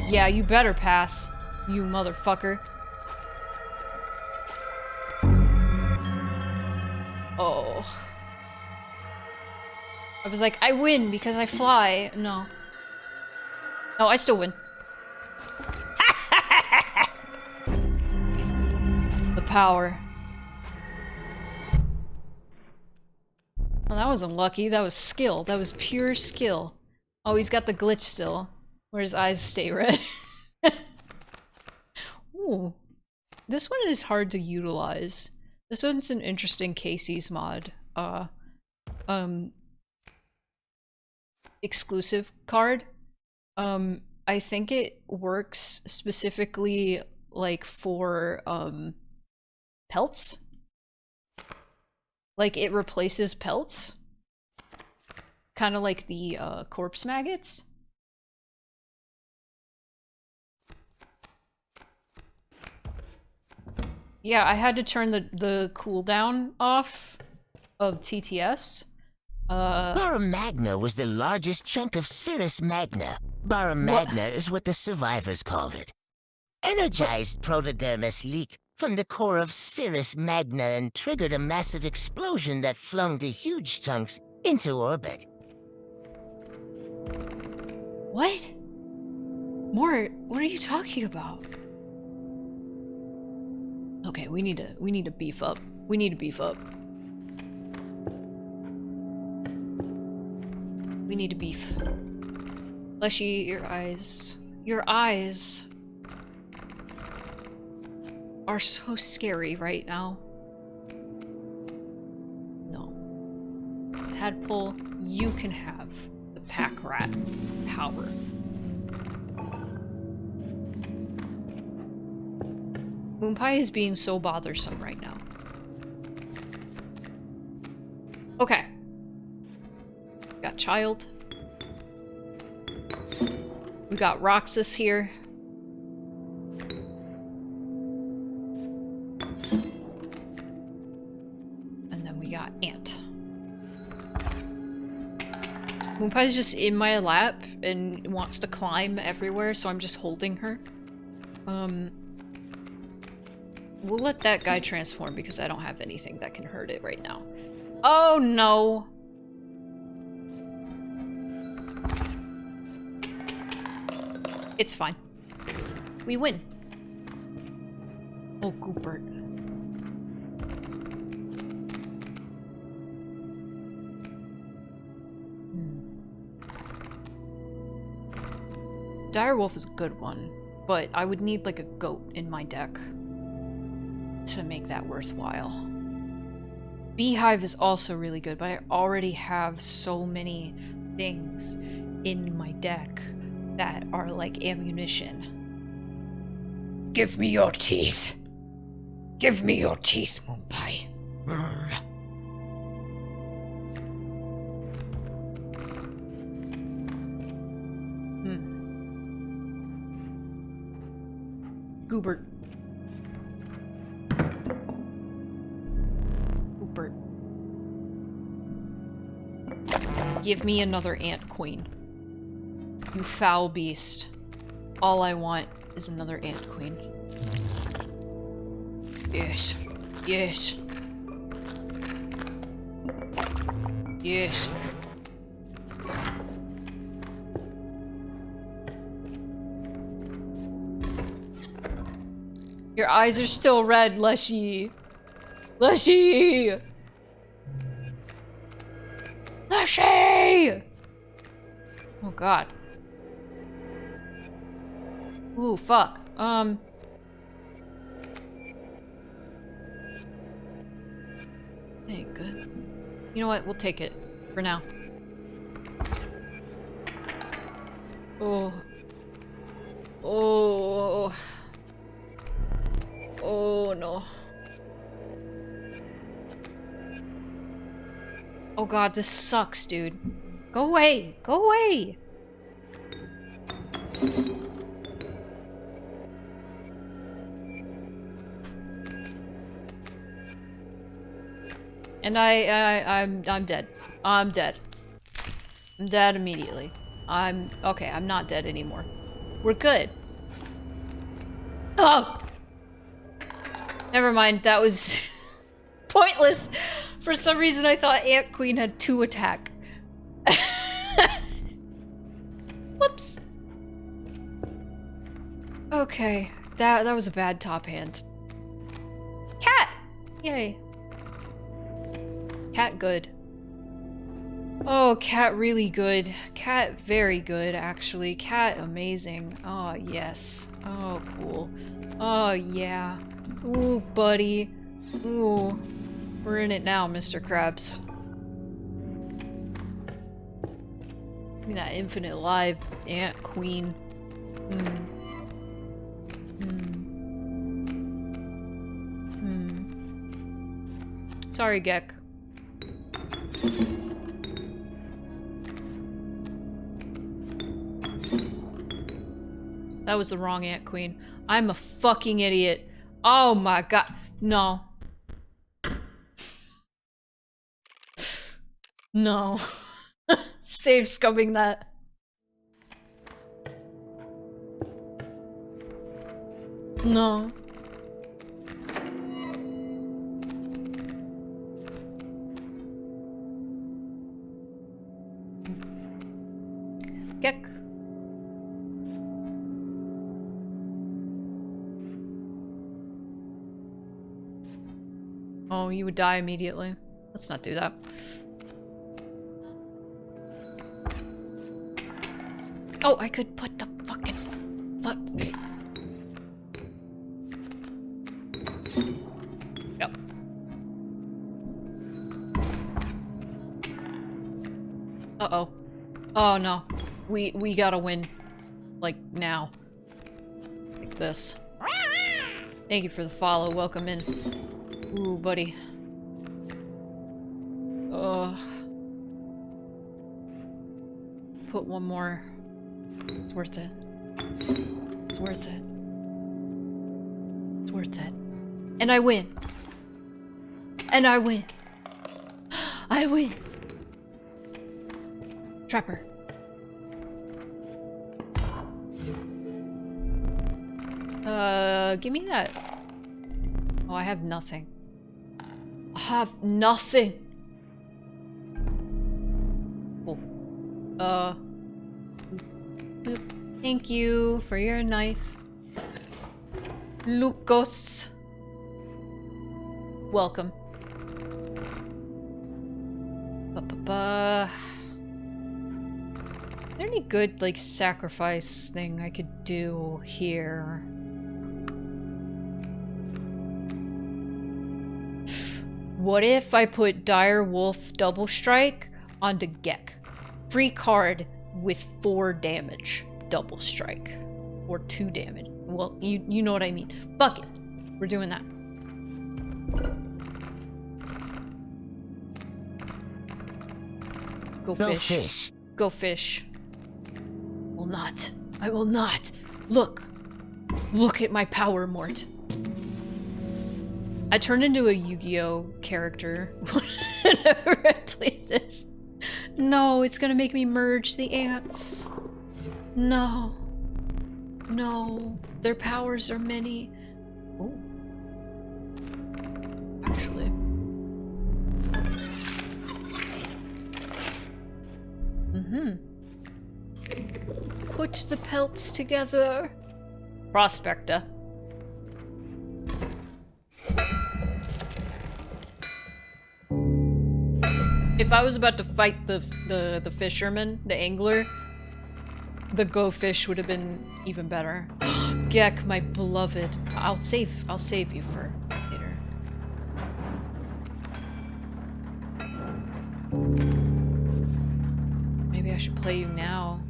S1: Yeah, you better pass, you motherfucker. Oh. I was like, I win because I fly. No. No, I still win. The power. Well, that was unlucky. That was skill. That was pure skill. Oh, he's got the glitch still, where his eyes stay red. Ooh. This one is hard to utilize. This one's an interesting Kaycee's mod. Exclusive card. I think it works specifically, like, for, pelts. Like, it replaces pelts. Kind of like the, corpse maggots. Yeah, I had to turn the cooldown off of TTS.
S4: Bara Magna was the largest chunk of Spherus Magna. Bara Magna is what the survivors called it. Energized protodermis leaked from the core of Spherus Magna and triggered a massive explosion that flung the huge chunks into orbit.
S1: What? Mort, what are you talking about? Okay, we need to beef up. We need to beef up. We need to beef. Leshy, your eyes. Your eyes are so scary right now. No. Tadpole, you can have the pack rat power. Moonpie is being so bothersome right now. Okay. Got Child. We got Roxas here. And then we got Ant. Moonpie's just in my lap and wants to climb everywhere, so I'm just holding her. We'll let that guy transform because I don't have anything that can hurt it right now. Oh no! It's fine. We win. Oh, Goopert. Direwolf is a good one, but I would need like a goat in my deck to make that worthwhile. Beehive is also really good, but I already have so many things in my deck that are like ammunition. Give me your teeth. Give me your teeth, Moonpie. Give me another ant queen. You foul beast. All I want is another ant queen. Yes. Yes. Yes. Your eyes are still red, Leshy. Leshy! Leshy! Oh god. Ooh, fuck. Ain't good. You know what? We'll take it. For now. Oh. Oh. Oh no. Oh god, this sucks, dude. Go away! Go away! And I'm dead. I'm dead. I'm dead immediately. Okay, I'm not dead anymore. We're good. Oh! Never mind, that was pointless. For some reason I thought Ant Queen had 2 attack. Whoops. Okay, that was a bad top hand. Cat! Yay. Cat good. Oh, cat really good. Cat very good, actually. Cat amazing. Oh, yes. Oh, cool. Oh, yeah. Ooh, buddy. Ooh. We're in it now, Mr. Krabs. Give me that infinite live ant queen. Sorry, Gek. That was the wrong ant queen. I'm a fucking idiot. Oh my god. No. No. Save scumming that. No. Gek. Oh, you would die immediately. Let's not do that. Oh, I could put the fucking... Yep. Uh-oh. Oh, no. We gotta win. Like, now. Like this. Thank you for the follow. Welcome in. Ooh, buddy. Put one more. It's worth it. It's worth it. It's worth it. And I win. And I win. I win. Trapper. Give me that. Oh, I have nothing. I have nothing. Oh. Thank you for your knife. Lucas. Welcome. Ba-ba-ba. Is there any good, like, sacrifice thing I could do here? What if I put Dire Wolf Double Strike onto Gek? Free card with 4 damage. Double Strike. Or 2 damage. Well, you know what I mean. Fuck it. We're doing that. Go fish. Go fish. Will not. I will not. Look. Look at my power, Mort. I turned into a Yu-Gi-Oh character whenever I played this. No, it's gonna make me merge the ants. No. No. Their powers are many. Oh. Actually. Put the pelts together. Prospector. If I was about to fight the fisherman, the angler, the go fish would have been even better. Gek, my beloved. I'll save you for later. Maybe I should play you now.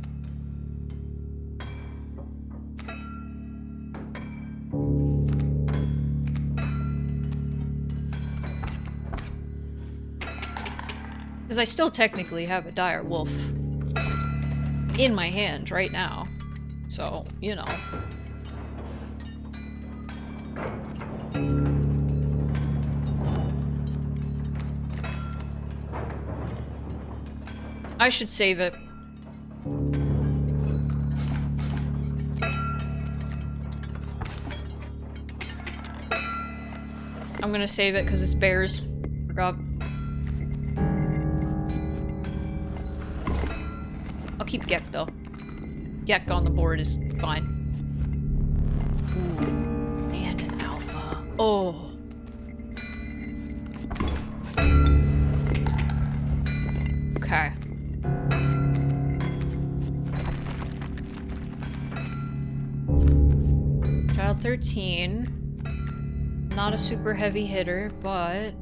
S1: Because I still technically have a dire wolf in my hand right now. So, you know. I should save it. I'm gonna save it because it's bears. Forgot. I'll keep Gek though. Gek on the board is fine. Ooh. And an alpha. Oh. Okay. Child 13. Not a super heavy hitter, but...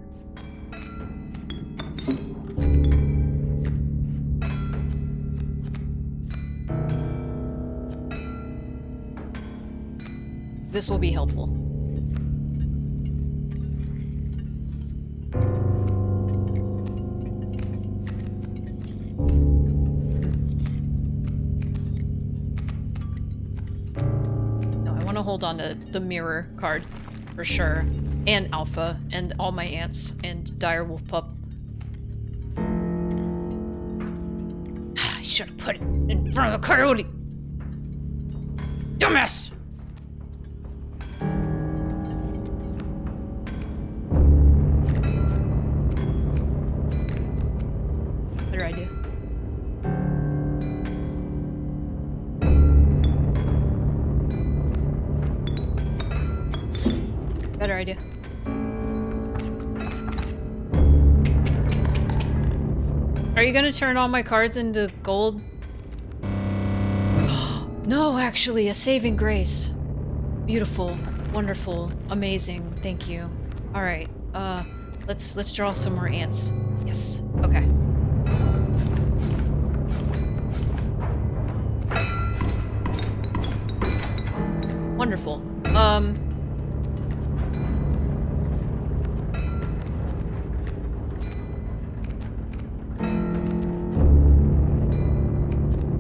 S1: this will be helpful. No, I want to hold on to the mirror card. For sure. And Alpha, and all my ants, and Direwolf Pup. I should have put it in front of the coyote! Dumbass! Better idea. Better idea. Are you gonna turn all my cards into gold? No, actually, a saving grace. Beautiful, wonderful, amazing. Thank you. All right. Let's draw some more ants. Yes. Okay. Wonderful.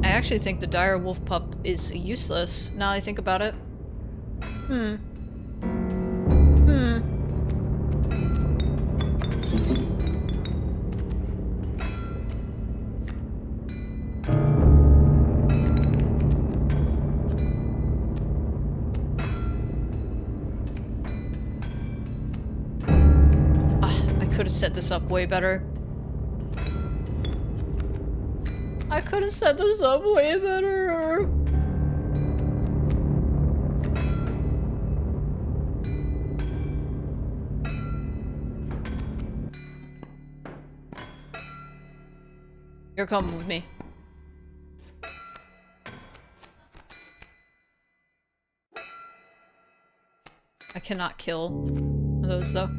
S1: I actually think the dire wolf pup is useless, now I think about it. I could have set this up way better. I could have set this up way better. You're coming with me. I cannot kill those though.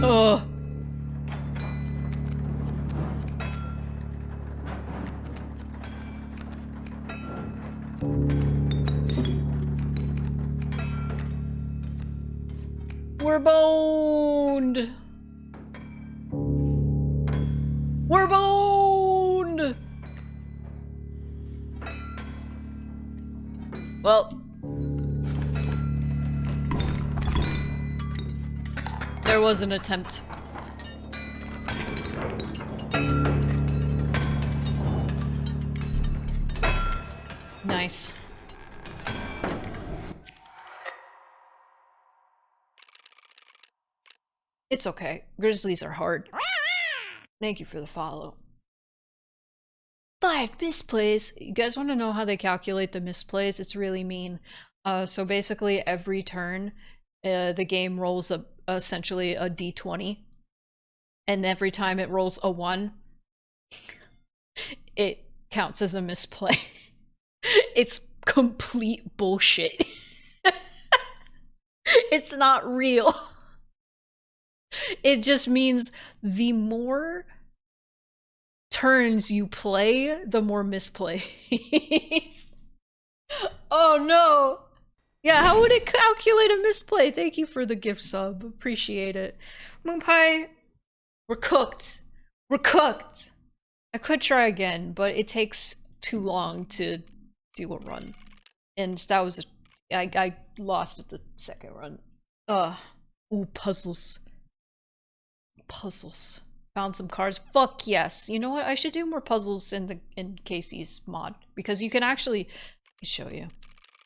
S1: Oh. We're boned. We're boned. Well. There was an attempt. Nice. It's okay. Grizzlies are hard. Thank you for the follow. 5 misplays. You guys want to know how they calculate the misplays? It's really mean. So basically every turn, the game rolls essentially a d20. And every time it rolls a 1, it counts as a misplay. It's complete bullshit. It's not real. It just means the more turns you play, the more misplays. Oh no! Yeah, how would it calculate a misplay? Thank you for the gift sub. Appreciate it. Moon Pie, we're cooked. We're cooked! I could try again, but it takes too long to do a run. And that was I lost at the second run. Ooh, puzzles. Puzzles. Found some cards. Fuck yes. You know what? I should do more puzzles in Kaycee's mod, because you can actually show you.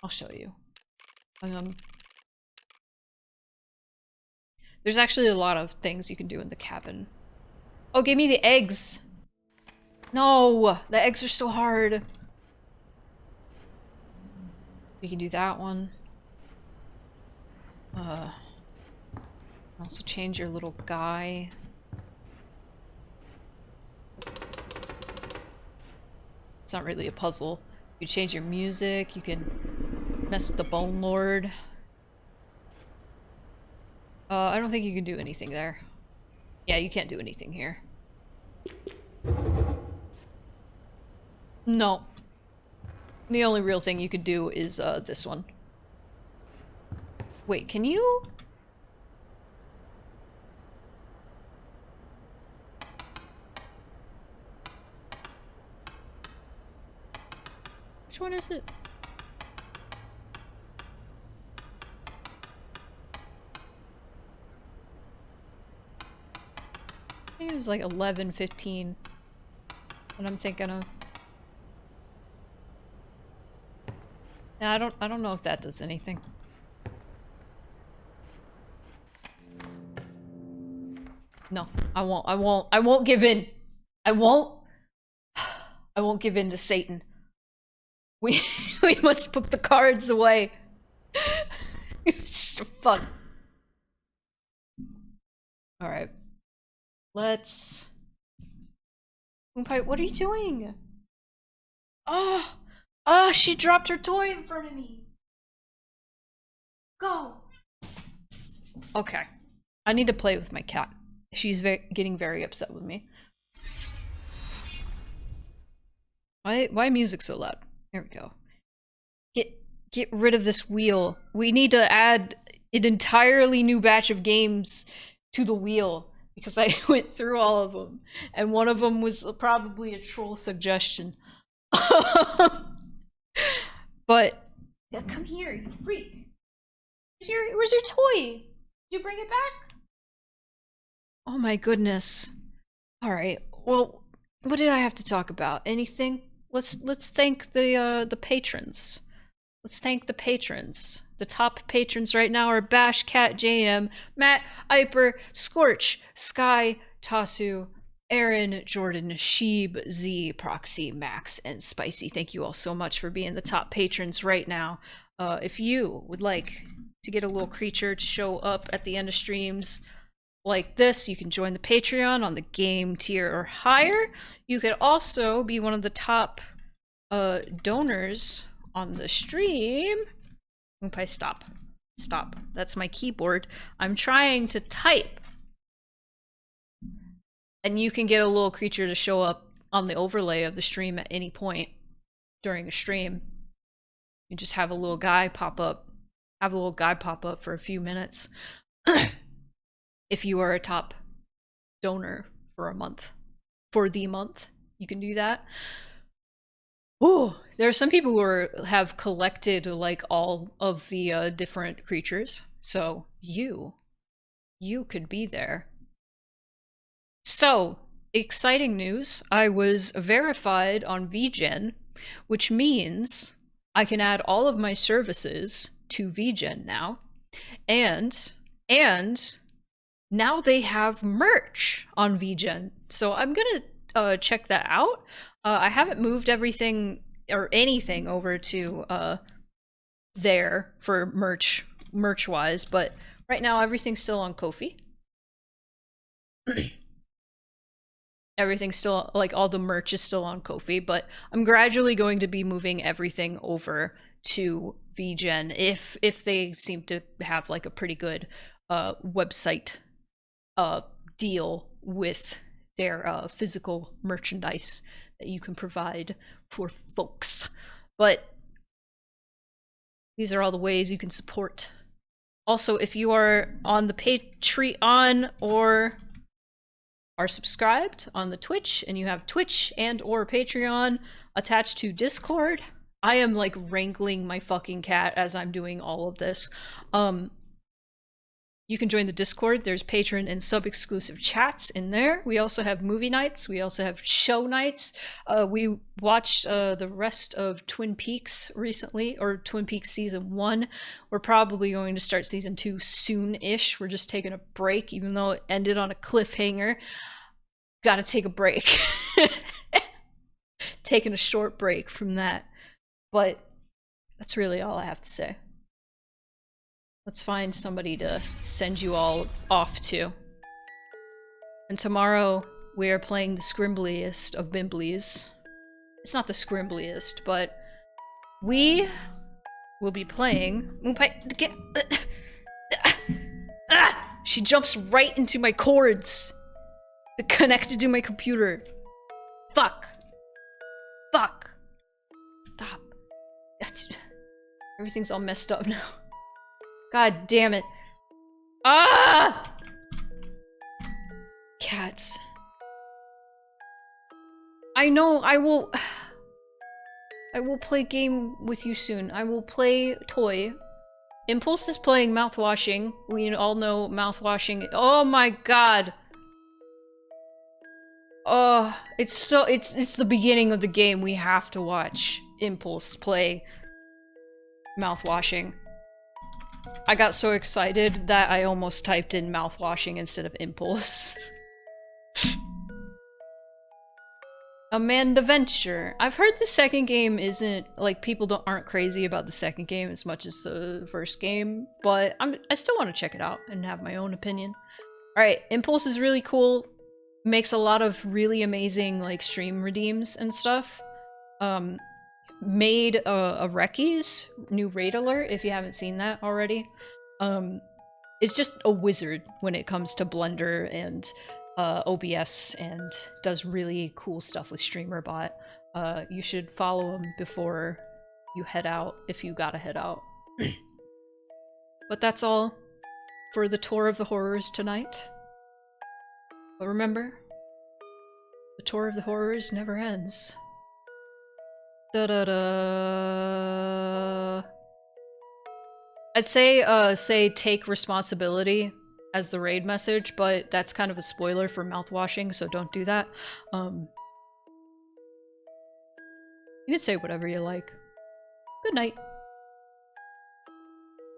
S1: I'll show you. There's actually a lot of things you can do in the cabin. Oh, give me the eggs. No, the eggs are so hard. We can do that one. Also change your little guy. It's not really a puzzle. You can change your music, you can mess with the Bone Lord. I don't think you can do anything there. Yeah, you can't do anything here. No. The only real thing you could do is this one. Wait, can you? Which one is it? I think it was like 11:15. What I'm thinking of. Yeah, I don't know if that does anything. No, I won't give in. I won't give in to Satan. We must put the cards away. Fuck. Alright. Let's... Moonpipe, what are you doing? Oh! Oh, she dropped her toy in front of me! Go! Okay. I need to play with my cat. She's getting very upset with me. Why music so loud? There we go. Get rid of this wheel. We need to add an entirely new batch of games to the wheel, because I went through all of them, and one of them was probably a troll suggestion. But yeah, come here, you freak. Where's your toy? Did you bring it back? Oh my goodness. All right. Well, what did I have to talk about? Anything? Let's thank the patrons. Let's thank the patrons. The top patrons right now are Bash Cat JM, Matt, Iper, Scorch, Sky, Tasu, Aaron, Jordan, Sheeb, Z, Proxy, Max, and Spicy. Thank you all so much for being the top patrons right now. If you would like to get a little creature to show up at the end of streams like this, you can join the Patreon on the game tier or higher. You could also be one of the top donors on the stream. Okay, stop. Stop. That's my keyboard. I'm trying to type. And you can get a little creature to show up on the overlay of the stream at any point during a stream. You just have a little guy pop up. Have a little guy pop up for a few minutes. If you are a top donor for a month. For the month, you can do that. Ooh, there are some people who have collected like all of the different creatures. So you you could be there. So, exciting news. I was verified on VGen, which means I can add all of my services to VGen now. And now they have merch on VGen. So I'm gonna check that out. I haven't moved everything or anything over to there for merch wise, but right now everything's still on Ko-fi. Everything's still, like, all the merch is still on Ko-fi, but I'm gradually going to be moving everything over to VGen if they seem to have like a pretty good website deal with their physical merchandise that you can provide for folks. But these are all the ways you can support. Also, if you are on the Patreon or are subscribed on the Twitch and you have Twitch and or Patreon attached to Discord, I am like wrangling my fucking cat as I'm doing all of this. You can join the Discord. There's patron and sub-exclusive chats in there. We also have movie nights. We also have show nights. We watched the rest of Twin Peaks recently, or Twin Peaks Season 1. We're probably going to start Season 2 soon-ish. We're just taking a break, even though it ended on a cliffhanger. Gotta take a break. Taking a short break from that. But that's really all I have to say. Let's find somebody to send you all off to. And tomorrow we are playing the scrimbliest of bimblies. It's not the scrimbliest, but we will be playing... She jumps right into my cords connected to my computer. Fuck. Fuck. Stop. Everything's all messed up now. God damn it. Ah! Cats. I know, I will play game with you soon. I will play toy. Impulse is playing mouthwashing. We all know mouthwashing. Oh my god. Oh, it's the beginning of the game. We have to watch Impulse play mouthwashing. I got so excited that I almost typed in mouthwashing instead of Impulse. Amanda Venture. I've heard the second game isn't, like, people aren't crazy about the second game as much as the first game, but I still want to check it out and have my own opinion. Alright, Impulse is really cool. Makes a lot of really amazing, like, stream redeems and stuff. Made a Reki's new raid alert, if you haven't seen that already. Is just a wizard when it comes to Blender and OBS, and does really cool stuff with StreamerBot. You should follow him before you head out, if you gotta head out. But that's all for the tour of the horrors tonight. But remember, the tour of the horrors never ends. Da-da-da. I'd say take responsibility as the raid message, but that's kind of a spoiler for mouthwashing, so don't do that. You can say whatever you like. Good night.